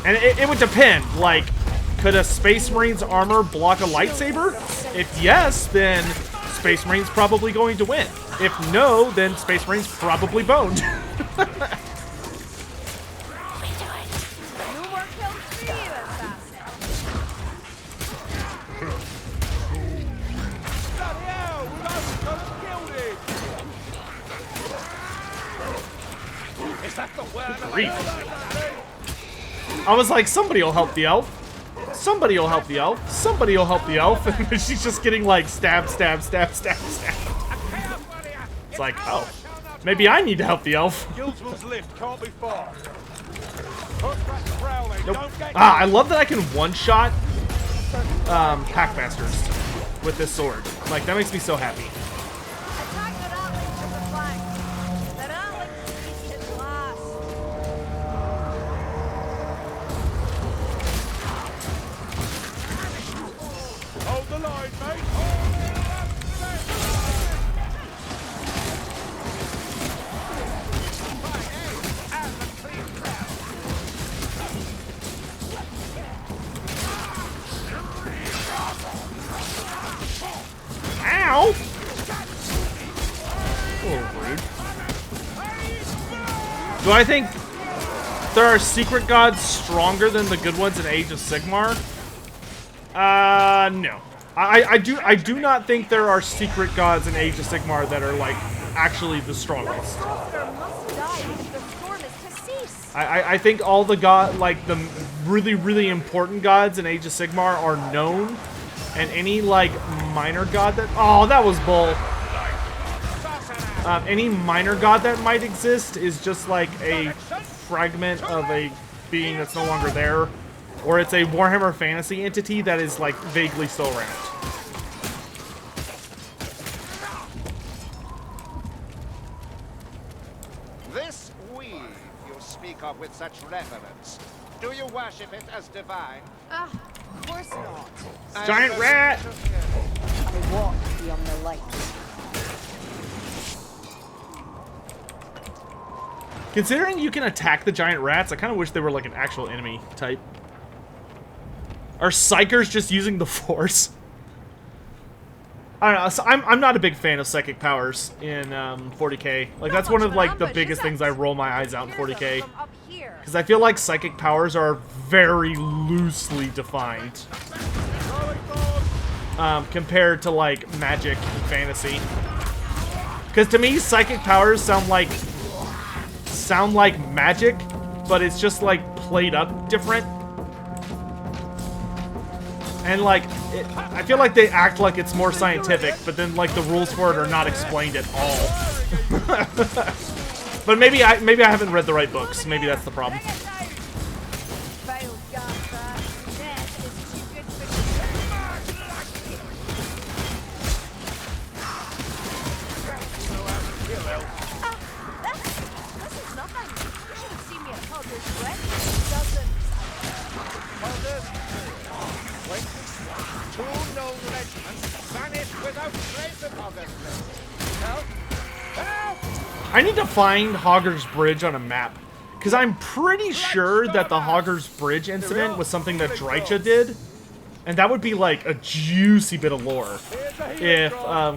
And it would depend, like, could a Space Marine's armor block a lightsaber? If yes, then Space Marine's probably going to win. If no, then Space Marine's probably boned. No more kills for you, assassin. Bloody hell, we've only just killed him. Is that the word? Grief. I was like, somebody will help the elf. Somebody will help the elf. Somebody will help the elf. And she's just getting like stab, stab, stab, stab, stab. It's like, oh, maybe I need to help the elf. Guildsman's lift can't be far. Hook back the prowling. Nope. Don't get Ah, I love that I can one-shot Packmasters with this sword. Like, that makes me so happy. Attack the Ratling from the flank. The Ratling reached its last. hold the line, mate. Ow! Oh, rude. Do I think there are secret gods stronger than the good ones in Age of Sigmar? No. I do not think there are secret gods in Age of Sigmar that are, like, actually the strongest. Sorcerer must die if the storm is to cease. I think all the the really, really important gods in Age of Sigmar are known, and any, like, minor god that... Oh, that was bull. Any minor god that might exist is just, like, a fragment of a being that's no longer there, or it's a Warhammer Fantasy entity that is, like, vaguely still around. This weave you speak of with such reverence, do you worship it as divine? Ah, of course not. Giant rat! I walk beyond the light. Considering you can attack the giant rats, I kind of wish they were like an actual enemy type. Are psychers just using the Force? I don't know. So I'm not a big fan of psychic powers in 40k. Like, that's one of like the biggest things I roll my eyes out in 40k. Because I feel like psychic powers are very loosely defined compared to like magic and fantasy. Because to me, psychic powers sound like magic, but it's just like played up different. And like, I feel like they act like it's more scientific, but then like the rules for it are not explained at all. But maybe I haven't read the right books. Maybe that's the problem. I need to find Hogger's Bridge on a map, because I'm pretty sure that the Hogger's Bridge incident was something that Drycha did, and that would be like a juicy bit of lore if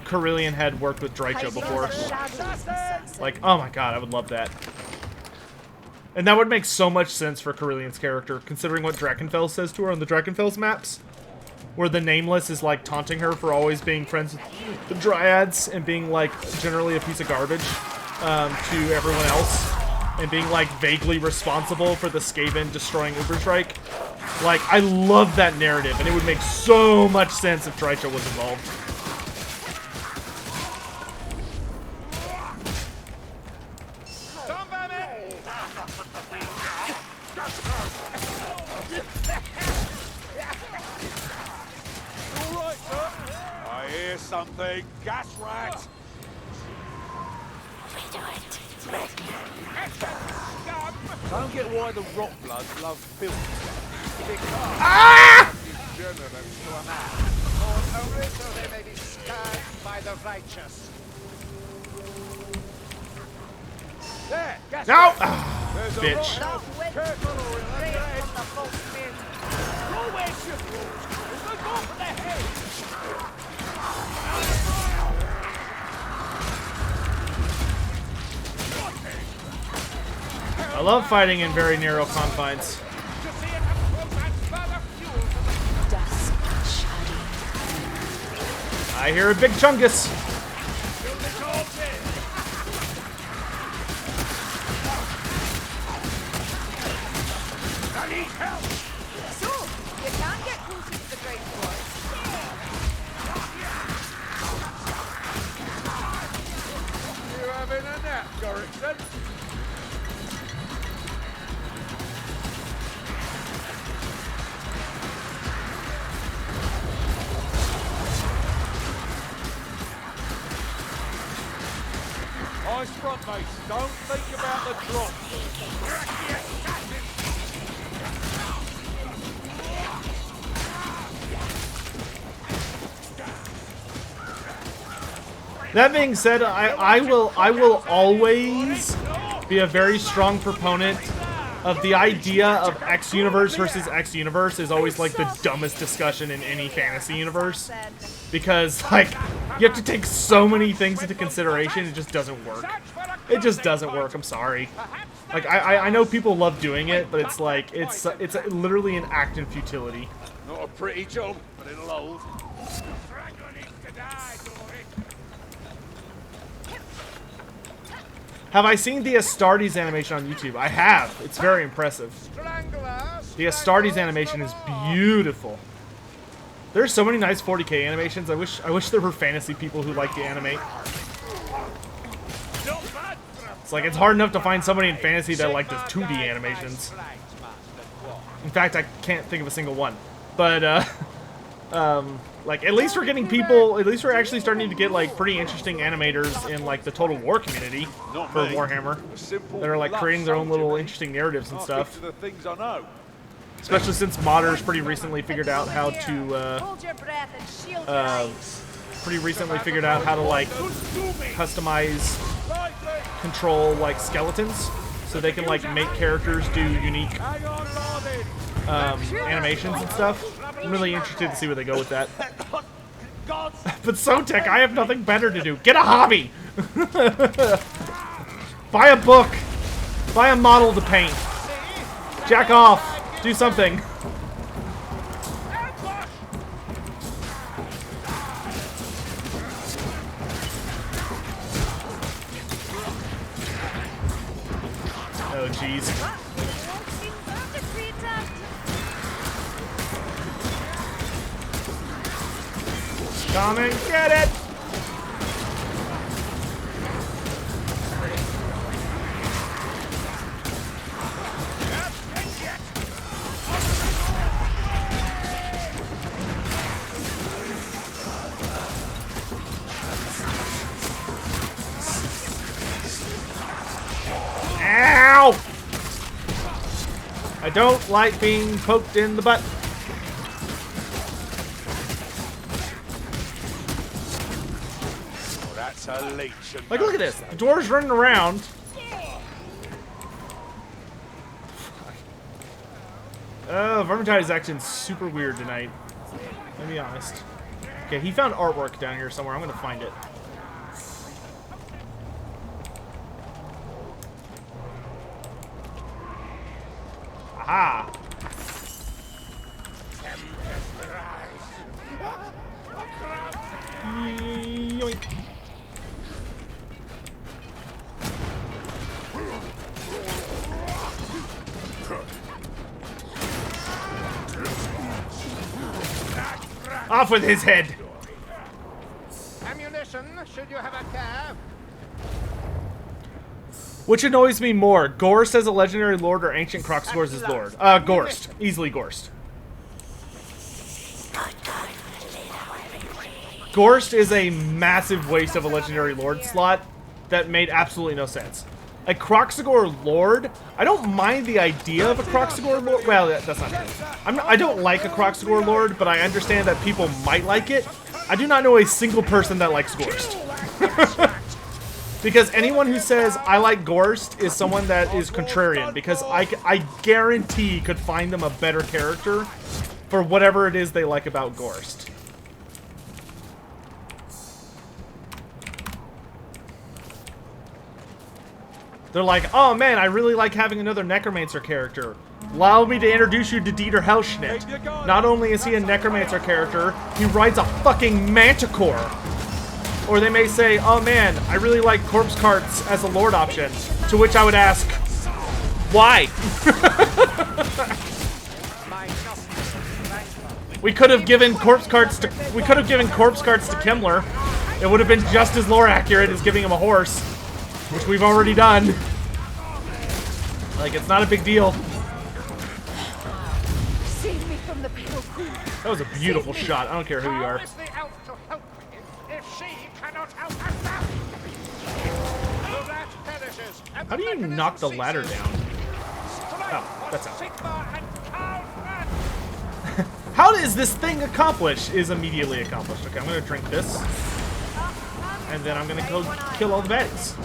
Carillion had worked with Drycha before. Like, oh my god, I would love that. And that would make so much sense for Carillion's character, considering what Drakenfell says to her on the Drakenfell's maps, where the Nameless is like taunting her for always being friends with the Dryads and being like generally a piece of garbage to everyone else, and being like vaguely responsible for the Skaven destroying Uberstrike. Like, I love that narrative, and it would make so much sense if Drycha was involved. something. Gas rat. Don't get why the rot bloods love filth. They can't be generous to a man. Or only so they may be scarred by the righteous. There, gas No! rat. Ah, There's a bitch. rot house. Careful or in the head. Always your rules. There's no go for the head. I love fighting in very narrow confines. I hear a big chungus. I need help. So, you can get closer to the great forest. You having a nap, Gorrickson? Nice front, mate. Don't think about the drop. That being said, I will always be a very strong proponent of the idea of X universe versus X universe is always like the dumbest discussion in any fantasy universe, because like you have to take so many things into consideration. It just doesn't work. It just doesn't work. I'm sorry. Like I know people love doing it, but it's like it's literally an act in futility. Not a pretty job, but it'll hold. Have I seen the Astartes animation on YouTube? I have. It's very impressive. The Astartes animation is beautiful. There's so many nice 40K animations. I wish there were fantasy people who like to animate. It's like it's hard enough to find somebody in fantasy that like does 2D animations. In fact, I can't think of a single one. But like at least we're getting people. At least we're actually starting to get like pretty interesting animators in like the Total War community for Warhammer that are like creating their own little interesting narratives and stuff. The things I know. Especially since modders pretty recently figured out how to Hold your breath and shield your eyes. like customize control like skeletons so they can like make characters do unique animations and stuff. I'm really interested to see where they go with that. But Sotek, I have nothing better to do. Get a hobby! Buy a book! Buy a model to paint! Jack off! Do something! Oh, jeez. Come and get it! Ow! I don't like being poked in the butt. Like, look at this. The dwarves running around. Vermintide is acting super weird tonight. Let me be honest. Okay, he found artwork down here somewhere. I'm gonna find it. Aha! Yoink. Off with his head! Ammunition, should you have a care? Which annoys me more, Gorst as a legendary lord or ancient Croxigor as his lord? Gorst. Easily Gorst. Gorst is a massive waste of a legendary lord slot that made absolutely no sense. A Croxigor lord, I don't mind the idea of a Croxigor lord. Well, that's not true. I don't like a Croxigor lord, but I understand that people might like it. I do not know a single person that likes Gorst. Because anyone who says, I like Gorst, is someone that is contrarian. Because I guarantee could find them a better character for whatever it is they like about Gorst. They're like, oh man, I really like having another Necromancer character. Allow me to introduce you to Dieter Hellschnitt. Not only is he a Necromancer character, he rides a fucking Manticore. Or they may say, oh man, I really like Corpse Carts as a Lord option. To which I would ask, why? We could have given Corpse Carts to Kimmler. It would have been just as lore accurate as giving him a horse, which we've already done. Like, it's not a big deal. Save me from the pale queen. That was a beautiful shot. I don't care who you are. How do you knock the ladder down? Oh, that's how. How is this thing accomplished? Is immediately accomplished. Okay, I'm gonna drink this. And then I'm gonna go kill all the baddies.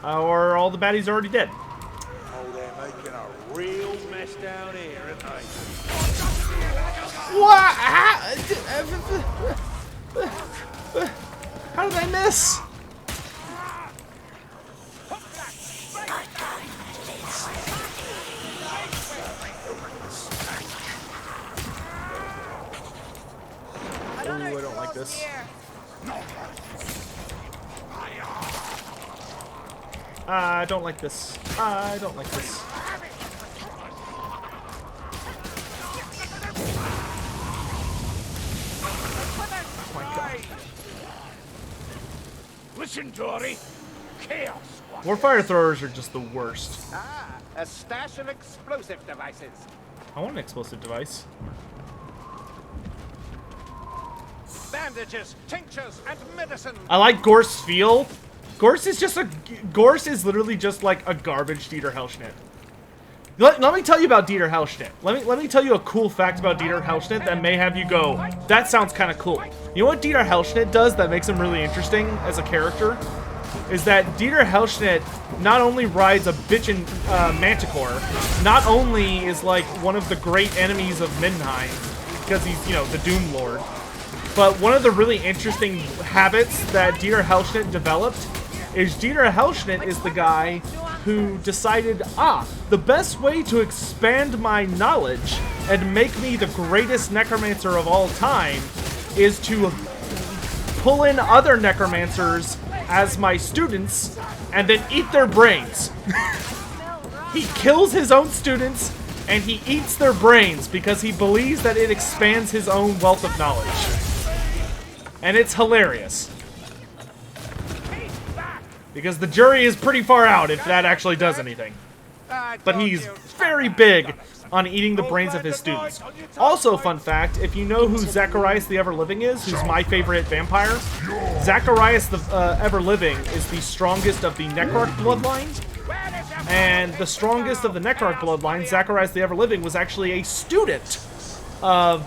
Or all the baddies are already dead. Oh, they're making a real mess down here, aren't they? What? How did I miss? Oh, I don't like this. I don't like this. I don't like this. Oh my god. Listen, Dory. Chaos. Warfire throwers are just the worst. Ah, a stash of explosive devices. I want an explosive device. Bandages, tinctures, and medicine. I like Gorst's feel. Gorst is literally just like a garbage Dieter Hellschnitt. Let me tell you about Dieter Hellschnitt. Let me tell you a cool fact about Dieter Hellschnitt that may have you go, that sounds kind of cool. You know what Dieter Hellschnitt does that makes him really interesting as a character? Is that Dieter Hellschnitt not only rides a bitchin' Manticore, not only is like one of the great enemies of Middenheim, because he's, you know, the Doom Lord, but one of the really interesting habits that Dieter Hellschnitt developed is Dieter Hellschnitt is the guy who decided, the best way to expand my knowledge and make me the greatest necromancer of all time is to pull in other necromancers as my students and then eat their brains. He kills his own students and he eats their brains because he believes that it expands his own wealth of knowledge. And it's hilarious. Because the jury is pretty far out if that actually does anything. But he's very big on eating the brains of his students. Also, fun fact, if you know who Zacharias the Ever-Living is, who's my favorite vampire, Zacharias the Ever-Living is the strongest of the Necrarch bloodline. And the strongest of the Necrarch bloodline, Zacharias the Ever-Living, was actually a student of...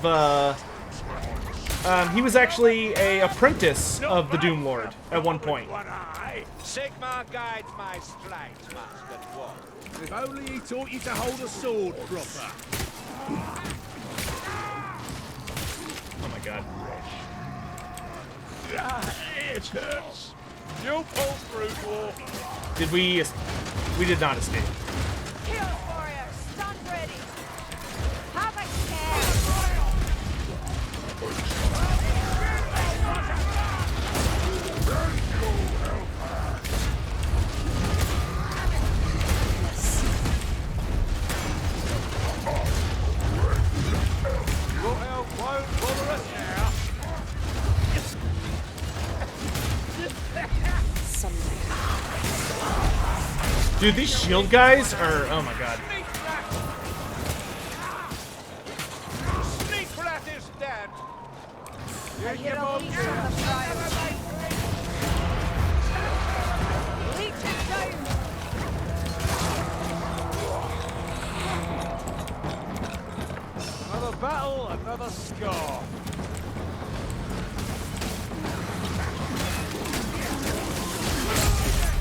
he was actually an apprentice of the Doom Lord at one point. Sigmar guides my strikes, Master Dwarf. If only he taught you to hold a sword proper. Oh my god. It hurts. You pull through, Dwarf. Did we... We did not escape. Kill warrior, stun ready. Have a care. Your help won't bother us now. Dude, these shield guys are... Oh my god. Sneak rat is dead. I hear a leech from the fire. Leech is down. Another battle, another scar.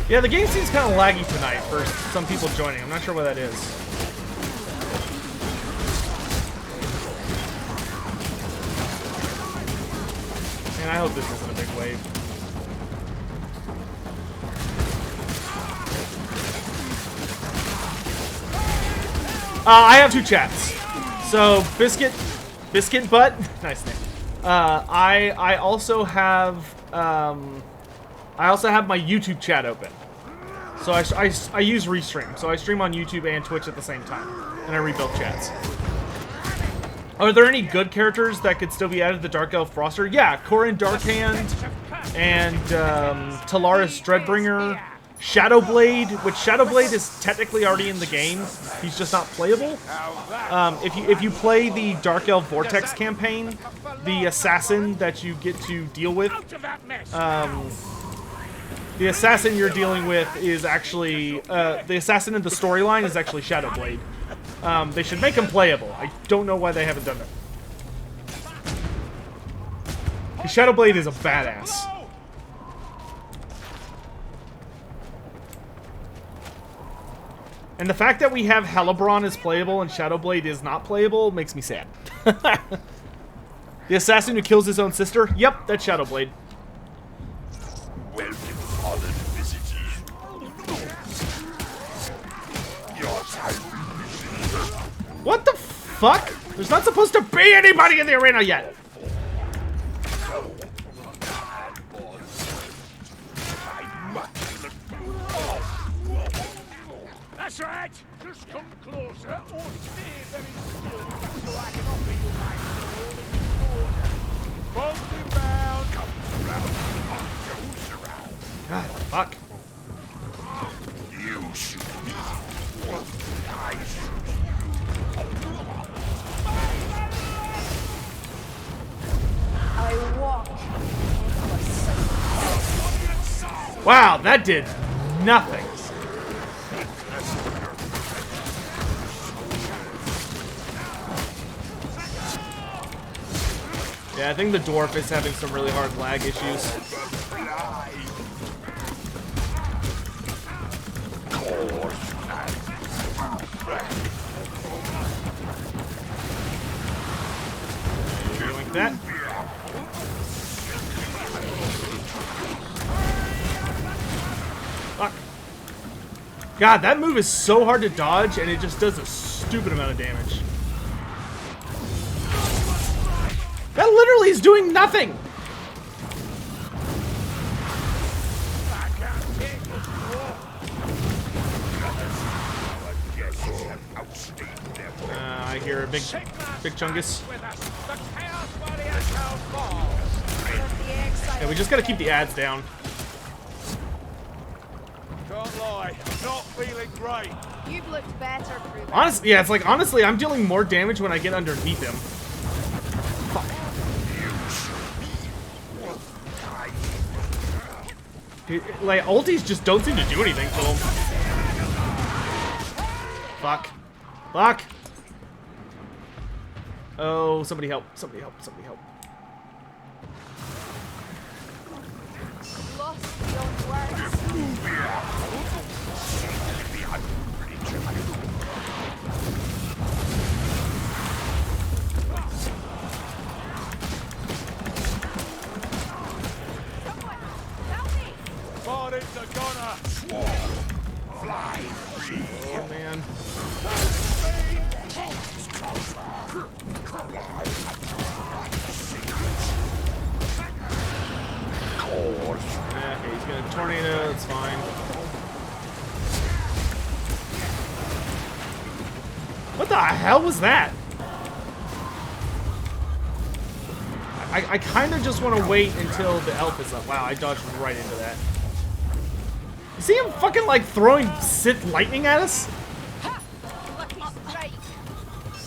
Yeah, the game seems kind of laggy tonight for some people joining. I'm not sure what that is. Man, I hope this isn't a big wave. I have 2 chats. So, Biscuit Butt, nice name. I also have my YouTube chat open. So I use Restream. So I stream on YouTube and Twitch at the same time. And I rebuild chats. Are there any good characters that could still be added to the Dark Elf roster? Yeah, Corin Darkhand and Talaris Dreadbringer. Shadowblade, which Shadowblade is technically already in the game. He's just not playable. If you play the Dark Elf Vortex campaign, the assassin that you get to deal with, the assassin you're dealing with is actually the assassin in the storyline is actually Shadowblade. They should make him playable. I don't know why they haven't done that. Shadowblade is a badass. And the fact that we have Helibron as playable and Shadowblade is not playable makes me sad. The assassin who kills his own sister? Yep, that's Shadowblade. What the fuck? There's not supposed to be anybody in the arena yet. That's right. Just come closer or stay very still so I can offer you my sword. Both inbound. Come around. God, fuck. You shoot me. I shoot I walk. Wow, that did nothing. Yeah, I think the dwarf is having some really hard lag issues. Like that. Fuck. God, that move is so hard to dodge, and it just does a stupid amount of damage. That literally is doing nothing! I hear a big chungus. Yeah, we just gotta keep the ads down. Can't lie, not feeling great. You've looked better, Ruben. Honestly, yeah, it's like, honestly, I'm dealing more damage when I get underneath him. Fuck. Like, ultis just don't seem to do anything to him. Fuck. Fuck. Oh, somebody help. Somebody help. Somebody help. Lost beyond words. But it's a gunner. Fly free. Oh, man. Yeah, okay, he's gonna tornado, it's fine. What the hell was that? I kind of just want to wait until the elf is up. Wow, I dodged right into that. You see him fucking like throwing Sith lightning at us?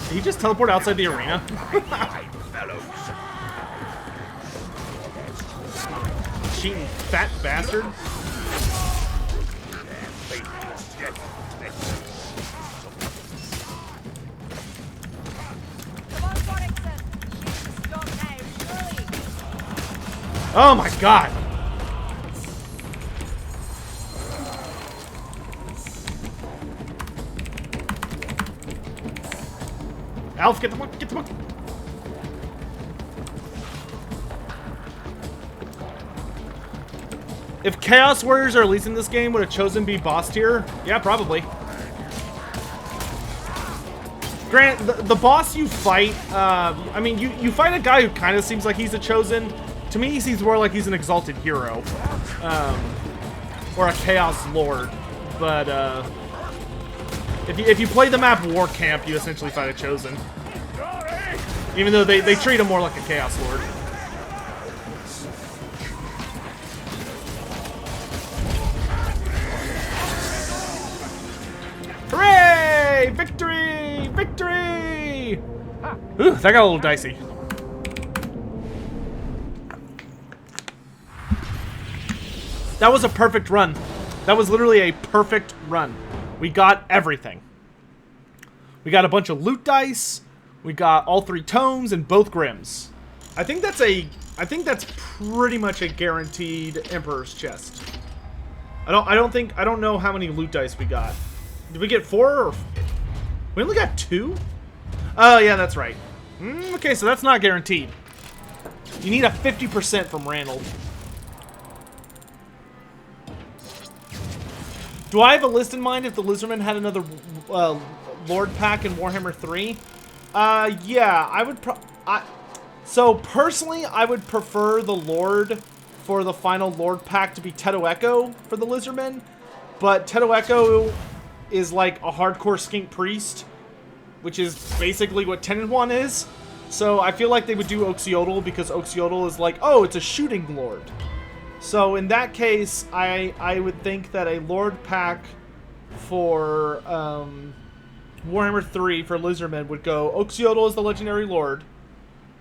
Did he just teleport outside the arena? flesh-eating fat bastard. Come on, Cornington. She's the stone now, surely. Oh my god. Alf, get the book, get the book. If Chaos Warriors are at least in this game, would a Chosen be boss tier? Yeah, probably. Grant, the boss you fight, I mean, you fight a guy who kind of seems like he's a Chosen. To me, he seems more like he's an Exalted Hero. Or a Chaos Lord. But, if you play the map War Camp, you essentially fight a Chosen. Even though they treat him more like a Chaos Lord. Hooray! Victory! Victory! Ooh, that got a little dicey. That was a perfect run. That was literally a perfect run. We got everything. We got a bunch of loot dice. We got all 3 tomes and both Grims. I think that's pretty much a guaranteed Emperor's chest. I don't know how many loot dice we got. Did we get 4 or we only got 2? Oh yeah, that's right. Okay, so that's not guaranteed. You need a 50% from Ranald. Do I have a list in mind if the Lizardman had another Lord pack in Warhammer 3? Yeah, I would so personally, I would prefer the Lord for the final Lord pack to be Teto Echo for the Lizardman, but Teto Echo is like a hardcore skink priest, which is basically what Tenenwan is. So I feel like they would do Oxiodal because Oxiodal is like, oh, it's a shooting Lord. So in that case, I would think that a Lord pack for Warhammer 3 for Lizardmen would go Oxiodal as the legendary Lord,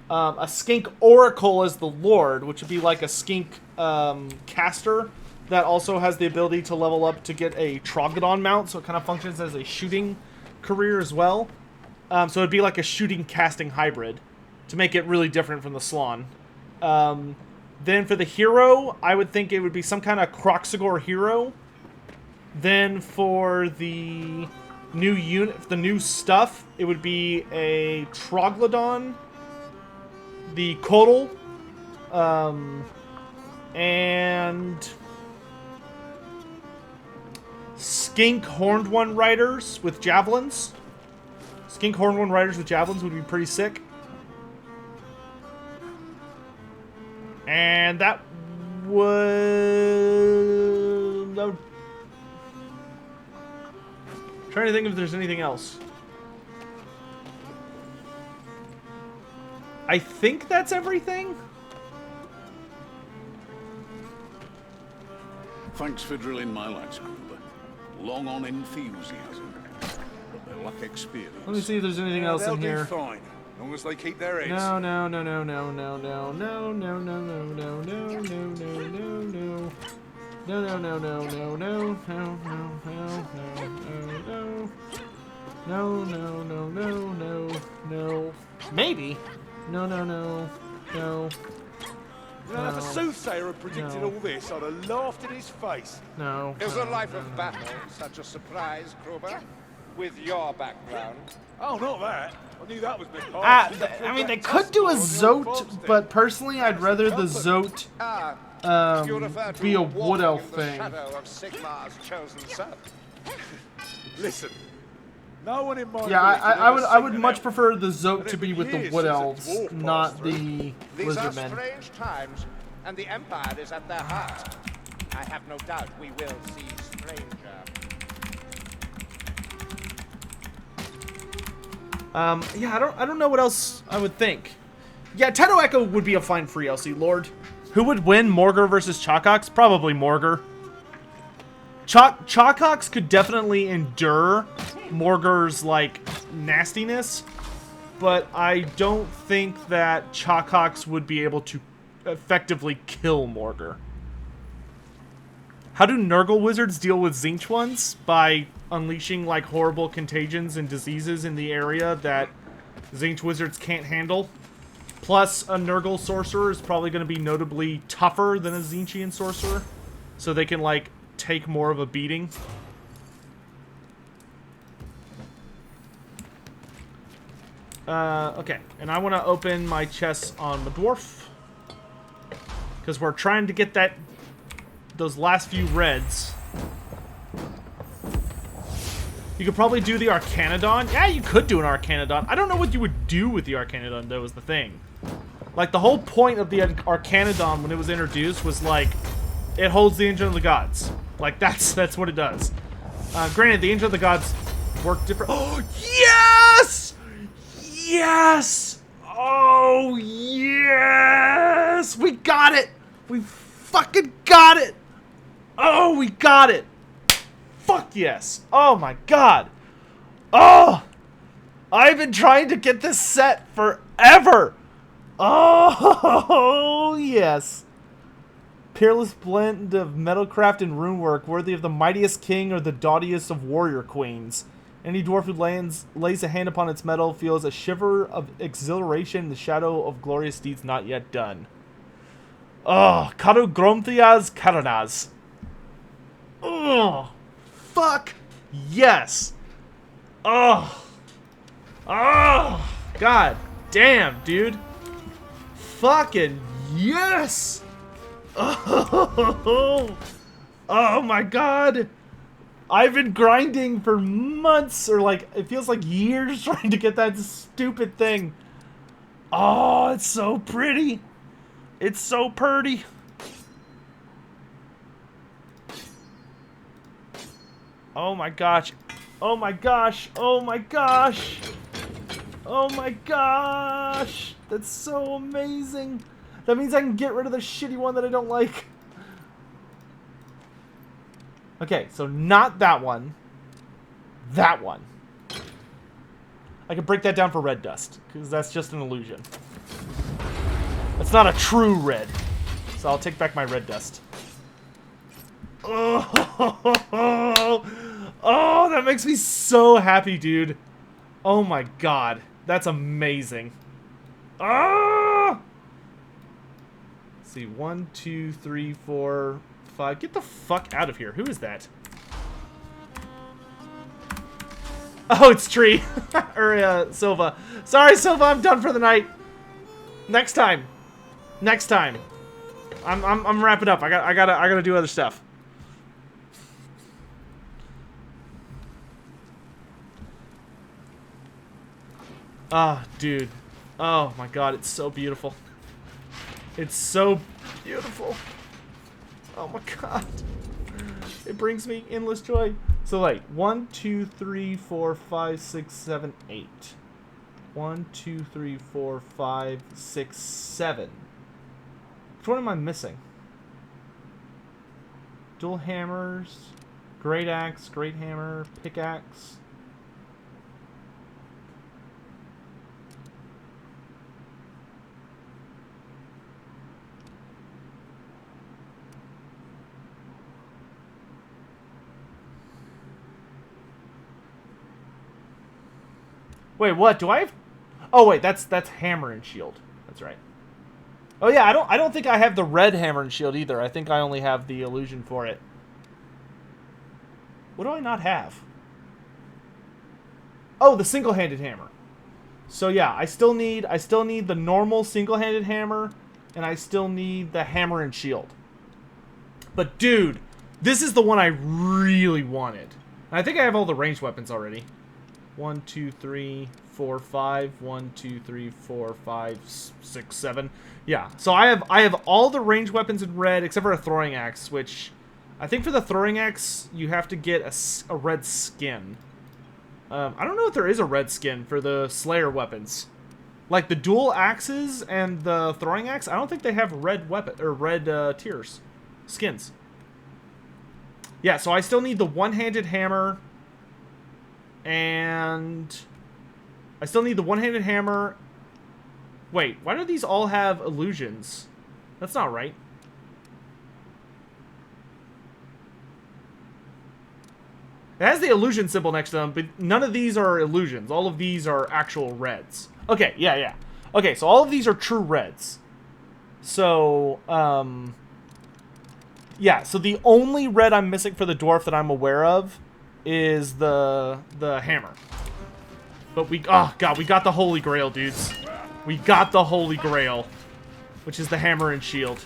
a Skink Oracle as the Lord, which would be like a Skink caster that also has the ability to level up to get a Troglodon mount, so it kind of functions as a shooting career as well. So it'd be like a shooting casting hybrid to make it really different from the Slon. Then for the hero, I would think it would be some kind of Croxigor hero. Then for the new unit, the new stuff, it would be a Troglodon, the Kodal, and Skink Horned One Riders with javelins. Skink Horned One Riders with javelins would be pretty sick. And that would... trying to think if there's anything else. I think that's everything. Thanks for drilling my lads, Gruber. Long on enthusiasm, but they lack experience. Let me see if there's anything else in here. They'll do fine, as long as they keep their heads. No, no, no, no, no, no, no, no, no, no, no, no, no, no, no, no. No, no, no, no, no, no, no, no, no, no, no, no, no, no, no, no. Maybe. No, no, no, no. You know, if a soothsayer had predicted all this, I'd have laughed in his face. No. Is a life of battle such a surprise, Gruber? With your background? Oh, not that. I knew that was my part. I mean, they could do a Zote, but personally, I'd rather the Zote be a wood elf thing. Shadow of Sigmar's chosen son. Listen, no one in my Yeah, I would much prefer the Zote to be with the wood elves, not the These are lizardmen. strange times, and the Empire is at their heart. I have no doubt we will see stranger. Yeah, I don't know what else I would think. Yeah, Teto Echo would be a fine free LC Lord. Who would win, Morgur versus Chalkox? Probably Morgur. Chalkox could definitely endure Morgur's, like, nastiness, but I don't think that Chalkox would be able to effectively kill Morgur. How do Nurgle wizards deal with Tzeentch ones? By unleashing, like, horrible contagions and diseases in the area that Tzeentch wizards can't handle. Plus, a Nurgle sorcerer is probably going to be notably tougher than a Tzeentchian sorcerer. So they can, like, take more of a beating. Okay. And I want to open my chests on the dwarf. Because we're trying to get those last few reds. You could probably do the Arcanodon. Yeah, you could do an Arcanodon. I don't know what you would do with the Arcanodon, though, is the thing. Like, the whole point of the Arcanodon when it was introduced was, like, it holds the Engine of the Gods. Like, that's what it does. Granted, the Engine of the Gods work different. Oh, yes! Yes! Oh, yes! We got it! We fucking got it! Oh, we got it! Fuck yes! Oh my god! Oh! I've been trying to get this set forever! Oh, yes! Peerless blend of metalcraft and runework, worthy of the mightiest king or the doughtiest of warrior queens. Any dwarf who lays a hand upon its metal feels a shiver of exhilaration in the shadow of glorious deeds not yet done. Oh, Karu Gromthias Karanas. Oh, fuck yes. Oh, oh, god damn, dude. Fucking yes. Oh, oh my god. I've been grinding for months, or like, it feels like years trying to get that stupid thing. Oh, it's so pretty. It's so pretty. Oh my gosh. Oh my gosh. Oh my gosh. Oh my gosh. That's so amazing. That means I can get rid of the shitty one that I don't like. Okay, so not that one. That one. I can break that down for red dust, because that's just an illusion. That's not a true red. So I'll take back my red dust. Oh, oh, that makes me so happy, dude. Oh my god. That's amazing. Ah! Let's see, 1, 2, 3, 4, 5. Get the fuck out of here. Who is that? Oh, it's Tree. Or, Silva. Sorry, Silva, I'm done for the night. Next time. Next time. I'm wrapping up. I gotta do other stuff. Ah, dude. Oh my god, it's so beautiful. It's so beautiful. Oh my god. It brings me endless joy. So like 1, 2, 3, 4, 5, 6, 7, 8. 1, 2, 3, 4, 5, 6, 7. Which one am I missing? Dual hammers, great axe, great hammer, pickaxe. Wait, what? Do I have... Oh, wait, that's hammer and shield. That's right. Oh, yeah, I don't think I have the red hammer and shield either. I think I only have the illusion for it. What do I not have? Oh, the single-handed hammer. So, yeah, I still need the normal single-handed hammer, and I still need the hammer and shield. But, dude, this is the one I really wanted. And I think I have all the ranged weapons already. 1, 2, 3, 4, 5. 1, 2, 3, 4, 5, 6, 7. Yeah, so I have all the ranged weapons in red except for a throwing axe, which I think for the throwing axe you have to get a red skin. I don't know if there is a red skin for the Slayer weapons. Like the dual axes and the throwing axe, I don't think they have red weapon or red tiers, skins. Yeah, so I still need the one-handed hammer. And I still need the one-handed hammer. Wait, why do these all have illusions? That's not right. It has the illusion symbol next to them, but none of these are illusions. All of these are actual reds. Okay, yeah. Okay, so all of these are true reds. So, yeah, so the only red I'm missing for the dwarf that I'm aware of is the hammer. But oh god, we got the Holy Grail, dudes. We got the Holy Grail, which is the hammer and shield.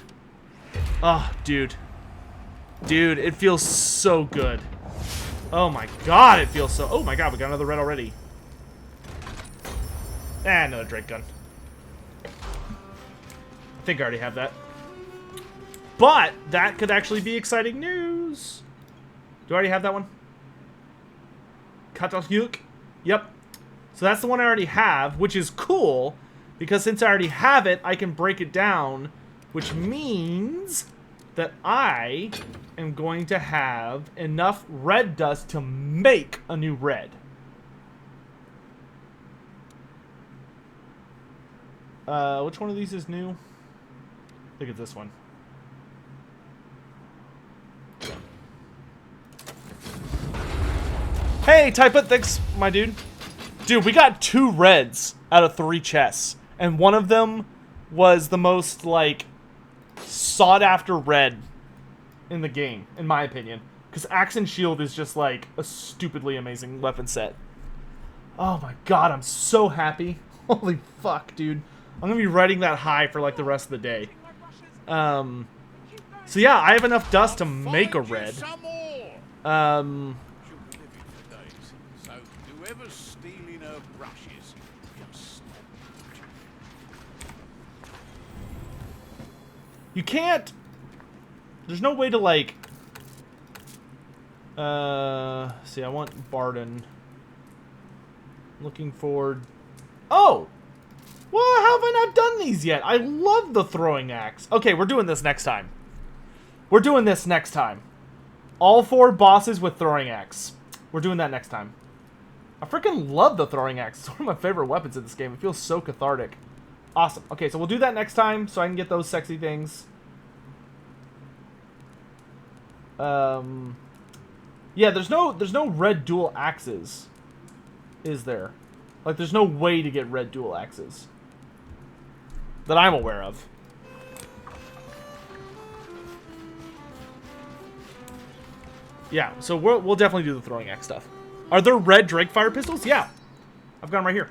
Oh, dude. Dude, it feels so good. Oh my god, it feels so... Oh my god, we got another red already. Another Drake gun. I think I already have that. But that could actually be exciting news. Do I already have that one? Katahyuk? Yep. So that's the one I already have, which is cool, because since I already have it, I can break it down, which means that I am going to have enough red dust to make a new red. Which one of these is new? I think it's this one. Hey, Typethics, my dude. Dude, we got 2 reds out of 3 chests. And one of them was the most, like, sought-after red in the game, in my opinion. Because Axe and Shield is just, like, a stupidly amazing weapon set. Oh my god, I'm so happy. Holy fuck, dude. I'm gonna be riding that high for, like, the rest of the day. So yeah, I have enough dust to make a red. You can't... There's no way to, like... see, I want Barden. Looking for... Oh! Well, how have I not done these yet? I love the throwing axe. Okay, we're doing this next time. We're doing this next time. All 4 bosses with throwing axe. We're doing that next time. I freaking love the throwing axe. It's one of my favorite weapons in this game. It feels so cathartic. Awesome. Okay, so we'll do that next time so I can get those sexy things. Yeah, there's no red dual axes. Is there? Like, there's no way to get red dual axes that I'm aware of. Yeah, so we'll definitely do the throwing axe stuff. Are there red Drake fire pistols? Yeah. I've got them right here.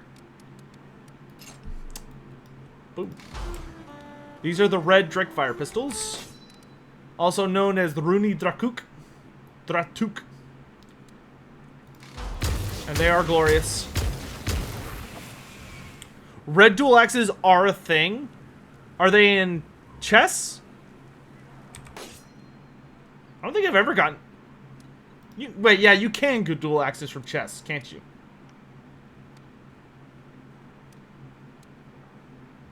Boom. These are the red Drake fire pistols. Also known as the Runi Dratuk. And they are glorious. Red dual axes are a thing. Are they in chess? I don't think I've ever gotten... wait, yeah, you can get dual axes from chess, can't you?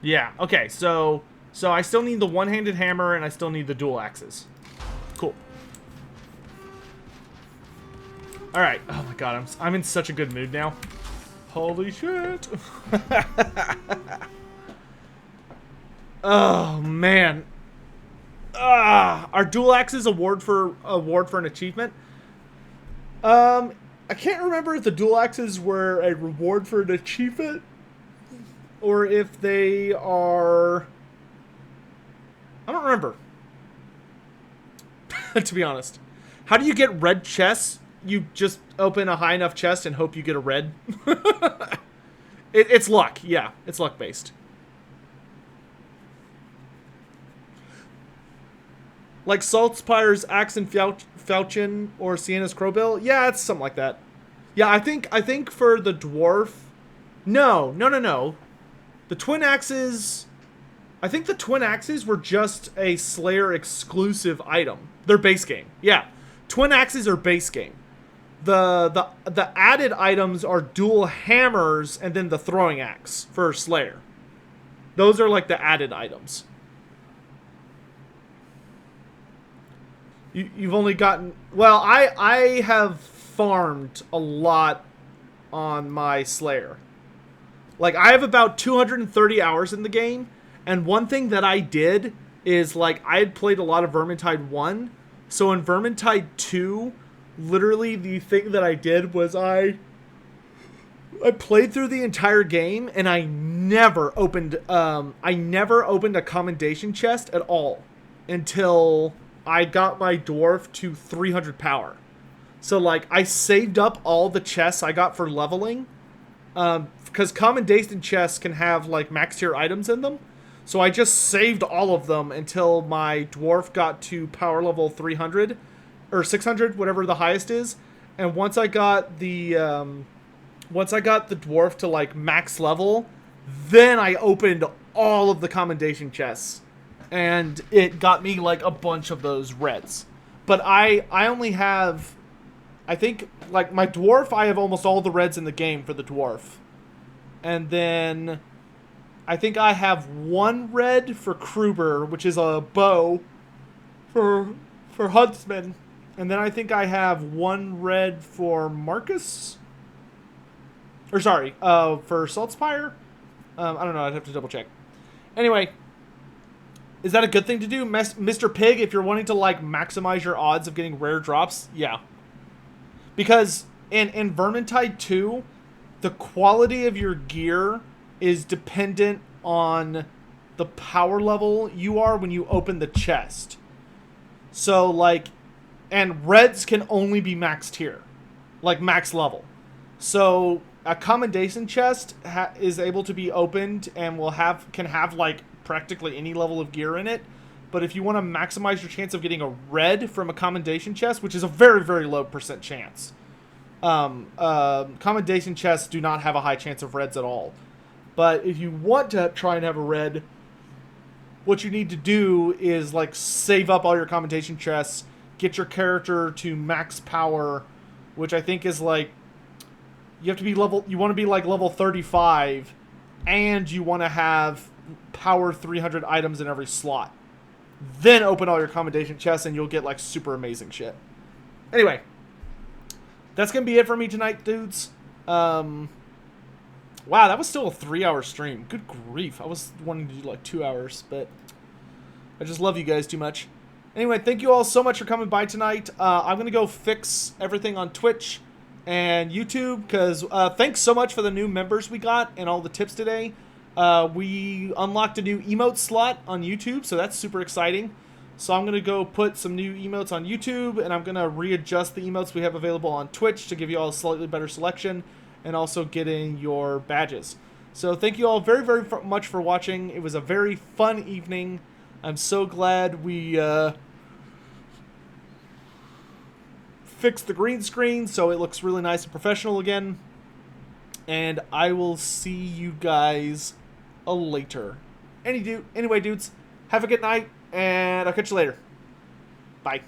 Yeah, okay, so I still need the one-handed hammer and I still need the dual axes. Cool. Alright, oh my god, I'm in such a good mood now. Holy shit. Oh, man. Are dual axes award for an achievement? I can't remember if the dual axes were a reward for an achievement or if they are... I don't remember. To be honest. How do you get red chests? You just open a high enough chest and hope you get a red? It's luck. Yeah, it's luck based. Like Saltspire's Axe and Falchion or Sienna's Crowbill? Yeah, it's something like that. Yeah, I think for the dwarf... No. The twin axes... I think the twin axes were just a Slayer exclusive item. They're base game. Yeah. Twin axes are base game. The added items are dual hammers and then the throwing axe for Slayer. Those are like the added items. You've only gotten... Well, I have farmed a lot on my Slayer. Like, I have about 230 hours in the game, and one thing that I did is, like, I had played a lot of Vermintide 1, so in Vermintide 2, literally the thing that I did was I played through the entire game and I never opened a commendation chest at all until I got my dwarf to 300 power. So like I saved up all the chests I got for leveling, because commendation chests can have like max tier items in them. So I just saved all of them until my dwarf got to power level 300 or 600, whatever the highest is. And once I got the dwarf to like max level, then I opened all of the commendation chests, and it got me like a bunch of those reds. But I only have, I think, like my dwarf, I have almost all the reds in the game for the dwarf. And then I think I have one red for Kruber, which is a bow for Huntsman. And then I think I have one red for Marcus. Or sorry, for Saltspire? I don't know, I'd have to double check. Anyway, is that a good thing to do? Mr. Pig, if you're wanting to like maximize your odds of getting rare drops, yeah. Because in Vermintide 2, the quality of your gear is dependent on the power level you are when you open the chest. So like, and reds can only be max tier, like max level. So a commendation chest is able to be opened and can have like practically any level of gear in it. But if you want to maximize your chance of getting a red from a commendation chest, which is a very, very low % chance, commendation chests do not have a high chance of reds at all. But if you want to try and have a red, what you need to do is like save up all your commendation chests, get your character to max power, which I think is like, you have to be you want to be like level 35, and you want to have power 300 items in every slot. Then open all your commendation chests and you'll get like super amazing shit. Anyway, that's going to be it for me tonight, dudes. Wow, that was still a 3-hour stream. Good grief. I was wanting to do like 2 hours, but I just love you guys too much. Anyway, thank you all so much for coming by tonight. I'm going to go fix everything on Twitch and YouTube, because thanks so much for the new members we got and all the tips today. We unlocked a new emote slot on YouTube, so that's super exciting. So I'm going to go put some new emotes on YouTube, and I'm going to readjust the emotes we have available on Twitch to give you all a slightly better selection, and also getting your badges. So thank you all very, very much for watching. It was a very fun evening. I'm so glad we fixed the green screen so it looks really nice and professional again. And I will see you guys later. Anyway, dudes, have a good night, and I'll catch you later. Bye.